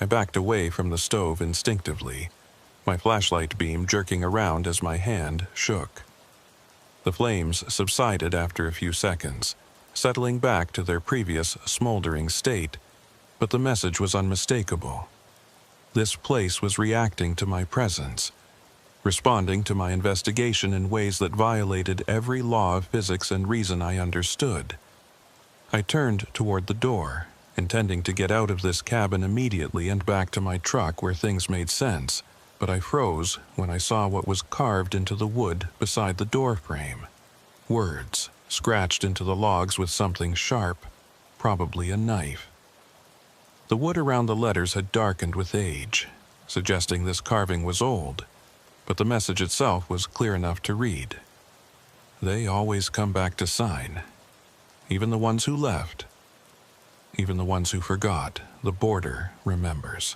A: I backed away from the stove instinctively, my flashlight beam jerking around as my hand shook. The flames subsided after a few seconds, settling back to their previous smoldering state, but the message was unmistakable. This place was reacting to my presence, responding to my investigation in ways that violated every law of physics and reason I understood. I turned toward the door, intending to get out of this cabin immediately and back to my truck where things made sense, but I froze when I saw what was carved into the wood beside the door frame. Words, scratched into the logs with something sharp, probably a knife. The wood around the letters had darkened with age, suggesting this carving was old, but the message itself was clear enough to read. They always come back to sign. Even the ones who left. Even the ones who forgot, the border remembers.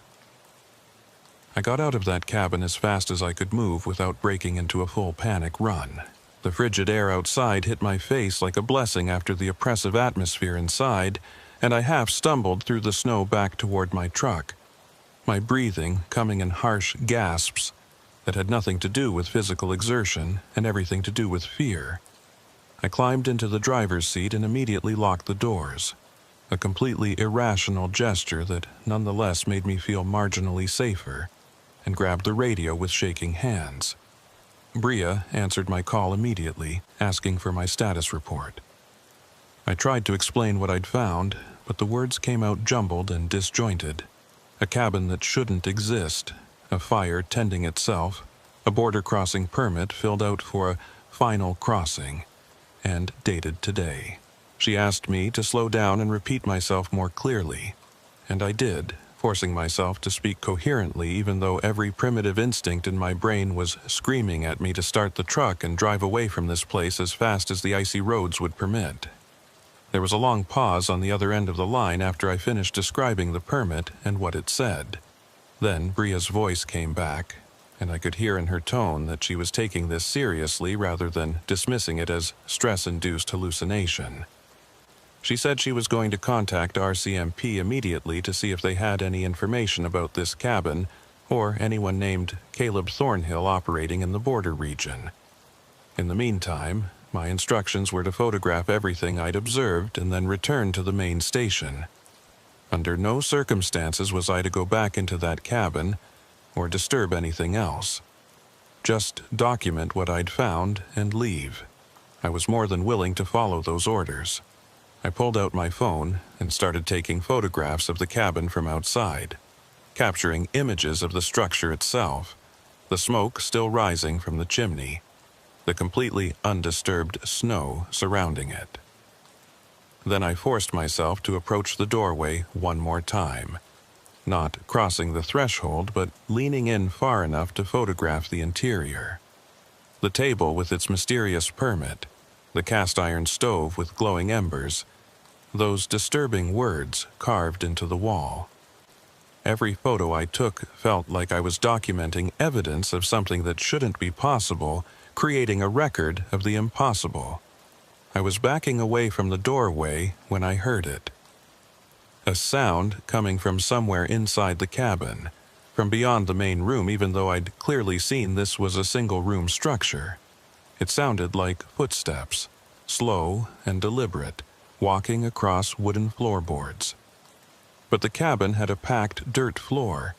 A: I got out of that cabin as fast as I could move without breaking into a full panic run. The frigid air outside hit my face like a blessing after the oppressive atmosphere inside, and I half stumbled through the snow back toward my truck, my breathing coming in harsh gasps that had nothing to do with physical exertion and everything to do with fear. I climbed into the driver's seat and immediately locked the doors, a completely irrational gesture that nonetheless made me feel marginally safer, and grabbed the radio with shaking hands. Bria answered my call immediately, asking for my status report. I tried to explain what I'd found, but the words came out jumbled and disjointed. A cabin that shouldn't exist, a fire tending itself, a border crossing permit filled out for a final crossing, and dated today. She asked me to slow down and repeat myself more clearly, and I did, forcing myself to speak coherently even though every primitive instinct in my brain was screaming at me to start the truck and drive away from this place as fast as the icy roads would permit. There was a long pause on the other end of the line after I finished describing the permit and what it said. Then Bria's voice came back, and I could hear in her tone that she was taking this seriously rather than dismissing it as stress-induced hallucination. She said she was going to contact RCMP immediately to see if they had any information about this cabin or anyone named Caleb Thornhill operating in the border region. In the meantime, my instructions were to photograph everything I'd observed and then return to the main station. Under no circumstances was I to go back into that cabin or disturb anything else. Just document what I'd found and leave. I was more than willing to follow those orders. I pulled out my phone and started taking photographs of the cabin from outside, capturing images of the structure itself, the smoke still rising from the chimney, the completely undisturbed snow surrounding it. Then I forced myself to approach the doorway one more time, not crossing the threshold, but leaning in far enough to photograph the interior. The table with its mysterious permit, the cast iron stove with glowing embers, those disturbing words carved into the wall. Every photo I took felt like I was documenting evidence of something that shouldn't be possible, creating a record of the impossible. I was backing away from the doorway when I heard it. A sound coming from somewhere inside the cabin, from beyond the main room, even though I'd clearly seen this was a single-room structure. It sounded like footsteps, slow and deliberate, walking across wooden floorboards. But the cabin had a packed dirt floor.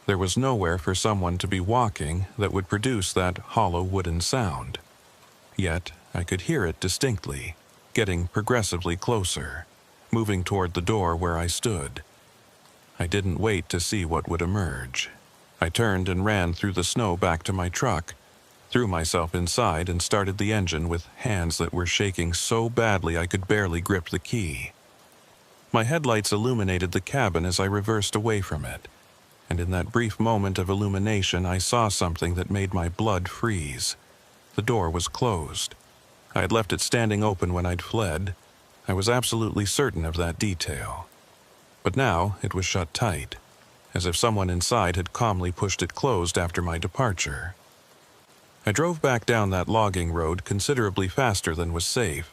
A: There was nowhere for someone to be walking that would produce that hollow wooden sound. Yet I could hear it distinctly, getting progressively closer, moving toward the door where I stood. I didn't wait to see what would emerge. I turned and ran through the snow back to my truck, threw myself inside and started the engine with hands that were shaking so badly I could barely grip the key. My headlights illuminated the cabin as I reversed away from it, and in that brief moment of illumination I saw something that made my blood freeze. The door was closed. I had left it standing open when I'd fled. I was absolutely certain of that detail. But now it was shut tight, as if someone inside had calmly pushed it closed after my departure. I drove back down that logging road considerably faster than was safe,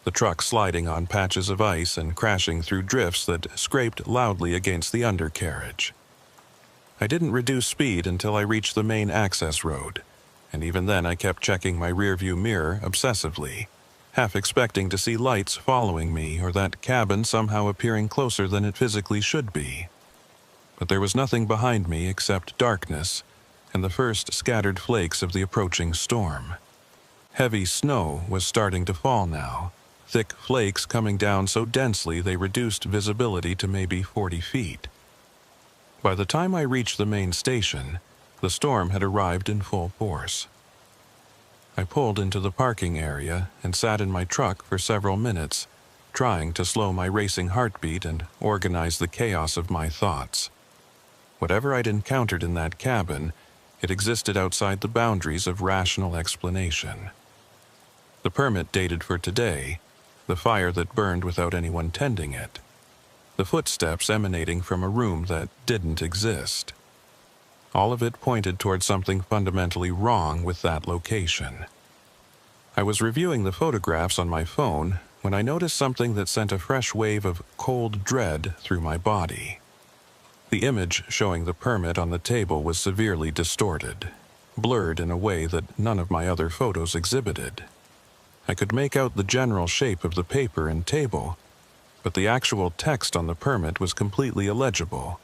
A: the truck sliding on patches of ice and crashing through drifts that scraped loudly against the undercarriage. I didn't reduce speed until I reached the main access road, and even then I kept checking my rearview mirror obsessively, half expecting to see lights following me or that cabin somehow appearing closer than it physically should be. But there was nothing behind me except darkness and the first scattered flakes of the approaching storm. Heavy snow was starting to fall now, thick flakes coming down so densely they reduced visibility to maybe 40 feet. By the time I reached the main station, the storm had arrived in full force. I pulled into the parking area and sat in my truck for several minutes, trying to slow my racing heartbeat and organize the chaos of my thoughts. Whatever I'd encountered in that cabin, it existed outside the boundaries of rational explanation. The permit dated for today, the fire that burned without anyone tending it, the footsteps emanating from a room that didn't exist. All of it pointed toward something fundamentally wrong with that location. I was reviewing the photographs on my phone when I noticed something that sent a fresh wave of cold dread through my body. The image showing the permit on the table was severely distorted, blurred in a way that none of my other photos exhibited. I could make out the general shape of the paper and table, but the actual text on the permit was completely illegible,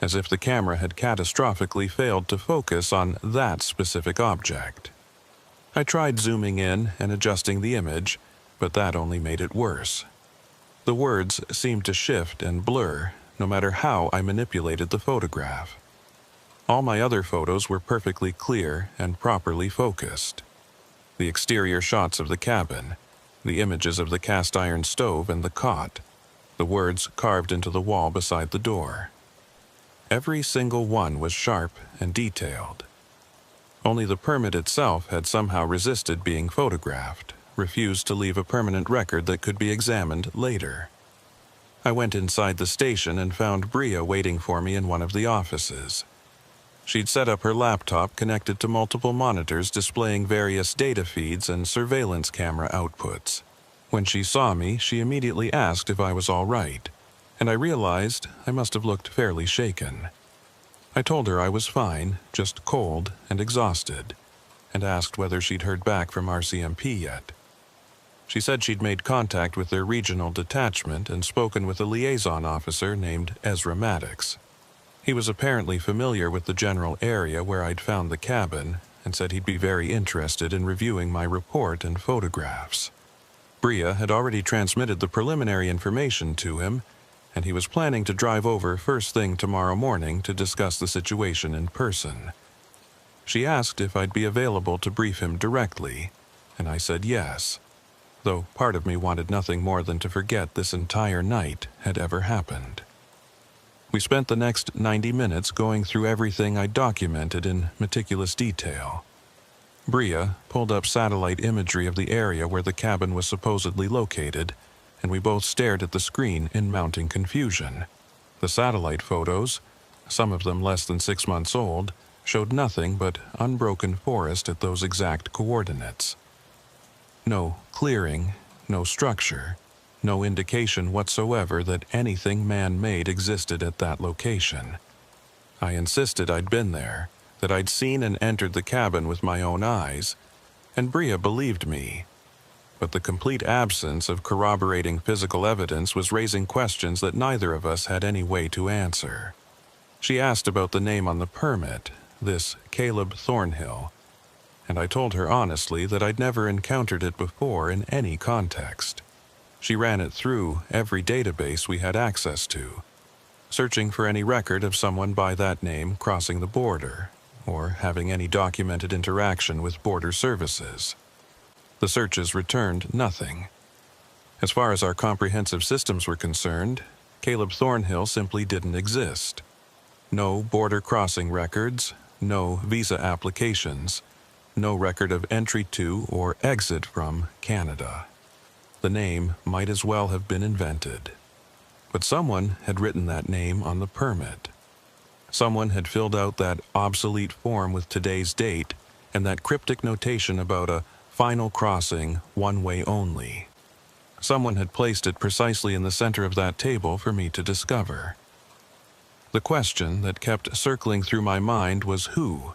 A: as if the camera had catastrophically failed to focus on that specific object. I tried zooming in and adjusting the image, but that only made it worse. The words seemed to shift and blur, no matter how I manipulated the photograph. All my other photos were perfectly clear and properly focused. The exterior shots of the cabin, the images of the cast iron stove and the cot, the words carved into the wall beside the door. Every single one was sharp and detailed. Only the permit itself had somehow resisted being photographed, refused to leave a permanent record that could be examined later. I went inside the station and found Bria waiting for me in one of the offices. She'd set up her laptop connected to multiple monitors displaying various data feeds and surveillance camera outputs. When she saw me, she immediately asked if I was all right, and I realized I must have looked fairly shaken. I told her I was fine, just cold and exhausted, and asked whether she'd heard back from RCMP yet. She said she'd made contact with their regional detachment and spoken with a liaison officer named Ezra Maddox. He was apparently familiar with the general area where I'd found the cabin and said he'd be very interested in reviewing my report and photographs. Bria had already transmitted the preliminary information to him, and he was planning to drive over first thing tomorrow morning to discuss the situation in person. She asked if I'd be available to brief him directly, and I said yes, though part of me wanted nothing more than to forget this entire night had ever happened. We spent the next 90 minutes going through everything I documented in meticulous detail. Bria pulled up satellite imagery of the area where the cabin was supposedly located, and we both stared at the screen in mounting confusion. The satellite photos, some of them less than 6 months old, showed nothing but unbroken forest at those exact coordinates. No clearing, no structure, no indication whatsoever that anything man-made existed at that location. I insisted I'd been there, that I'd seen and entered the cabin with my own eyes, and Bria believed me. But the complete absence of corroborating physical evidence was raising questions that neither of us had any way to answer. She asked about the name on the permit, this Caleb Thornhill, and I told her honestly that I'd never encountered it before in any context. She ran it through every database we had access to, searching for any record of someone by that name crossing the border, or having any documented interaction with border services. The searches returned nothing. As far as our comprehensive systems were concerned, Caleb Thornhill simply didn't exist. No border crossing records, no visa applications, no record of entry to or exit from Canada. The name might as well have been invented. But someone had written that name on the permit. Someone had filled out that obsolete form with today's date and that cryptic notation about a final crossing, one way only. Someone had placed it precisely in the center of that table for me to discover. The question that kept circling through my mind was who,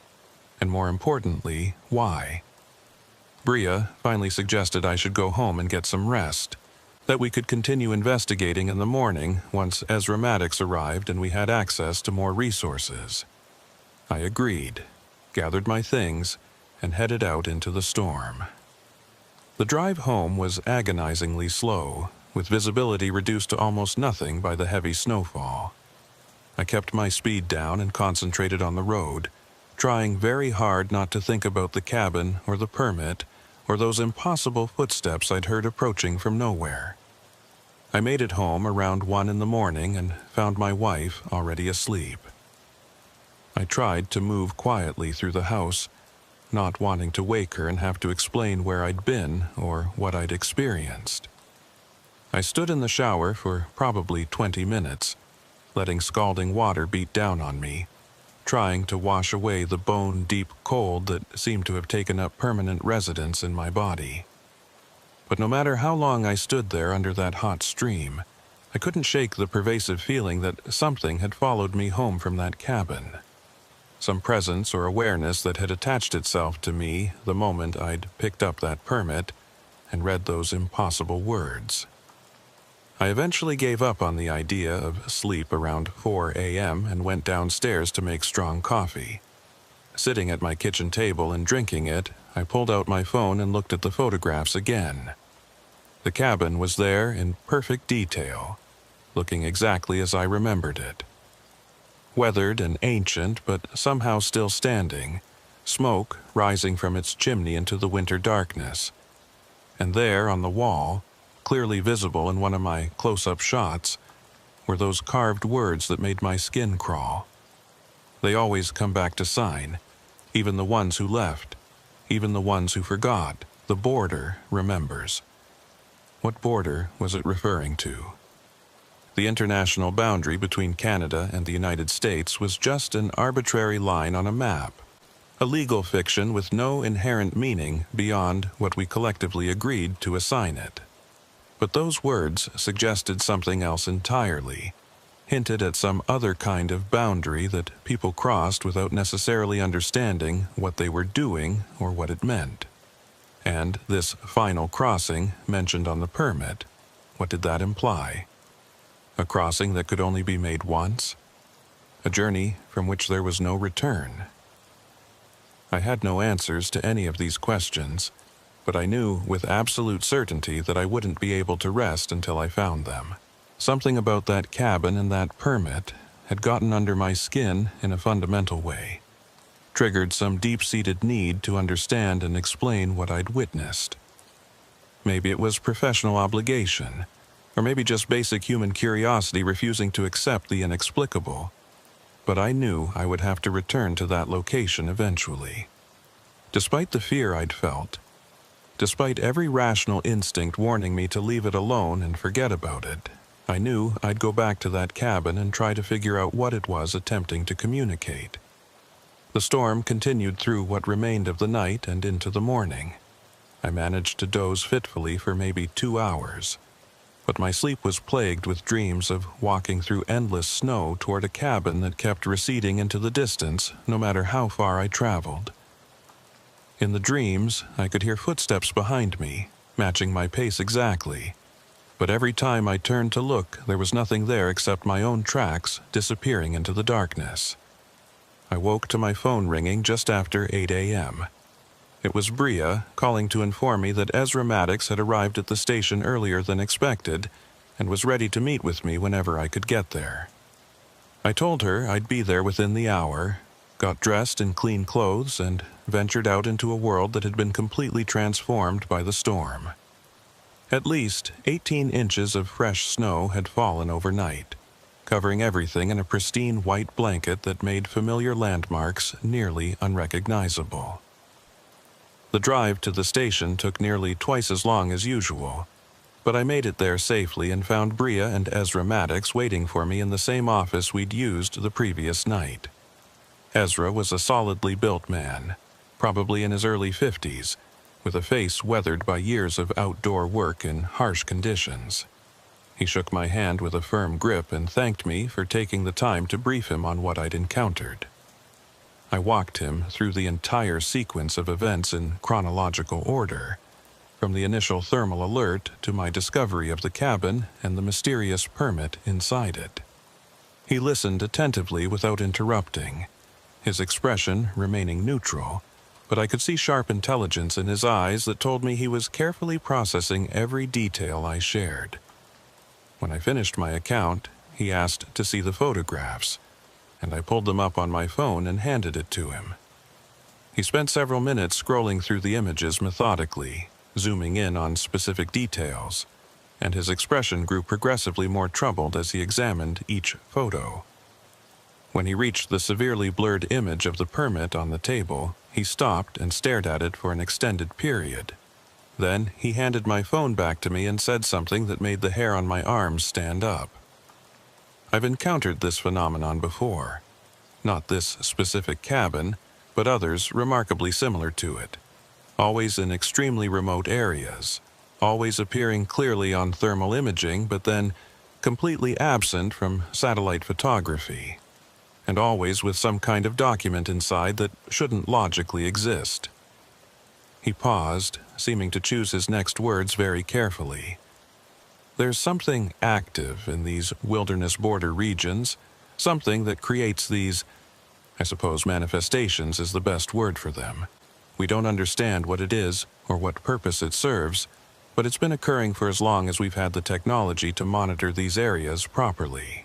A: and more importantly, why. Bria finally suggested I should go home and get some rest, that we could continue investigating in the morning once Ezra Maddox arrived and we had access to more resources. I agreed, gathered my things, and headed out into the storm. The drive home was agonizingly slow, with visibility reduced to almost nothing by the heavy snowfall. I kept my speed down and concentrated on the road, trying very hard not to think about the cabin or the permit or those impossible footsteps I'd heard approaching from nowhere. I made it home around 1 in the morning and found my wife already asleep. I tried to move quietly through the house, not wanting to wake her and have to explain where I'd been or what I'd experienced. I stood in the shower for probably 20 minutes, letting scalding water beat down on me, trying to wash away the bone-deep cold that seemed to have taken up permanent residence in my body. But no matter how long I stood there under that hot stream, I couldn't shake the pervasive feeling that something had followed me home from that cabin. Some presence or awareness that had attached itself to me the moment I'd picked up that permit and read those impossible words. I eventually gave up on the idea of sleep around 4 a.m. and went downstairs to make strong coffee. Sitting at my kitchen table and drinking it, I pulled out my phone and looked at the photographs again. The cabin was there in perfect detail, looking exactly as I remembered it. Weathered and ancient, but somehow still standing, smoke rising from its chimney into the winter darkness. And there on the wall, clearly visible in one of my close-up shots, were those carved words that made my skin crawl. They always come back to sign, even the ones who left, even the ones who forgot. The border remembers. What border was it referring to? The international boundary between Canada and the United States was just an arbitrary line on a map, a legal fiction with no inherent meaning beyond what we collectively agreed to assign it. But those words suggested something else entirely, hinted at some other kind of boundary that people crossed without necessarily understanding what they were doing or what it meant. And this final crossing mentioned on the permit, what did that imply? A crossing that could only be made once? A journey from which there was no return? I had no answers to any of these questions, but I knew with absolute certainty that I wouldn't be able to rest until I found them. Something about that cabin and that permit had gotten under my skin in a fundamental way, triggered some deep-seated need to understand and explain what I'd witnessed. Maybe it was professional obligation, or maybe just basic human curiosity refusing to accept the inexplicable. But I knew I would have to return to that location eventually. Despite the fear I'd felt, despite every rational instinct warning me to leave it alone and forget about it, I knew I'd go back to that cabin and try to figure out what it was attempting to communicate. The storm continued through what remained of the night and into the morning. I managed to doze fitfully for maybe 2 hours, but my sleep was plagued with dreams of walking through endless snow toward a cabin that kept receding into the distance no matter how far I traveled. In the dreams, I could hear footsteps behind me, matching my pace exactly, but every time I turned to look, there was nothing there except my own tracks disappearing into the darkness. I woke to my phone ringing just after 8 a.m. It was Bria calling to inform me that Ezra Maddox had arrived at the station earlier than expected and was ready to meet with me whenever I could get there. I told her I'd be there within the hour, got dressed in clean clothes, and ventured out into a world that had been completely transformed by the storm. At least 18 inches of fresh snow had fallen overnight, covering everything in a pristine white blanket that made familiar landmarks nearly unrecognizable. The drive to the station took nearly twice as long as usual, but I made it there safely and found Bria and Ezra Maddox waiting for me in the same office we'd used the previous night. Ezra was a solidly built man, probably in his early 50s, with a face weathered by years of outdoor work in harsh conditions. He shook my hand with a firm grip and thanked me for taking the time to brief him on what I'd encountered. I walked him through the entire sequence of events in chronological order, from the initial thermal alert to my discovery of the cabin and the mysterious permit inside it. He listened attentively without interrupting, his expression remaining neutral, but I could see sharp intelligence in his eyes that told me he was carefully processing every detail I shared. When I finished my account, he asked to see the photographs, and I pulled them up on my phone and handed it to him. He spent several minutes scrolling through the images methodically, zooming in on specific details, and his expression grew progressively more troubled as he examined each photo. When he reached the severely blurred image of the permit on the table, he stopped and stared at it for an extended period. Then he handed my phone back to me and said something that made the hair on my arms stand up. I've encountered this phenomenon before. Not this specific cabin, but others remarkably similar to it. Always in extremely remote areas, always appearing clearly on thermal imaging, but then completely absent from satellite photography, and always with some kind of document inside that shouldn't logically exist. He paused, seeming to choose his next words very carefully. There's something active in these wilderness border regions, something that creates these, I suppose manifestations is the best word for them. We don't understand what it is or what purpose it serves, but it's been occurring for as long as we've had the technology to monitor these areas properly.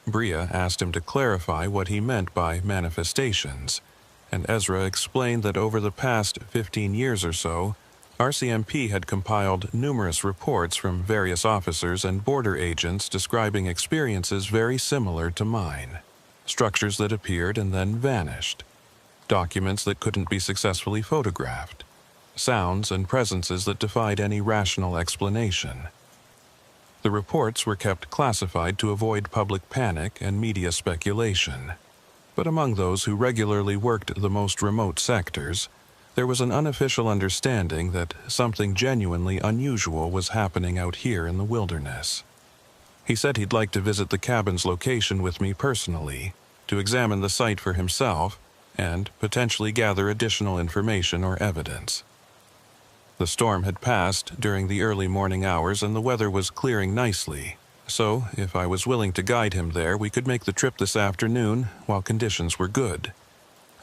A: Bria asked him to clarify what he meant by manifestations, and Ezra explained that over the past 15 years or so, RCMP had compiled numerous reports from various officers and border agents describing experiences very similar to mine. Structures that appeared and then vanished. Documents that couldn't be successfully photographed. Sounds and presences that defied any rational explanation. The reports were kept classified to avoid public panic and media speculation. But among those who regularly worked the most remote sectors, there was an unofficial understanding that something genuinely unusual was happening out here in the wilderness. He said he'd like to visit the cabin's location with me personally, to examine the site for himself, and potentially gather additional information or evidence. The storm had passed during the early morning hours and the weather was clearing nicely, so if I was willing to guide him there, we could make the trip this afternoon while conditions were good.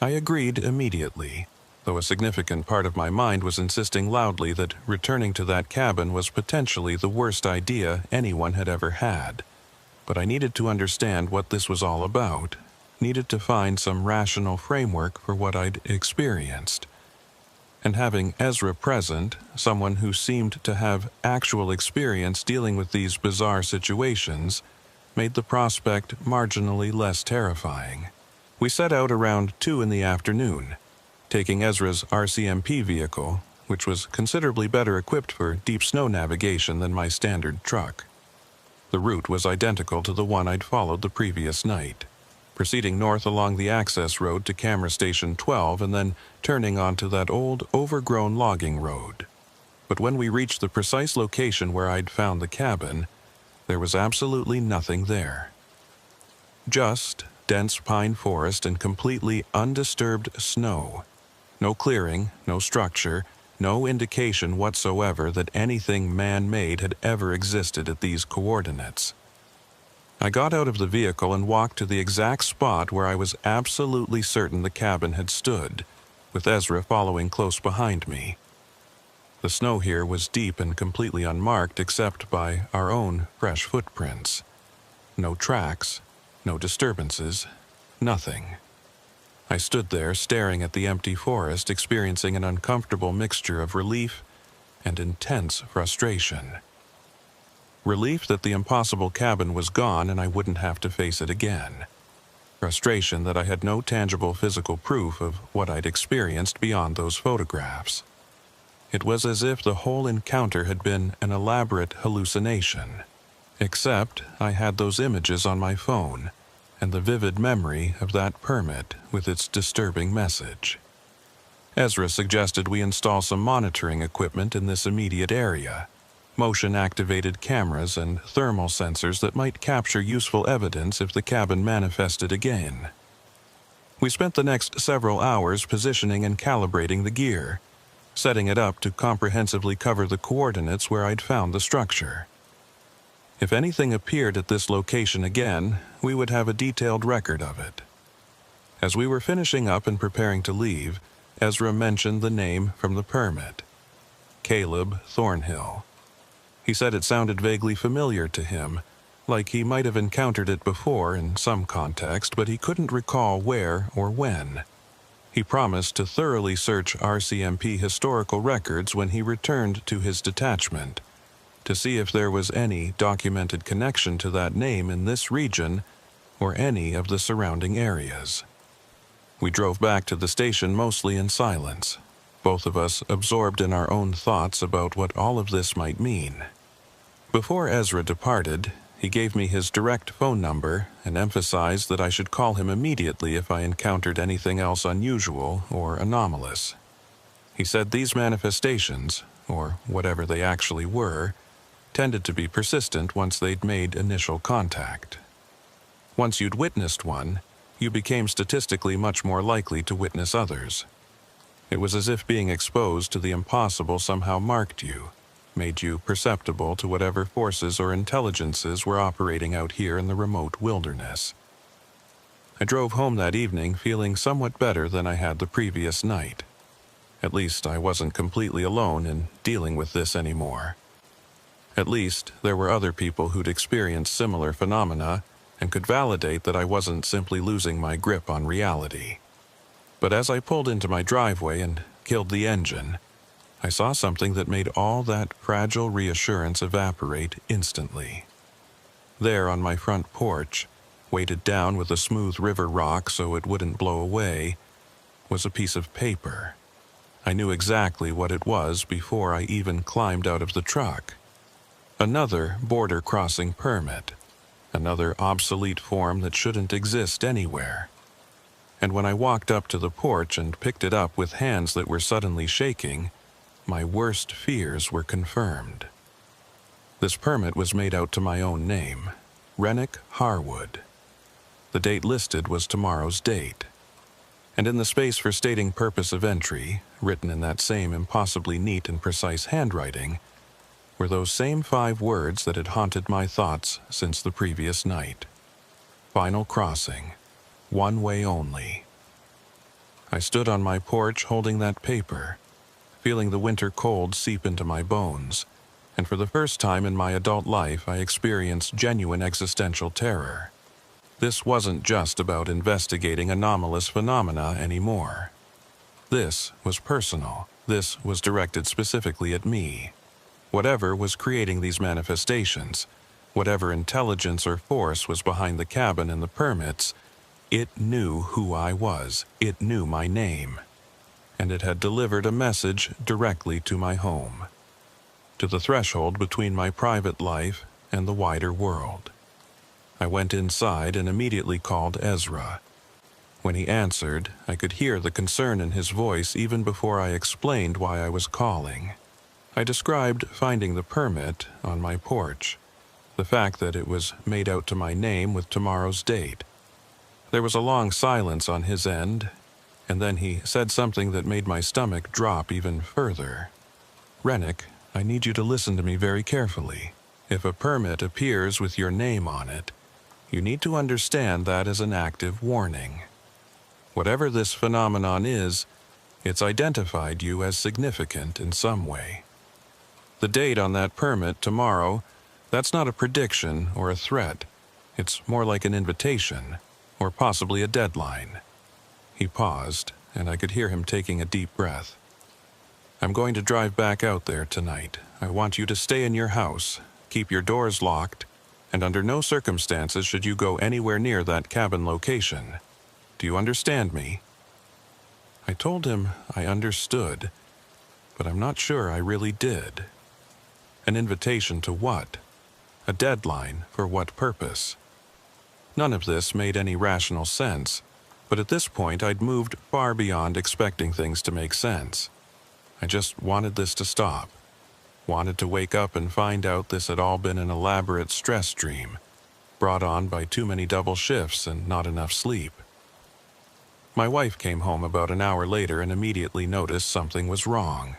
A: I agreed immediately, though a significant part of my mind was insisting loudly that returning to that cabin was potentially the worst idea anyone had ever had. But I needed to understand what this was all about, needed to find some rational framework for what I'd experienced. And having Ezra present, someone who seemed to have actual experience dealing with these bizarre situations, made the prospect marginally less terrifying. We set out around 2 in the afternoon, taking Ezra's RCMP vehicle, which was considerably better equipped for deep snow navigation than my standard truck. The route was identical to the one I'd followed the previous night, proceeding north along the access road to Camera Station 12 and then turning onto that old, overgrown logging road. But when we reached the precise location where I'd found the cabin, there was absolutely nothing there. Just dense pine forest and completely undisturbed snow. No clearing, no structure, no indication whatsoever that anything man-made had ever existed at these coordinates. I got out of the vehicle and walked to the exact spot where I was absolutely certain the cabin had stood, with Ezra following close behind me. The snow here was deep and completely unmarked except by our own fresh footprints. No tracks, no disturbances, nothing. I stood there staring at the empty forest, experiencing an uncomfortable mixture of relief and intense frustration. Relief that the impossible cabin was gone and I wouldn't have to face it again. Frustration that I had no tangible physical proof of what I'd experienced beyond those photographs. It was as if the whole encounter had been an elaborate hallucination. Except I had those images on my phone, and the vivid memory of that permit with its disturbing message. Ezra suggested we install some monitoring equipment in this immediate area, motion-activated cameras and thermal sensors that might capture useful evidence if the cabin manifested again. We spent the next several hours positioning and calibrating the gear, setting it up to comprehensively cover the coordinates where I'd found the structure. If anything appeared at this location again, we would have a detailed record of it. As we were finishing up and preparing to leave, Ezra mentioned the name from the permit, Caleb Thornhill. He said it sounded vaguely familiar to him, like he might have encountered it before in some context, but he couldn't recall where or when. He promised to thoroughly search RCMP historical records when he returned to his detachment, to see if there was any documented connection to that name in this region or any of the surrounding areas. We drove back to the station mostly in silence, both of us absorbed in our own thoughts about what all of this might mean. Before Ezra departed, he gave me his direct phone number and emphasized that I should call him immediately if I encountered anything else unusual or anomalous. He said these manifestations, or whatever they actually were, tended to be persistent once they'd made initial contact. Once you'd witnessed one, you became statistically much more likely to witness others. It was as if being exposed to the impossible somehow marked you, made you perceptible to whatever forces or intelligences were operating out here in the remote wilderness. I drove home that evening feeling somewhat better than I had the previous night. At least I wasn't completely alone in dealing with this anymore. At least, there were other people who'd experienced similar phenomena and could validate that I wasn't simply losing my grip on reality. But as I pulled into my driveway and killed the engine, I saw something that made all that fragile reassurance evaporate instantly. There on my front porch, weighted down with a smooth river rock so it wouldn't blow away, was a piece of paper. I knew exactly what it was before I even climbed out of the truck. Another border crossing permit, another obsolete form that shouldn't exist anywhere. And when I walked up to the porch and picked it up with hands that were suddenly shaking, my worst fears were confirmed. This permit was made out to my own name, Rennick Harwood. The date listed was tomorrow's date. And in the space for stating purpose of entry, written in that same impossibly neat and precise handwriting, were those same 5 words that had haunted my thoughts since the previous night. Final crossing. One way only. I stood on my porch holding that paper, feeling the winter cold seep into my bones, and for the first time in my adult life I experienced genuine existential terror. This wasn't just about investigating anomalous phenomena anymore. This was personal. This was directed specifically at me. Whatever was creating these manifestations, whatever intelligence or force was behind the cabin and the permits, it knew who I was. It knew my name. and it had delivered a message directly to my home, to the threshold between my private life and the wider world. I went inside and immediately called Ezra. When he answered, I could hear the concern in his voice even before I explained why I was calling. I described finding the permit on my porch, the fact that it was made out to my name with tomorrow's date. There was a long silence on his end, and then he said something that made my stomach drop even further. "Rennick, I need you to listen to me very carefully. If a permit appears with your name on it, you need to understand that as an active warning. Whatever this phenomenon is, it's identified you as significant in some way. The date on that permit, tomorrow, that's not a prediction or a threat. It's more like an invitation, or possibly a deadline." He paused, and I could hear him taking a deep breath. "I'm going to drive back out there tonight. I want you to stay in your house, keep your doors locked, and under no circumstances should you go anywhere near that cabin location. Do you understand me?" I told him I understood, but I'm not sure I really did. An invitation to what? A deadline for what purpose? None of this made any rational sense, but at this point I'd moved far beyond expecting things to make sense. I just wanted this to stop. Wanted to wake up and find out this had all been an elaborate stress dream, brought on by too many double shifts and not enough sleep. My wife came home about an hour later and immediately noticed something was wrong.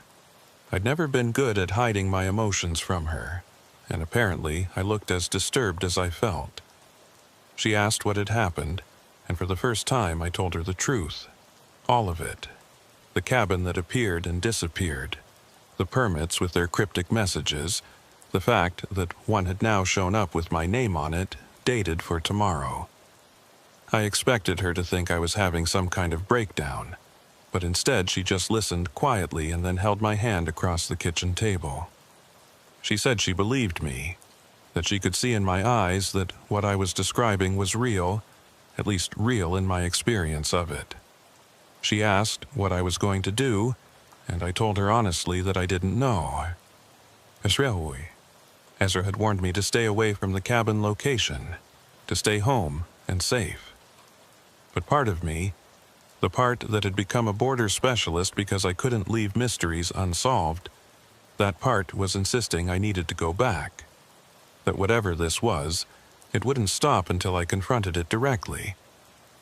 A: I'd never been good at hiding my emotions from her, and apparently I looked as disturbed as I felt. She asked what had happened, and for the first time I told her the truth. All of it. The cabin that appeared and disappeared, the permits with their cryptic messages, the fact that one had now shown up with my name on it, dated for tomorrow. I expected her to think I was having some kind of breakdown, but instead she just listened quietly and then held my hand across the kitchen table. She said she believed me, that she could see in my eyes that what I was describing was real, at least real in my experience of it. She asked what I was going to do, and I told her honestly that I didn't know. Ezra had warned me to stay away from the cabin location, to stay home and safe. But part of me, the part that had become a border specialist because I couldn't leave mysteries unsolved, that part was insisting I needed to go back. That whatever this was, it wouldn't stop until I confronted it directly.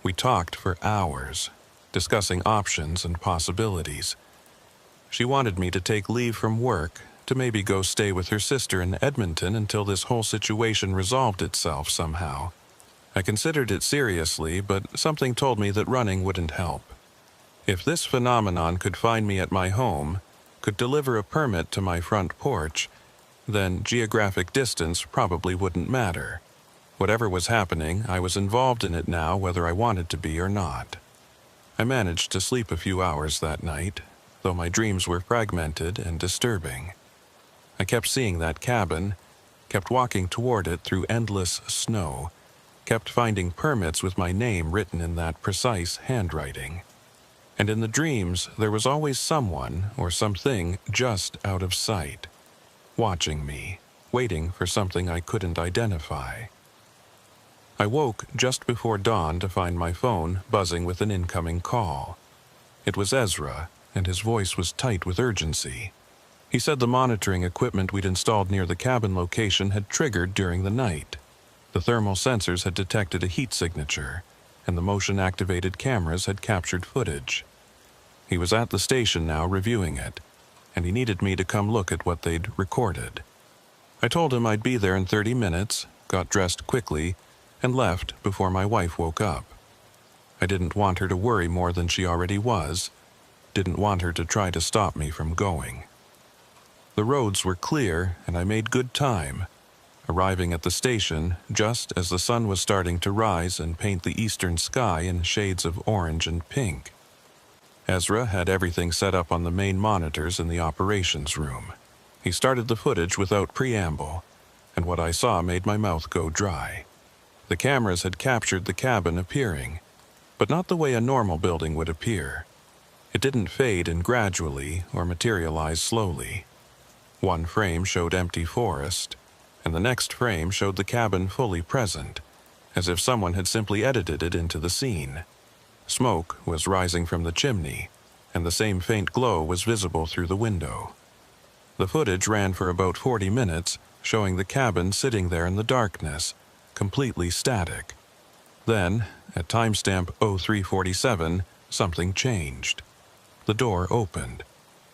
A: We talked for hours, discussing options and possibilities. She wanted me to take leave from work, to maybe go stay with her sister in Edmonton until this whole situation resolved itself somehow. I considered it seriously, but something told me that running wouldn't help. If this phenomenon could find me at my home, could deliver a permit to my front porch, then geographic distance probably wouldn't matter. Whatever was happening, I was involved in it now whether I wanted to be or not. I managed to sleep a few hours that night, though my dreams were fragmented and disturbing. I kept seeing that cabin, kept walking toward it through endless snow, kept finding permits with my name written in that precise handwriting. And in the dreams, there was always someone or something just out of sight, watching me, waiting for something I couldn't identify. I woke just before dawn to find my phone buzzing with an incoming call. It was Ezra, and his voice was tight with urgency. He said the monitoring equipment we'd installed near the cabin location had triggered during the night. The thermal sensors had detected a heat signature, and the motion-activated cameras had captured footage. He was at the station now reviewing it, and he needed me to come look at what they'd recorded. I told him I'd be there in 30 minutes, got dressed quickly, and left before my wife woke up. I didn't want her to worry more than she already was, didn't want her to try to stop me from going. The roads were clear, and I made good time, arriving at the station just as the sun was starting to rise and paint the eastern sky in shades of orange and pink. Ezra had everything set up on the main monitors in the operations room. He started the footage without preamble, and what I saw made my mouth go dry. The cameras had captured the cabin appearing, but not the way a normal building would appear. It didn't fade in gradually or materialize slowly. One frame showed empty forest, and the next frame showed the cabin fully present, as if someone had simply edited it into the scene. Smoke was rising from the chimney, and the same faint glow was visible through the window. The footage ran for about 40 minutes, showing the cabin sitting there in the darkness, completely static. Then, at timestamp 0347, something changed. The door opened.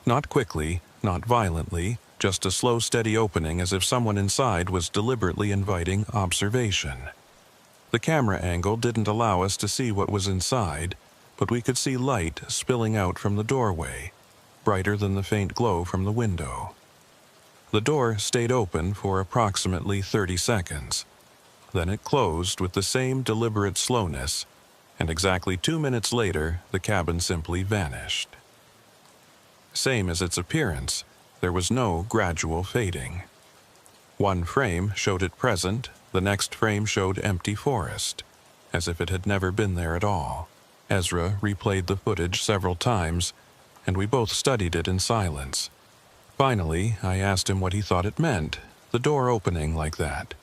A: Not quickly, not violently, just a slow, steady opening as if someone inside was deliberately inviting observation. The camera angle didn't allow us to see what was inside, but we could see light spilling out from the doorway, brighter than the faint glow from the window. The door stayed open for approximately 30 seconds. Then it closed with the same deliberate slowness, and exactly 2 minutes later, the cabin simply vanished. Same as its appearance, there was no gradual fading. One frame showed it present, the next frame showed empty forest, as if it had never been there at all. Ezra replayed the footage several times, and we both studied it in silence. Finally, I asked him what he thought it meant, the door opening like that.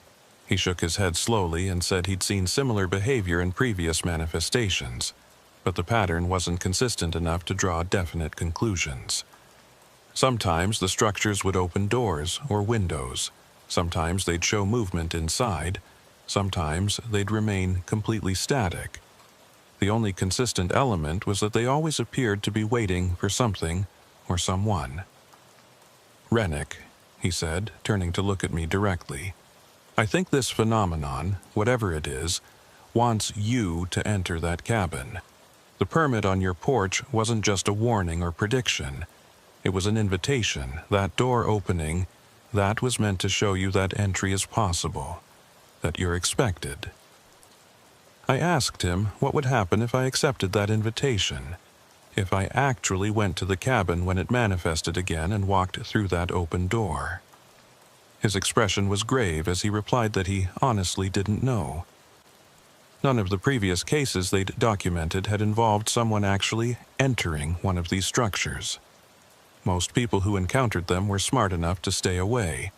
A: He shook his head slowly and said he'd seen similar behavior in previous manifestations, but the pattern wasn't consistent enough to draw definite conclusions. Sometimes the structures would open doors or windows. Sometimes they'd show movement inside. Sometimes they'd remain completely static. The only consistent element was that they always appeared to be waiting for something or someone. "Rennick," he said, turning to look at me directly, "I think this phenomenon, whatever it is, wants you to enter that cabin. The permit on your porch wasn't just a warning or prediction. It was an invitation, that door opening, that was meant to show you that entry is possible, that you're expected." I asked him what would happen if I accepted that invitation, if I actually went to the cabin when it manifested again and walked through that open door. His expression was grave as he replied that he honestly didn't know. None of the previous cases they'd documented had involved someone actually entering one of these structures. Most people who encountered them were smart enough to stay away,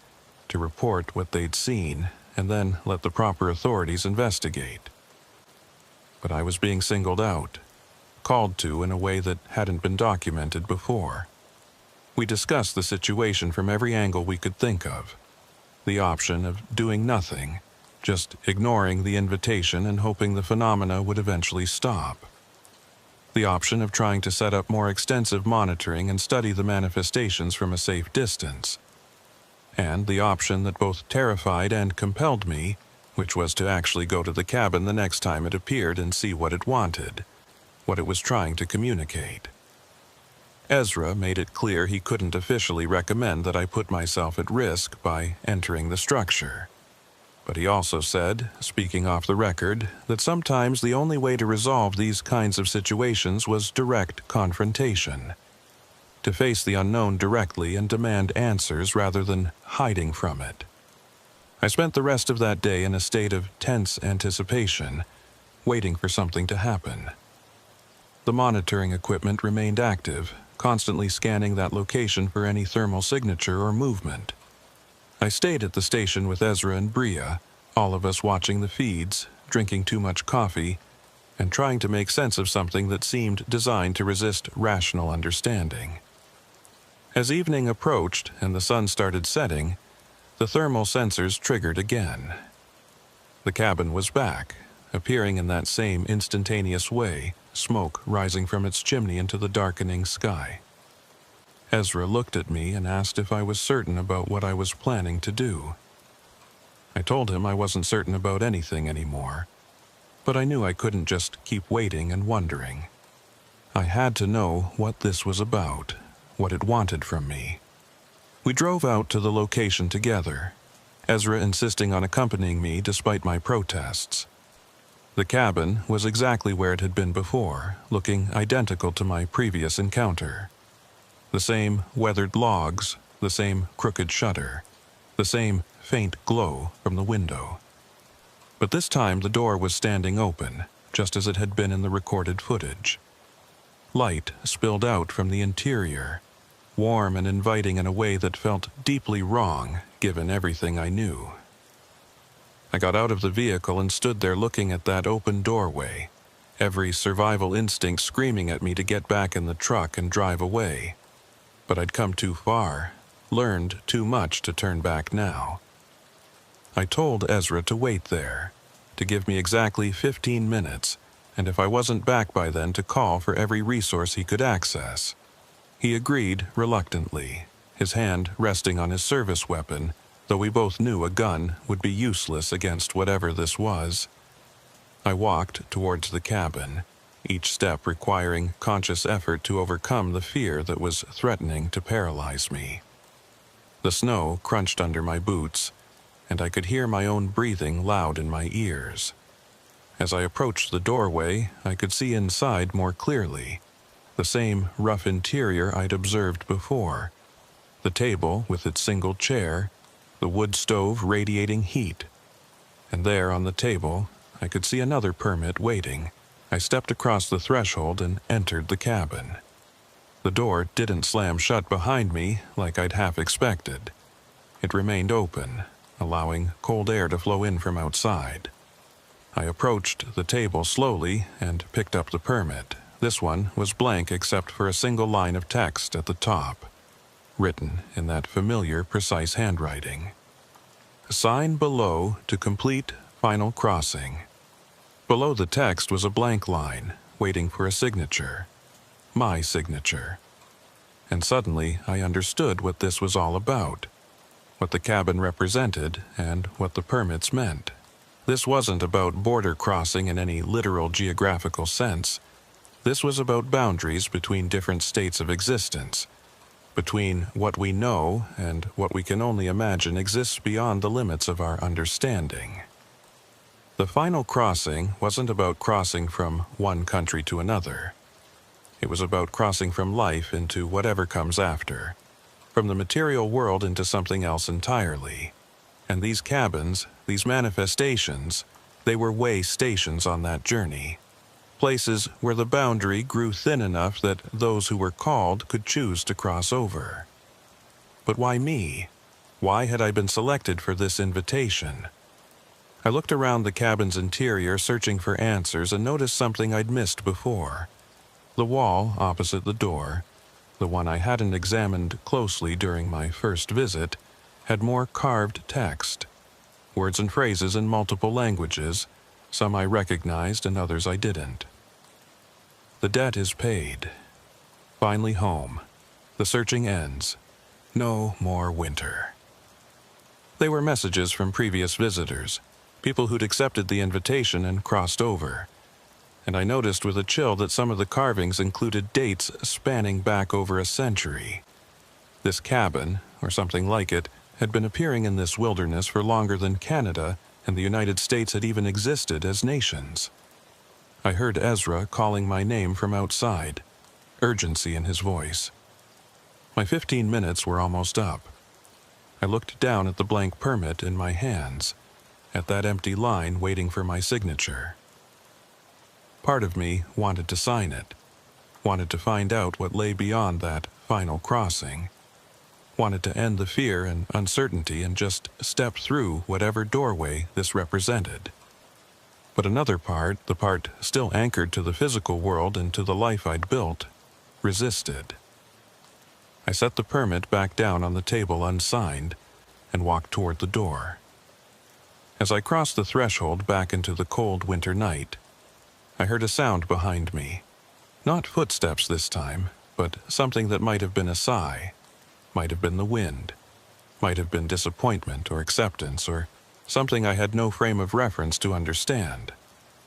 A: to report what they'd seen, and then let the proper authorities investigate. But I was being singled out, called to in a way that hadn't been documented before. We discussed the situation from every angle we could think of. The option of doing nothing, just ignoring the invitation and hoping the phenomena would eventually stop. The option of trying to set up more extensive monitoring and study the manifestations from a safe distance. And the option that both terrified and compelled me, which was to actually go to the cabin the next time it appeared and see what it wanted, what it was trying to communicate. Ezra made it clear he couldn't officially recommend that I put myself at risk by entering the structure. But he also said, speaking off the record, that sometimes the only way to resolve these kinds of situations was direct confrontation. To face the unknown directly and demand answers rather than hiding from it. I spent the rest of that day in a state of tense anticipation, waiting for something to happen. The monitoring equipment remained active, constantly scanning that location for any thermal signature or movement. I stayed at the station with Ezra and Bria, all of us watching the feeds, drinking too much coffee, and trying to make sense of something that seemed designed to resist rational understanding. As evening approached and the sun started setting, the thermal sensors triggered again. The cabin was back, appearing in that same instantaneous way, smoke rising from its chimney into the darkening sky. Ezra looked at me and asked if I was certain about what I was planning to do. I told him I wasn't certain about anything anymore, but I knew I couldn't just keep waiting and wondering. I had to know what this was about, what it wanted from me. We drove out to the location together, Ezra insisting on accompanying me despite my protests. The cabin was exactly where it had been before, looking identical to my previous encounter. The same weathered logs, the same crooked shutter, the same faint glow from the window. But this time the door was standing open, just as it had been in the recorded footage. Light spilled out from the interior, warm and inviting in a way that felt deeply wrong, given everything I knew. I got out of the vehicle and stood there looking at that open doorway, every survival instinct screaming at me to get back in the truck and drive away. But I'd come too far, learned too much to turn back now. I told Ezra to wait there, to give me exactly 15 minutes, and if I wasn't back by then to call for every resource he could access. He agreed reluctantly, his hand resting on his service weapon, though we both knew a gun would be useless against whatever this was. I walked towards the cabin, each step requiring conscious effort to overcome the fear that was threatening to paralyze me. The snow crunched under my boots, and I could hear my own breathing loud in my ears. As I approached the doorway, I could see inside more clearly, the same rough interior I'd observed before. The table with its single chair, the wood stove radiating heat. And there on the table, I could see another permit waiting. I stepped across the threshold and entered the cabin. The door didn't slam shut behind me like I'd half expected. It remained open, allowing cold air to flow in from outside. I approached the table slowly and picked up the permit. This one was blank except for a single line of text at the top, written in that familiar, precise handwriting. Sign below to complete final crossing. Below the text was a blank line, waiting for a signature. My signature. And suddenly I understood what this was all about, what the cabin represented, and what the permits meant. This wasn't about border crossing in any literal geographical sense. This was about boundaries between different states of existence, between what we know and what we can only imagine exists beyond the limits of our understanding. The final crossing wasn't about crossing from one country to another. It was about crossing from life into whatever comes after, from the material world into something else entirely. And these cabins, these manifestations, they were way stations on that journey. Places where the boundary grew thin enough that those who were called could choose to cross over. But why me? Why had I been selected for this invitation? I looked around the cabin's interior searching for answers and noticed something I'd missed before. The wall opposite the door, the one I hadn't examined closely during my first visit, had more carved text, words and phrases in multiple languages, some I recognized and others I didn't. The debt is paid. Finally home. The searching ends. No more winter. They were messages from previous visitors, people who'd accepted the invitation and crossed over. And I noticed with a chill that some of the carvings included dates spanning back over a century. This cabin, or something like it, had been appearing in this wilderness for longer than Canada and the United States had even existed as nations. I heard Ezra calling my name from outside, urgency in his voice. My 15 minutes were almost up. I looked down at the blank permit in my hands, at that empty line waiting for my signature. Part of me wanted to sign it, wanted to find out what lay beyond that final crossing, wanted to end the fear and uncertainty and just step through whatever doorway this represented. But another part, the part still anchored to the physical world and to the life I'd built, resisted. I set the permit back down on the table unsigned and walked toward the door. As I crossed the threshold back into the cold winter night, I heard a sound behind me. Not footsteps this time, but something that might have been a sigh, might have been the wind, might have been disappointment or acceptance or something I had no frame of reference to understand.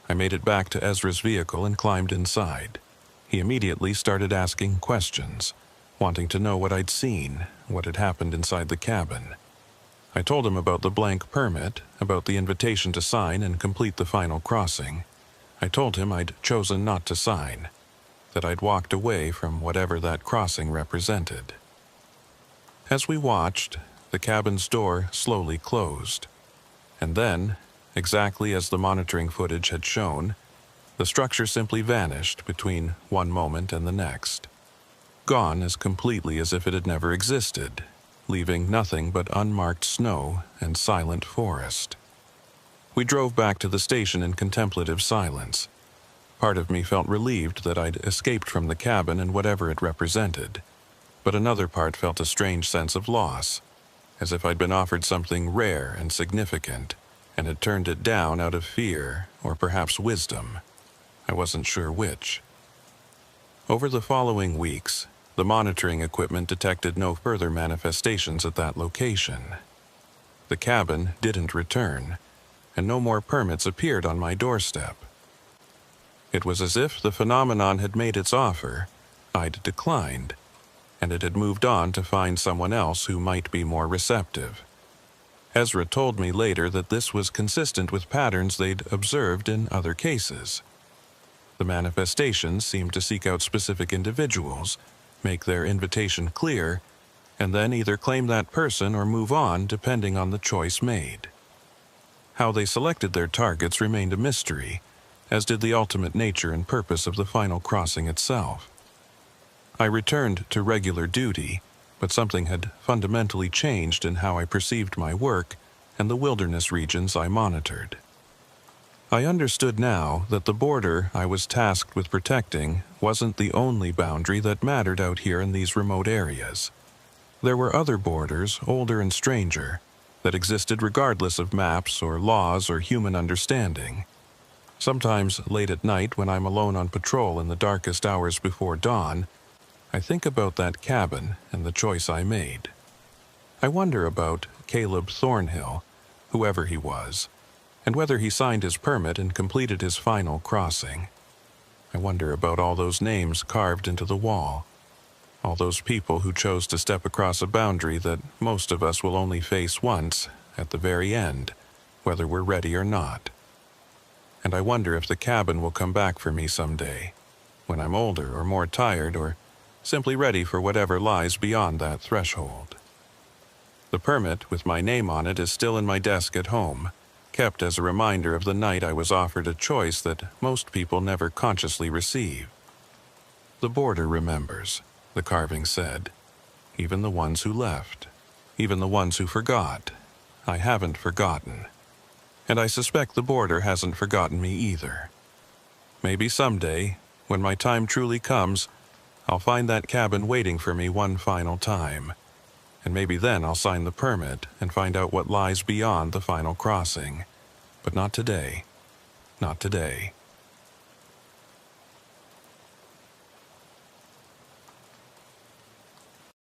A: I made it back to Ezra's vehicle and climbed inside. He immediately started asking questions, wanting to know what I'd seen, what had happened inside the cabin. I told him about the blank permit, about the invitation to sign and complete the final crossing. I told him I'd chosen not to sign, that I'd walked away from whatever that crossing represented. As we watched, the cabin's door slowly closed. And then, exactly as the monitoring footage had shown, The structure simply vanished between one moment and the next, gone as completely as if it had never existed, leaving nothing but unmarked snow and silent forest. We drove back to the station in contemplative silence. Part of me felt relieved that I'd escaped from the cabin and whatever it represented, but another part felt a strange sense of loss, as if I'd been offered something rare and significant, and had turned it down out of fear or perhaps wisdom. I wasn't sure which. Over the following weeks, the monitoring equipment detected no further manifestations at that location. The cabin didn't return, and no more permits appeared on my doorstep. It was as if the phenomenon had made its offer, I'd declined, and it had moved on to find someone else who might be more receptive. Ezra told me later that this was consistent with patterns they'd observed in other cases. The manifestations seemed to seek out specific individuals, make their invitation clear, and then either claim that person or move on depending on the choice made. How they selected their targets remained a mystery, as did the ultimate nature and purpose of the final crossing itself. I returned to regular duty, but something had fundamentally changed in how I perceived my work and the wilderness regions I monitored. I understood now that the border I was tasked with protecting wasn't the only boundary that mattered out here in these remote areas. There were other borders, older and stranger, that existed regardless of maps or laws or human understanding. Sometimes late at night when I'm alone on patrol in the darkest hours before dawn, I think about that cabin and the choice I made. I wonder about Caleb Thornhill, whoever he was, and whether he signed his permit and completed his final crossing. I wonder about all those names carved into the wall, all those people who chose to step across a boundary that most of us will only face once, at the very end, whether we're ready or not. And I wonder if the cabin will come back for me someday, when I'm older or more tired or simply ready for whatever lies beyond that threshold. The permit with my name on it is still in my desk at home, kept as a reminder of the night I was offered a choice that most people never consciously receive. The border remembers, the carving said, even the ones who left, even the ones who forgot. I haven't forgotten. And I suspect the border hasn't forgotten me either. Maybe someday, when my time truly comes, I'll find that cabin waiting for me one final time. And maybe then I'll sign the permit and find out what lies beyond the final crossing. But not today. Not today.